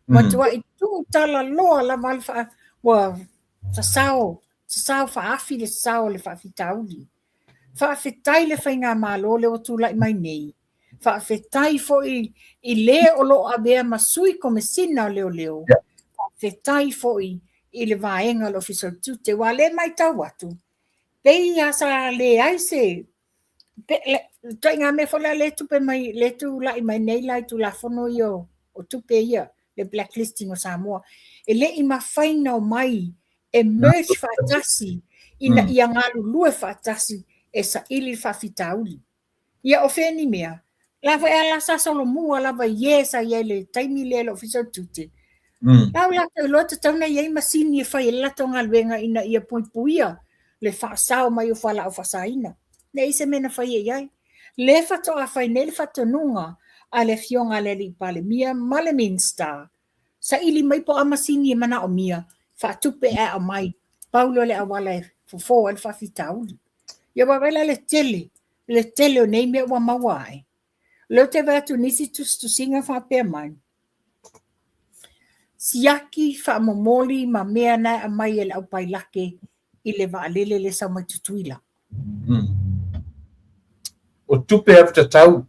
Matua i tu tala loa la malfa, wa sa sao whaafi le sao le whaafitauli. Whaafetai le whainga malo le o tūlai mai nei. Whaafetai fo i le o lo a bea masui ko me sina leo leo. Whaafetai fo i le vaenga lo fiso tute wa le mai tau watu. Pei asa le aise. Toi ngā me fola le tupe mai, le tu lai mai nei lai tu la fono i o tupe ia, le blacklisting o Samoa. E le i mawhaina o mai, emerge whaatasi ina ia galulue faatasi e saʻili faafitauli ia o feni mea lava e alasa solomua lava ie sa ia le taimi le lo fisautute lau lata loa tatauna iai masini e fai e lata o galuega ina ia puipuia le faasao mai o falaʻo faasaina leʻi se mena fai e iai le fatoʻafai nei le fatonuga a le fioga le alii palemia ma le minster saʻili mai po a masini e manaʻo mia faatupe e aʻo mai paulo le awala e fofo le faafitauli ia wawela le tele o nei mea ua maua ai leo te vatu nisi tustusinga faapea mai siaki faamomoli ma mea na a mai e le au pailake i le vaalele le saumaitutuila o tupe ave tatau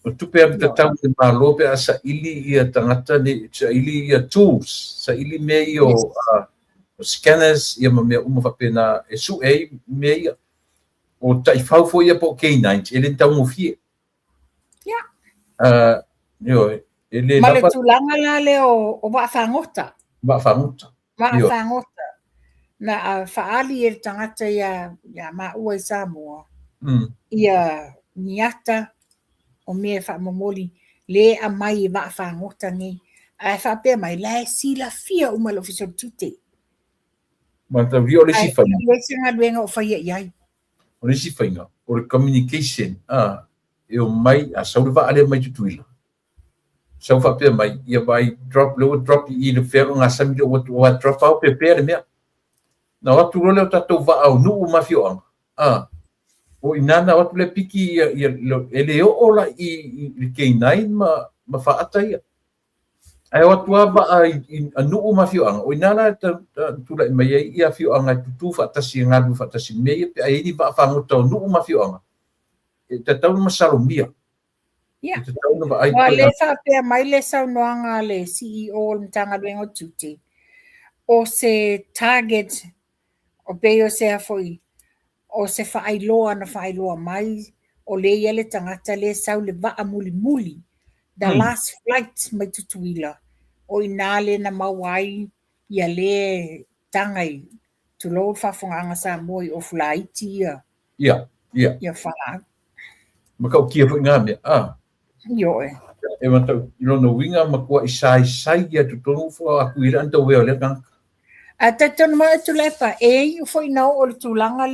o tupe ave tatau le malo pe a saʻili ia tagata ni saʻili ia tools saʻili mea i o scanners ia ma mea uma faapena e suʻe ai mea ia o taʻifau foi ia po K9 e le taugofie io e le ma le tulaga la le o vaafagota na faali e le tagata ia maʻua i Samoa ia niata o mea faamomoli lē amai e vaafagota nei ae faapea mai la e silafia uma le ofisotute ma taulia o le sifaiga le segaluega o faia i ai o le sifaiga o le communication e o mai a sau le vaale mai tutuila sau faapea mai ia vai drop i le fea ga sami le ua drop au pepea le mea na atu lo le o tatou vaaunuu mafioaga o inana atu le piki ia e le oo la i le K9 ma faata ia ai o atu ava i anuu mafioaga o inana tulaʻi mai ai ia fioaga tutu faatasi galu faatasi mea pe ai ni vaafagota o nuu mafioaga e tatau na masalomia Wa le faapea mai le saunoaga le CEO o le matagaluega o tute o se target o pei o sea foi o se faailoa na faailoa mai o le ia le tagata le sau le vaamulimuli the last flight mai tutuila o inā le na maua ai ia lē tagai tulou faafogaaga Samoa i ofulaiti ia fala ma kaukia foʻi gamea io e matau i lona uiga ma kua i saisai ia totonu fo aku i le ana tauea o le kaka a tatonu mai atu le faʻei foʻi nao o le tulaga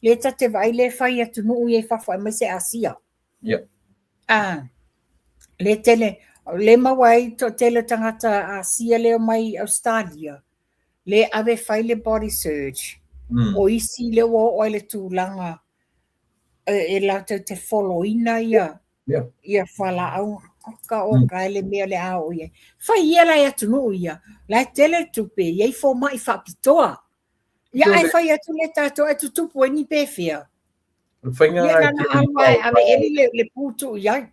le tatevaʻi le fai atunuu iai fafoʻai mai se asia le tele le maua ai toʻatele tagata asia leo mai Australia le ave fai le body search o isi le ua oo ai le tulaga e latou te foloina ia falaau oka le mea le a o ia fai ia lai atunuu ia lai tele tupe iai fomaʻi faapitoa ia ai fai atu le tatou e tutupu ai ni pefea ia lana alu ae ave eli le putuu iai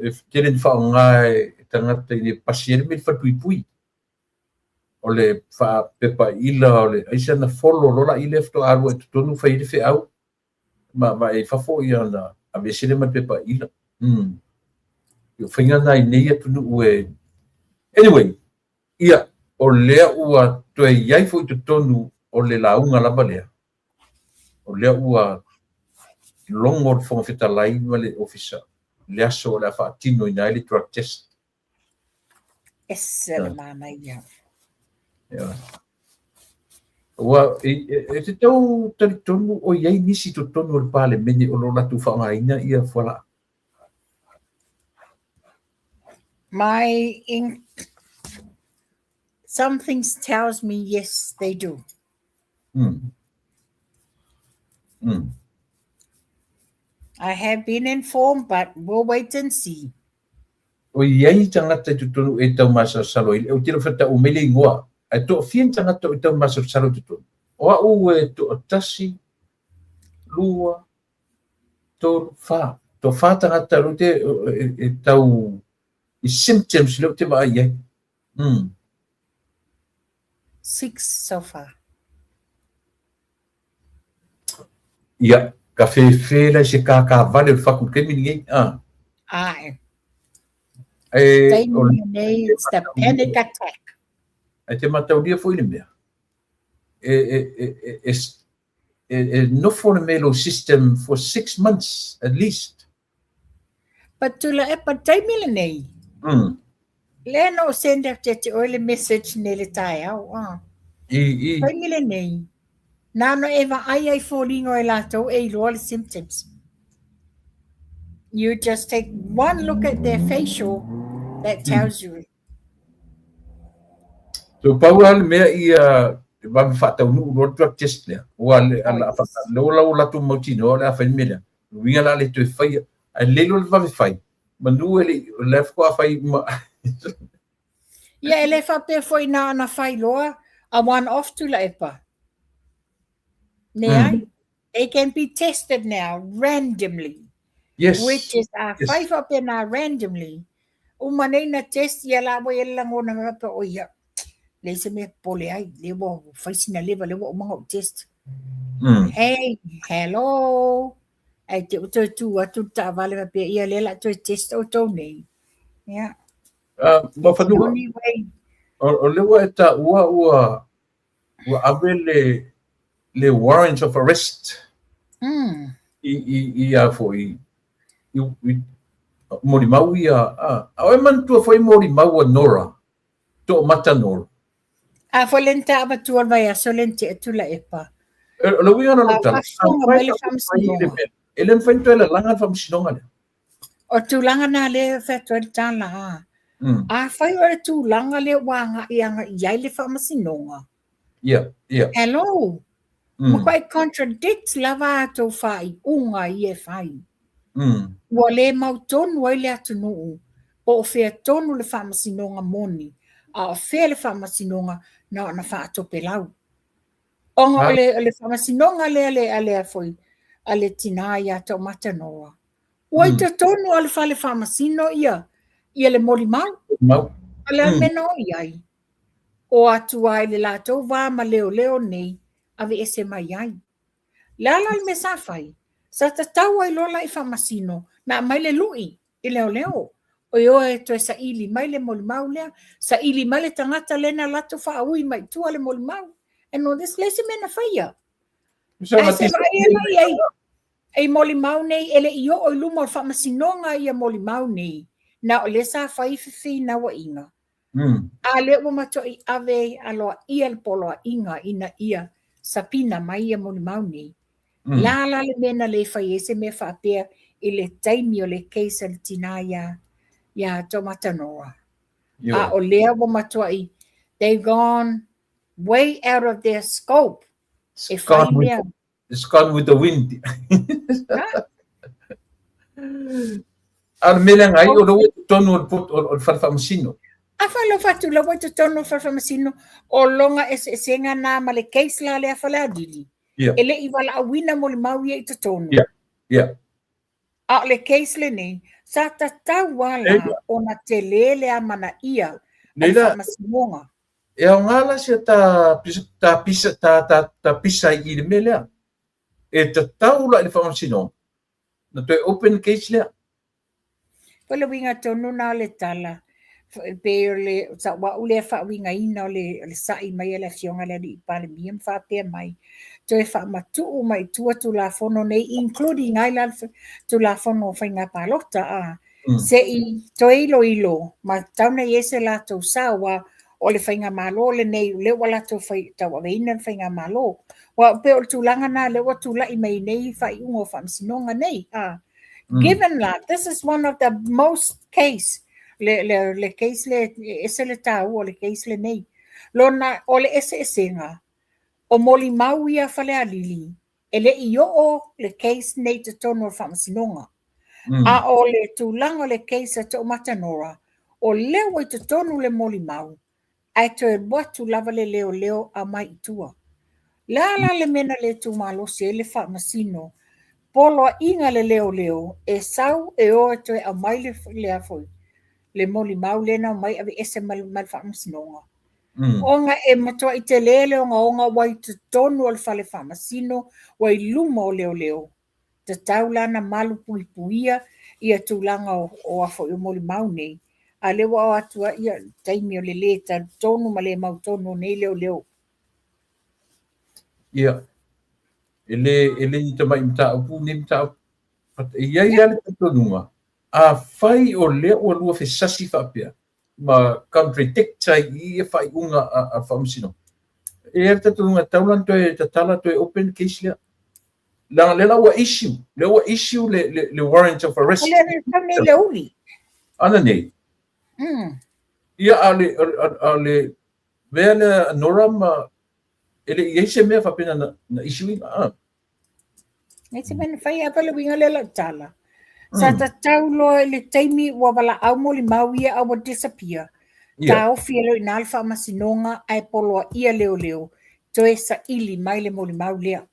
e tele ni faaogā e tagata i le pasi ele me le fatuipui o le faapepaʻila o le aisa na folo lolaʻi le fetoʻalu e totonu fai le feʻau ma e fafo ia na ave sele ma le pepaʻila io whainga nai nei atunuu e anyway ia o lea ua toe iai fo i totonu o le launga lava lea o lea ua longo le fonga fetalai ma le ofisa le aso o le afaatino ina le drug test ese le mana ia ua e te tau talitonu o iai nisi totonu o le palemene o lo latu whaongaina ia whala some things tells me yes they do. I have been informed, but we'll wait and see. O iai tangata tutonu e tau masa salo i o tiro fata o mele ingoa ai to fien tangata o tau masa salo tutonu o au e to tasi lua to fa tangata rute e tau i symptoms le te va iai 6 so far. Ia, ka fefela se ka vale o faku ke ninguém. It's the panic attack. Ai te matauria foi le mea. no for melo system for 6 months at least. But tula e pa taimile nei. Le no send out te oile message nele tai au. Taimile nei. Nano eva ai falling o lato e all symptoms. You just take one look at their facial that tells you. So Paul mea ia va fata unu drug test le. Wale ala fata la tu motino la fa mele. Winga la le tu fai a lelo va fai. Manu ele le fa fai. Yeah, ele fa pe foi na fai loa a one off to la epa. They can be tested now randomly. Yes. Which is five up in randomly. Umanay na test yala mo lang o na pa o ya. Lesa me pole ay lebo fai sina lebo mga test. Hey, hello. Ay te tu ta vale ma pe ya lela to test o to nei. Yeah. Anyway. O lewa eta ua abele le warrant of arrest. I foi Morimau ia au man tu foi Morimau Nora to Matanor. Volenta abatua vai solente tu la epa. Lo winga no tal. Ele fento ela langa fam sinonga. O tu langa na le feto tala. Fai ora tu langa le wanga ianga yaile fam sinonga. Yeah. Hello. Ma quite contradicts lava to fai unga ie fai. Wa le mauton wa le atunu o fe tonu le famasinonga moni a fe le famasinonga na fa to pelau onga le famasinonga le foi ale tinaya to matanoa wa te tonu ale fa le famasino ia le molimau ale meno iai o atu ai le lato va ma leo nei ave ese mai ai lala le mesafai sa tatau ai lola I famasino na mai le lui I leo o yo e to sa ili mai le molimau lea sa ili mai le tangata lena lato fa ui mai tua le molimau and no this lese mena faia ai molimau nei ele io o lumo famasinonga ia molimau nei na o le sa fai fifi na wa inga a le o mato I ave aloa ia le polo inga ina ia sapina mai ia molimau nei la le mena le fai ese me fa apea I le taimi o le case le tinaya ya tomatanoa. O lea wo matua they've gone way out of their scope. It's gone with the wind. Al melang ai o lo tonu o farfamasino. Afalo fatu lo to tonu farfamasino o longa esenga na ma le case la le afala dili. Ele iwala awina mo le mau ye to tonu. Yeah. A le case le nei sa tatawala ona telele a mana ia Leila masinonga e ngala se ta pisa I le melea e tatawala le famasino na to open case le pole winga tonu na le tala pe le sa wa ule fa winga ina le sai mai le fionga le I pale miem fa pe mai to e fa matu mai tua tu la fono nei including island tu la fono fainga palota se I to ilo ma tauna yese la to sawa o le fainga malo le nei le wala to fai ta wa ina fainga malo wa pe o tu langa na le wa tu la I mai nei fa I ungo fa sinonga nei given that this is one of the most case le case le ese le tau o le case le nei lona o le ese esenga o molimau ia fale alili ele io o le case nei te tono famasinonga a o le tulanga le case to matanora o leo te tonu le molimau ai te boatu lava le leo a mai tua la le mena le tu malo se le famasino polo inga le leo e sau e o te a mai le afoi le molimau le na mai ave ese mal famasinonga onga e matua I te lele onga wai te tonu al fale famasino wai luma o leo te taulana malu puipuia ia tulanga o afo I molimau nei a lewa o atua ia taimi o le ta tonu ma le mau tonu nei leo yeah ele i tamai mta upu ni mta ia ia le tatonunga a fai o le o lua fe sasi fapia ma country tech tai i fai unga a famsino e tatonunga taulan toe tatala toe open case le la wa issue le warrant of arrest le uli ana nei ia ale vela norama ele ia me fa pena na issue Nei te mena whai apa le winga le la tala. Sa ta tau loa le taimi ua wala au moli mau ia au disappear. Ta o fielo in alfa masinonga ai poloa ia leo leo. Toe sa ili mai le moli mau lea.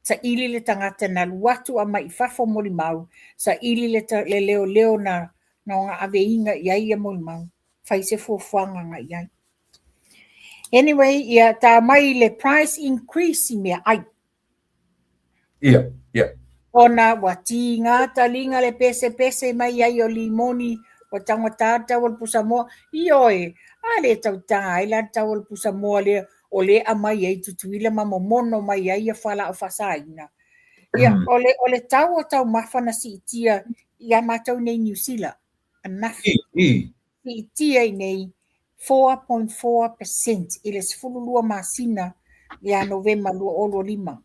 Sa ili le tangata na luatu a mai fafo moli mau. Sa ili le leo leo na nga ave inga iai ia moli mau. Whai se fuafuanga nga iai. Anyway, ia ta mai le price increase i mea ai. Yeah. Ona wati ngā talinga le pese mai ai o limoni o tangata o Pusamoa. Ioe, a le tau tanga ai la tau o Pusamoa le o le a mai ai tutuila mamomono mai ai a whala o whasaina. Ia, o le tau o tau mawhana si itia i a matau nei New Zealand. Anafi. Si itia i nei 4.4% i le sifululua masina i a November lua olo lima.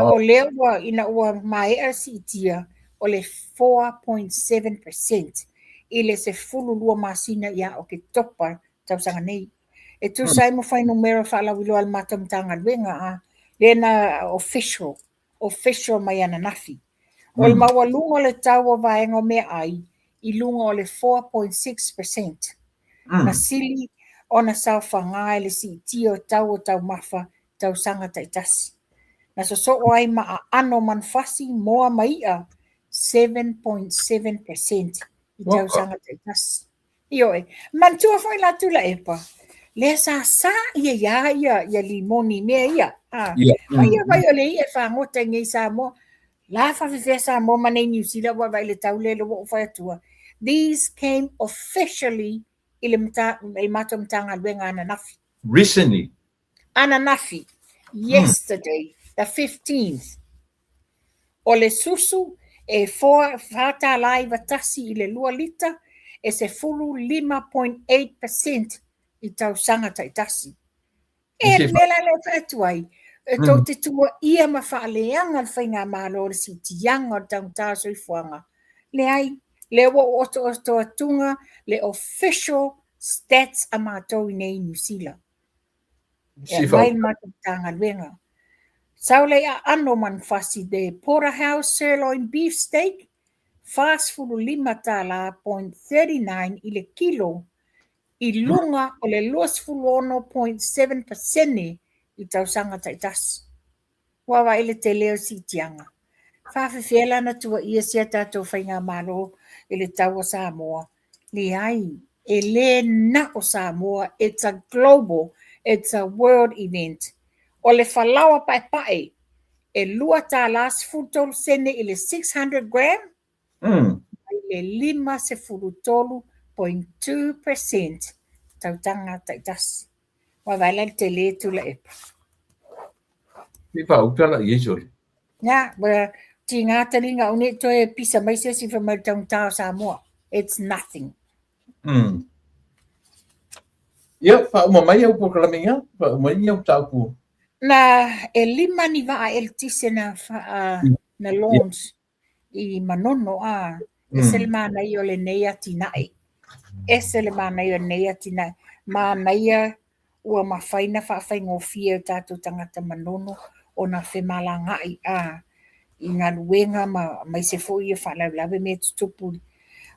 O leo ua ina ua maea si itia o le 4.7% i le se fululua masina ia o ke topa tausanga nei. E tu sai mo whai numero whaala wilo al matamtanga luenga a le na official mai ana nafi. O le maua lunga le tau o vaenga mea ai i lunga o le 4.6%. Na sili o na sau whangai le si itia o tau mawha tausanga taitasi. Na so ai ma ano manfasi moa maia 7.7% i tau sanga teitas. Ioe, mantua foi la tula epa. Le sa ia limoni mea ia. Vai o le ia whangota ngai sa mo. La whawhewhia sa mo manei New Zealand wa vai le tau le lo whai atua. These came officially i le matamtanga luenga ananafi. Recently? Ananafi. Yesterday. The 15th. O le susu e whata lai watasi i le lua lita e se fulu 5.8% i tau sanga taitasi. E nela le whatuai. E tau te tua ia ma whaaleanga le whainga malo o le si tianga o tau tāso i fuanga. Le ai, le wa oto atunga le official stats a mātou i nei New Zealand. E mai matutanga luenga. Saule a ano manfasi de porterhouse sirloin beef steak, fast food 5.39 i le kilo, i lunga o le 2.7% i tausanga taitas. Wawa ele te leo si tianga. Whawhiwhela na tua ia sia tātou whainga malo i le tau o Samoa. Le ai, e le na o Samoa, it's a global, it's a world event. O le whalawa pai e lua tā las futol sene i le 600 gram, i le 5.2% tautanga taitas. Wa vaila te le tula epa. Pipa utala i esori. Nga, ti ngā taringa une toe pisa maise si whamaritaung tāo Samoa. It's nothing. Ia, whauma mai au po kalaminga, whauma mai au tāpua. Na e lima ni va el tise na launch i manono a esele mana i o le nei atinai. Esele mana i o nei atinai. Mana ia ua mawhaina whaafai tātou tangata manono o na whemalangai a i ngā luenga mai se fo i whaalaulawe me tutupuri.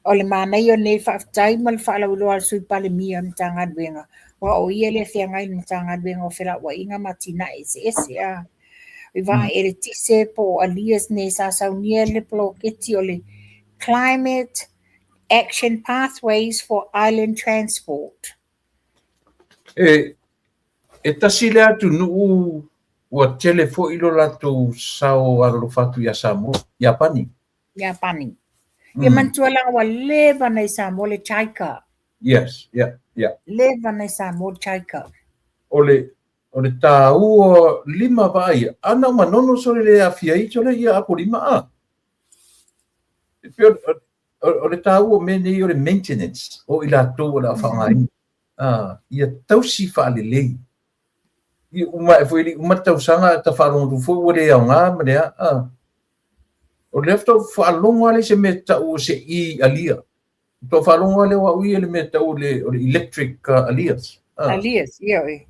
O le mana i o nei whaaftai ma le whaalauloa al sui pale mia mtanga luenga. Wa o ia le whiangai mtanga luenga o whila wa inga matina ese a. I wa e le tise po alias ne sa saunia le ploketi o le Climate Action Pathways for Island Transport. E tasi le atu nuu ua tele fo ilo lato sao arolofatu ia Samoa, Iapani. Iapani. E mantua langa wa leva nei Samoa le chaika. Yes, yeah. Leva nei Samoa chaika. Ole o le tāua 5 vai, ana manono sore le afia i tole ia apo 5 o le tāua me nei o le maintenance, o i lātou o la whangai. Ia tausi whaalelei. Ia uma tausanga ta whaalongu fu o le au ngā ma lea. O le afta whaalongu ale se me tau se I alia. To whaalongu ale wa ui ele me tau le electric alias. Alias, ia oi.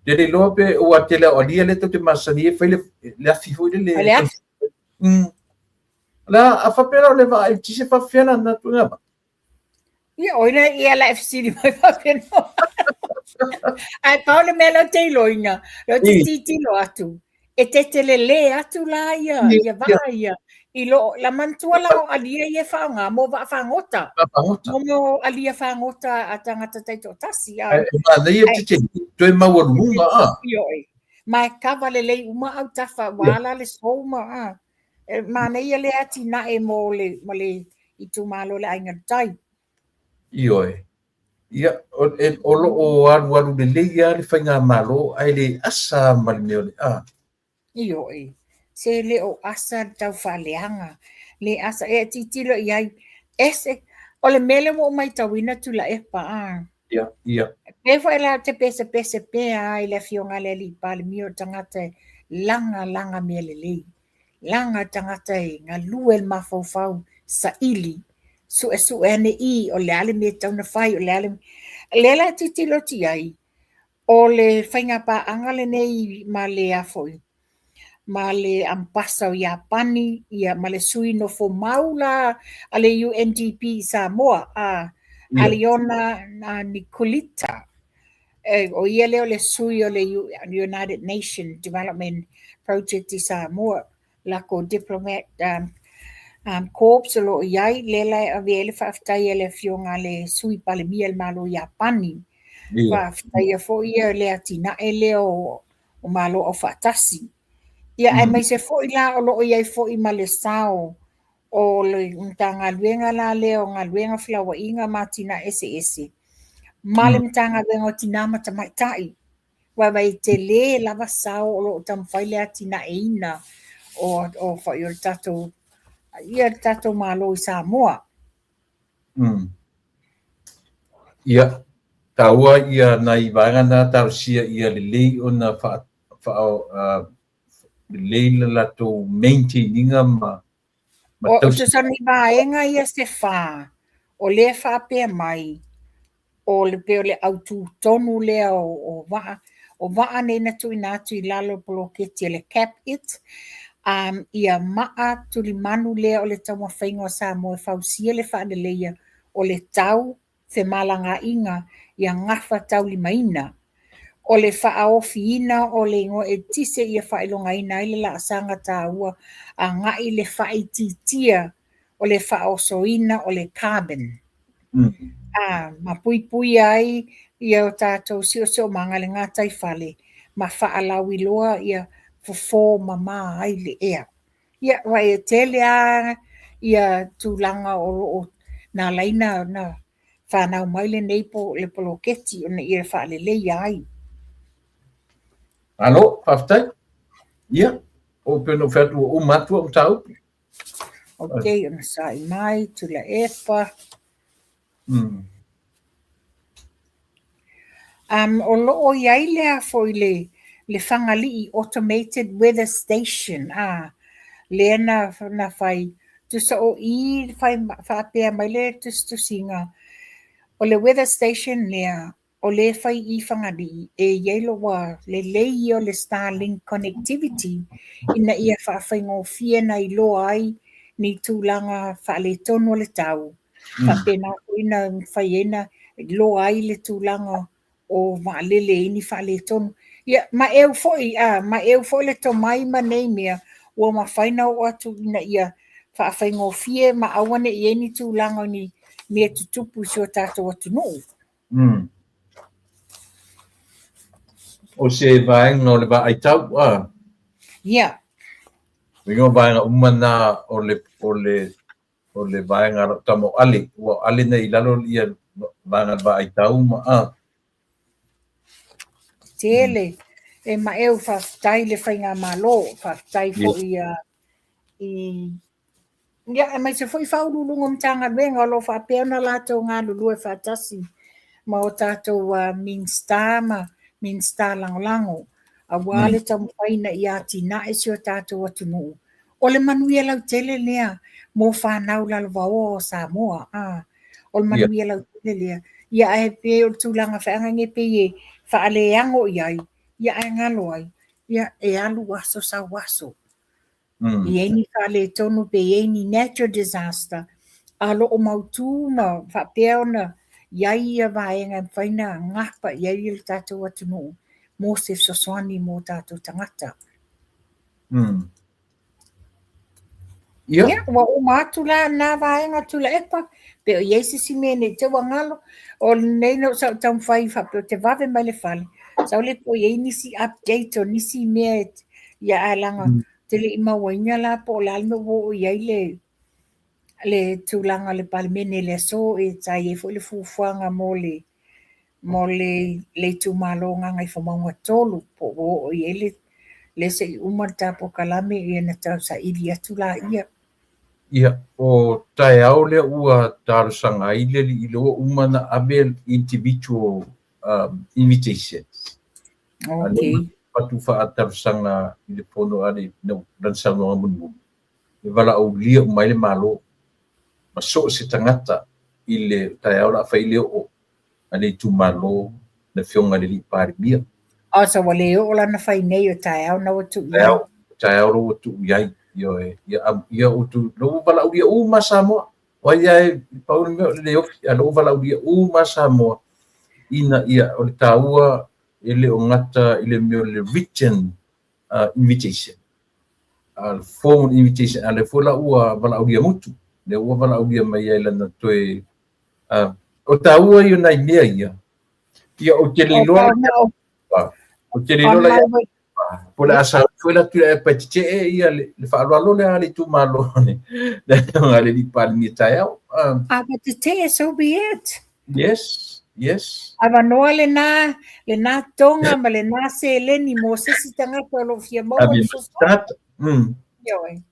Te le loa pe o a te leo alia le tau te masani e whaile le afi hui le. Le afi. La a whapera o le wa e tise whawhiana na tu ngā. Ia oina ia la FCD mai whawhiana. Ai pau le mea lau teiloina, lau titi lo atu. E te le atu la ia waa ia. I lo la mantua la o alia ia whaonga, mo wa whaongota. Mo alia whaongota a tangata teito tasi. Ma ia te toi maua lunga. Ioi. Mai kawa le lei uma au tafa wala le soma. Ma nei le ati na e mo le I tu malo le ainga tai. Ioi. Ia, o lo o aru le leia le whainga malo, ai le asa mali meo le Ioi. Se le o asa tau whaleanga. Le asa e titilo iai. Ese, o le mele mo mai tawina tu la epa. Ia. Pewa e la te pese pea i le fionga le li pale mio tangata langa mele lei. Langa tangata ngā luel mawhauwhau sa ili. Su ene I o le ale me tau na whai o le ale. Lela titilo ti ai. O le whainga pa angale nei ma le afoi. Ma le ampasa o Iapani, ma le sui no fo maula a le UNDP Samoa, Aliona Nicolita. O ia leo le sui o le United Nations Development Project I Samoa, lako diplomat corps lo iai lela a vele whaftai le fionga le sui pale miel malo Iapani. Whaftai fo ia le atina e leo o malo o whatasi. Ia ai mai se fo ila o lo iai fo I male sao o le mtanga luenga la leo ngā luenga flawa inga matina ese. Male mtanga luenga o tinama tamaitai. Wai te le lava sao o lo tamwhai le atina e ina o fo i o tato ia tato malo I Samoa. Ia, taua ia nai vangana tausia ia le lei o na leila lato maintaininga ma o te sani vaenga ia se wha o le wha pia mai o le peo le autu tonu lea o waa ne na tui natu I lalo poloketi le cap it ia maa tuli manu lea o le tau mawhainga o Samoa whausia le wha leia o le tau te malanga inga ia ngafa tau limaina. O le whaofi ina o le ingo e tise ia whailonga ina ile la asanga tāua a ngai le whaititia o le whaoso ina o le carbon. Ma pui ai ia o tātou sio manga le ngātai whale ma whaalawi loa ia fofo mama ai le ea. Ia wai e tele a ia tūlanga o nā laina na whanau maile neipo le poloketi o na ia whaale leia ai. Alo, whaftai? Ia, o peno whetu o matua o tau. Ok, ona sai mai, tula epa. O loo iai lea foi le whangali automated weather station. Lea na whai, tusa o I whapea mai le tusinga. O le weather station lea, o le whai I whangali e yeilo wa le lei o le Starlink connectivity ina ia whawhaingo whiena I loa ai ni tūlanga whaale tonu le tau. Whapena ina whaiena loa ai le tūlanga o waalele ini whaale tonu. Ia, ma eu foi le to mai ma nei mea ua ma whaina o atu ina ia whawhaingo whie ma awane I eni tūlanga ni mea tutupu sio tātou atu nuu. O se vaenga o le va aitau, Ia. Wingo vaenga umana o le vaenga tamo ali, ua ali nei lalo ia vaenga va aitau ma Tele. e ma eu whaftai le whainga malo, whaftai fo i ia e mai se foi whaurulunga mtanga renga lo whapea na lato ngā lulu e whatasi ma o tātou Minsta langolango a wale tamu whaina i ati na e si o tātou atunu o le manuia lau tele lea mo whanau lalwa o Samoa o le manuia lau tele lea ia e pe o tūlanga whaanga nge pe e whaaleango iai ia e ngalo ai ia e alu waso sa waso i eini whaale tonu pe eini natural disaster a lo o mautu ma whapea ona iai ia vaenga whaina ngapa iai il tātou atunu mo se sosoani mo tātou tangata. Ia, wa o mātula nā vaenga tula epa, pe o iei si mene te wangalo, o nei no sa tam whai whapeo te vave mai le whale. Sau le po iei nisi update o nisi mea ia alanga te le ima wainga la po lalme wo iei le tūlanga le palimene le so e tai e fo le fufuanga mo le tūmalo ngai whamaunga tolu po o iei le se umata po kalame i na tau sa ili atu la ia. Ia, o tae au lea ua tarusanga i le li ilo umana abel individual invitations. Okay. Patu wha tarusanga i le pono ale no ransanga o munu. E wala au lia umai le malo. Ma so se tangata i le tae au la whai leo o ane tu malo na whionga le li pari mia. O sa wale o la na whai nei o tae au na watu iai. Tae au ro watu iai. Ia utu lo wala udia ma Samoa o ia paul me le ofi lo wala udia ma Samoa ina ia o le taua ele o ngata ile me le written invitation al formal invitation ale fola ua wala udia mutu le ua wala udia mai ai lana toe o taua ia nai mea ia o te liloa o te liloa Pole asa foi la tira e petite ia le whaalwalo le ali tu malo ne ngale li pali ni taiao but te so be it. Yes. Ava noa le na tonga ma le na se le ni mo se si tanga polo fia mo o so yoi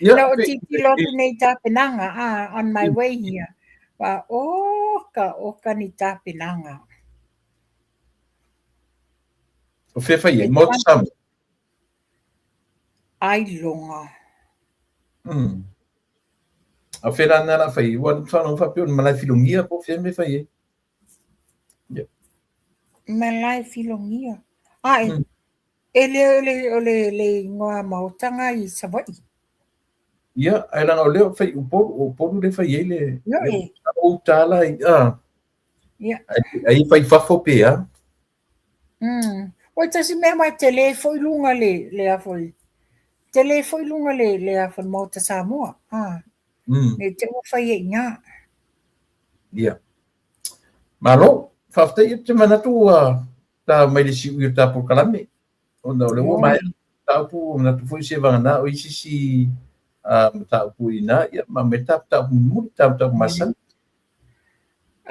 no ti lo nei tapenanga on my way here pa o ka ni tapenanga o fefa ye mo sam ai longa. A fera na la fai, wan fa no fa pio ma la filongia po fe me fai. Ma la filongia. Ai. Ele ngoa mautanga i Savai. Ia, ai la ole fai o po le fai ele. Ia. O tala Ia. Ai fai fa fo pe a. O tasi me mai tele foi lunga le a foi. Tele foi lunga le a foi mo te Samoa. Ne te o fai e nga. Ia. Malo, fafta i te manatu ta mai le si uir ta po kalame. O na le o mai ta pu na tu foi se vanga o isi si ta pu ina ia ma me ta mu ta masan.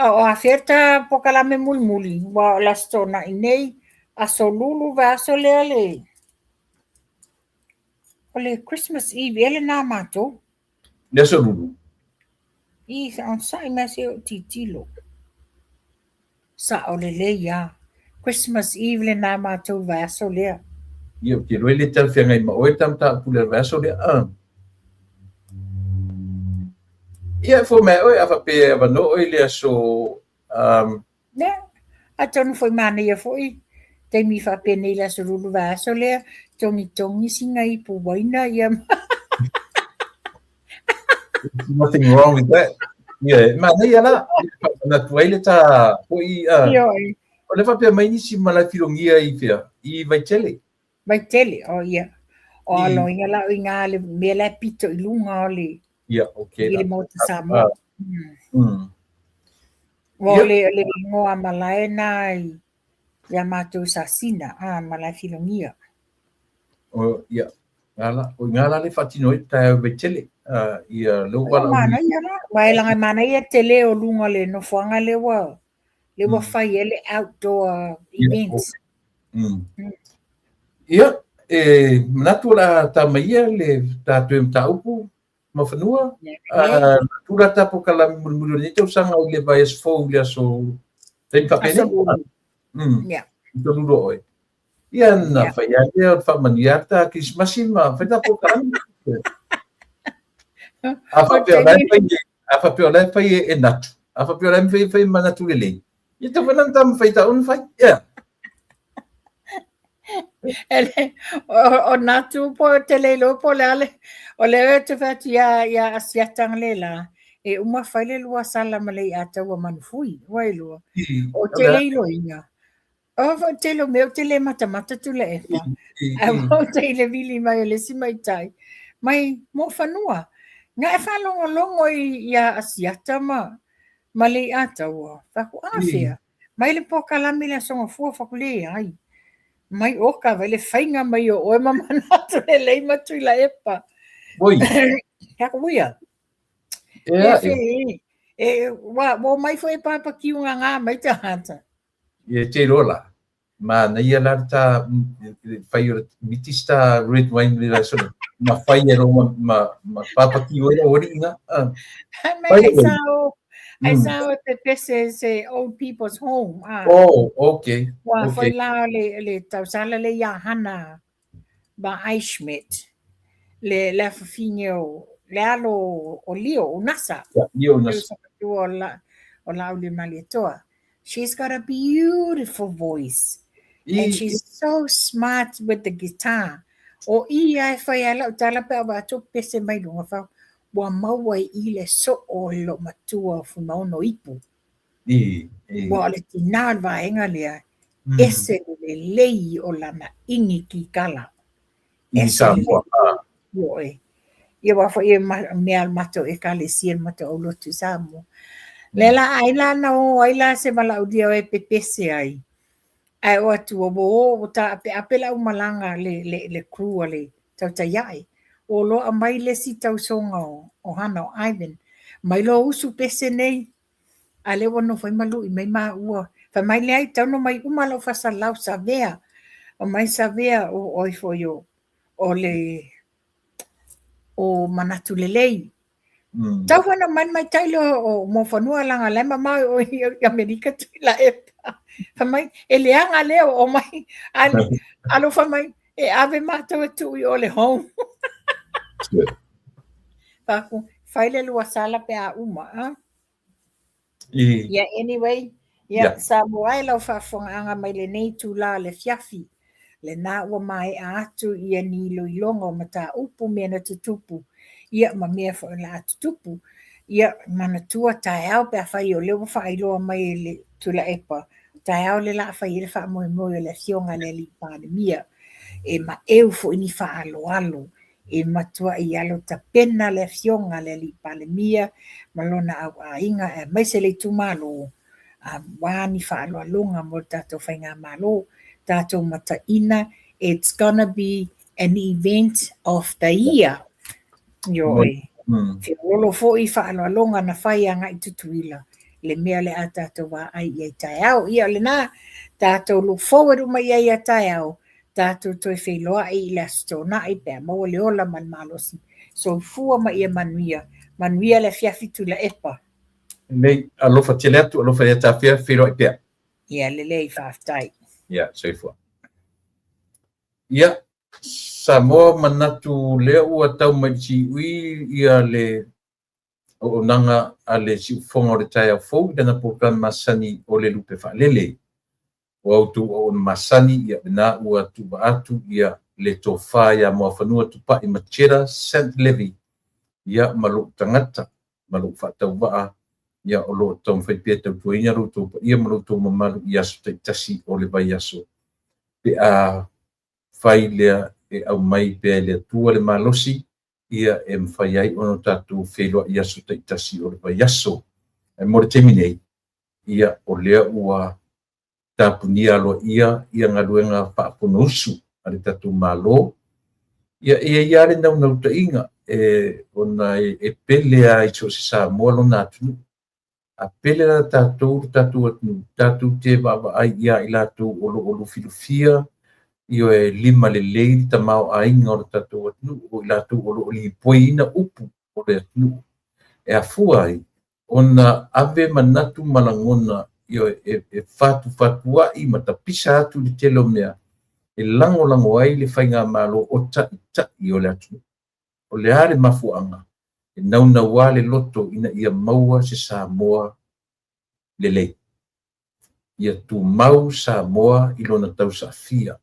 O aferta po kalame mulmuli wa la stona inei a solulu va solele. Ole Christmas Eve ele na mato. Le solulu. I on sai mesi o titilo. Sa ole le ya. Christmas Eve le na mato va solea. Ia ke loe le tal fenga ma o tam ta pu le va solea. Ia fo me o afa pe ava no o le so ne atonu foi mana ia foi te mi fa pe nei la solulu va solea tongi singa I pu waina ia. Nothing wrong with that. Yeah, mana ia la na tuaile ta foi o le fa pe mai ni si mala filongia I fea I vai tele o ia o lo ia la inga le me la pito I lunga le ia okay ile mo te Samoa le ngoa malae nai ia matou sasina malai filongia o ia ngala le fatino ta vai tele ia lo wala mana ia la mai langa mana ia tele o lunga le no fuanga le wa fai ele outdoor events Ia, manatu la tamaia le tātou mataupu ma whanua. Tura tapo kalami mulu ni tau sanga o le vai as fou le aso ten papene. Ito luro oi. Ia na whaia lea o whamaniata kismasi ma whaita po kalami. Afa peo lai whai e natu. Afa peo lai whai manatu le lei. Ito whanantam whaita un whai. Ia. O natu po te leilo po le ale o le te fatu ia asiatang le la e uma whaile lua sala malei ata ua manufui wailua o te leilo inga o te lo meu te le mata tu le epa o te le vili mai o le si mai tai mai mo whanua nga e whalongo ia asiata malei ata ua whaku awhia mai le po kalami le songa fua whakule ai mai oka vai le whainga mai o oe mamanatu le lei matu la epa. Oi. Haka uia. Wa mai fo e papa kiunga ngā mai te hata. Ie te rola. Ma na ia larta whai o mitista red wine le sona. Ma whai e ro ma papa kiunga ori inga. Mai I saw at the Pesses old people's home. Oh, okay. Wa foi la le tausala le ia hana ba Eichmet. Le fafinho le alo o lio o nasa. Lio nasa. O la uli malitoa. She's got a beautiful voice. And she's so smart with the guitar. O ia fai ala tala pe aba to pese mai lunga fa. Wa maua I le so o lo matua fumaono ipu. Wa le tina va enga lea. Ese le lei o lana ingi ki kala. Ese le ia wa fa ia mea mato e kale sien mato o lotu samu. Lela aila na o aila se mala o dia e pepese ai. Ai o atu o ta apela o malanga le krua le tautaiai. O lo a mai le si tau songa o hana o Ivan. Mai lo usu pese nei. A le wano fai malu I mai maa ua. Fa mai le ai tau no mai umalo fasa lau sa vea. O mai sa vea o oifoyo. O le o manatu le lei. Tau wano mai tailo o mo whanua langa lema mai o Amerika tuila epa. Fa mai e leanga leo o mai. Alo fa mai e ave mato e tui o le home. Paku faile lua sala pe a uma yeah anyway sa moai lo fa fonga mai le nei tu la le fiafi le na ua mai atu ia ni loilonga mata upu mena tutupu ia ma mea fo la tutupu ia manatua taeau pe fai o le fa ilo mai le tula epa taeau le la fai le fa mo le fionga le li pandemia e ma eu fo ini fa alo e matua I alo ta pena le fionga le li palemia malona au inga e mai se le tu malo a wani fa alo longa mo tato fainga malo tato mata ina it's gonna be an event of the year yoi te rolo fo I fa alo longa na fai anga I tutuila le mea le a tato wa ai I tai au ia le na tato look forward mai ai tai au tato toi wheloa I la stona I pēr maua le ola man malosi. So fua ma ia manuia le fiafitu la epa. Nei, alofa te leatu, alofa le ta wheloa I pēr. Ia, le lei whaftai. Ia, so fua. Ia, sa moa manatu lea ua tau mai si ui ia le o nanga a le si ufonga o le tai au fau, dana pokan masani o le lupe wha lele. O autu o masani ia na ua tu atu ia le tofa ia mo fanua tu pa I machera St. Levi ia malu tangata malu fatau va ia o lo tom fai peta tuinga ruto ia malu to malu ia so tasi o le vai aso pe a fai le e au mai pe le tua le malosi ia em fai ai ono tatu felo ia so tasi o le vai aso e mo terminate ia o le ua tapunia lo ia ngaluenga whaaponusu ale tatu malo ia le nau tainga ona e pele ai so se sa molo na tu a pele la tatu atu tatu te baba ai ia ila tu olo filofia io e lima le lei ta mau ainga o tatou atu o la tu o li poina upu o le atu e a fuai ona ave manatu malangona io e fatu ai ma tapisa atu le telo mea e lango ai le fainga malo o ta io le atu o le are mafuanga e nauna wale loto ina ia maua se Samoa le lei ia tu mau Samoa ilona tau sa fia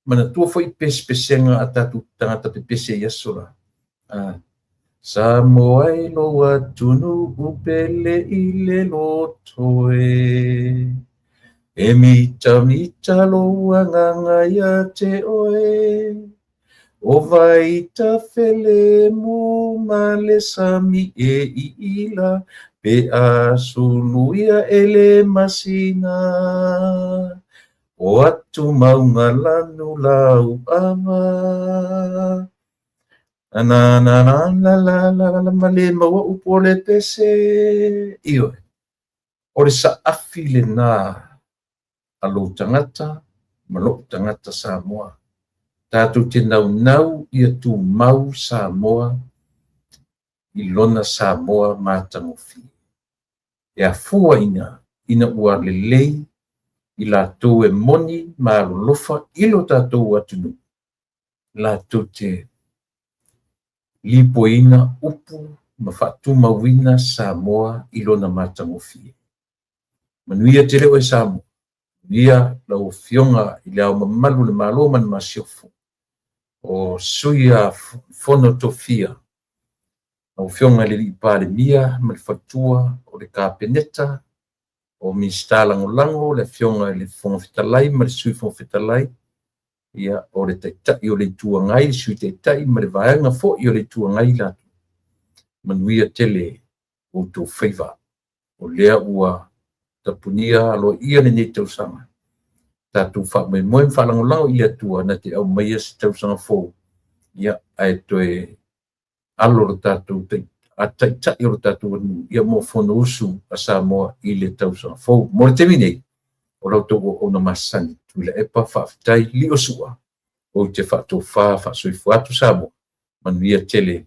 mana tua foi pespesenga atatu tangata pepese yasola Samoa i loa tunu upele i le lotoe e mita loa nganga ia te oe o vai ta fele mu male sami e i ila pe a suluia ele masina o atu maunga lanu lau ama na la male maua upole pese io ore sa afile na alo tangata malo tangata Samoa tatu te nau ia tu mau Samoa ilona Samoa matangofi e a fua ina ua lelei i lātou e moni ma lolofa ilo tātou atunu lātou te lipoina upu ma whatumawina Samoa ilona matangofi manuia te leo e Samoa ia lau fionga i lau mamalu le malo man masiofu o suia fono tofia au fionga le pale mia ma le fatua o le kapeneta o minsta lango le fionga le fonga fitalai ma le sui fonga fitalai ia o le taitai o le tuangai sui taitai ma le vaenga fo i o le tuangai la manuia tele o tō whaiva o lea ua tapunia alo ia le nei tausanga tatu whamoe whalangolango ia tua na te au maia se tausanga fo ia ai toe alo tatu a taitai o tatu ia mo fono usu a Samoa i le tausanga fo mo le temi nei o lau toko o na masani tu le epa whaafitai li o sua o te whato wha soifu atu Samoa manuia tele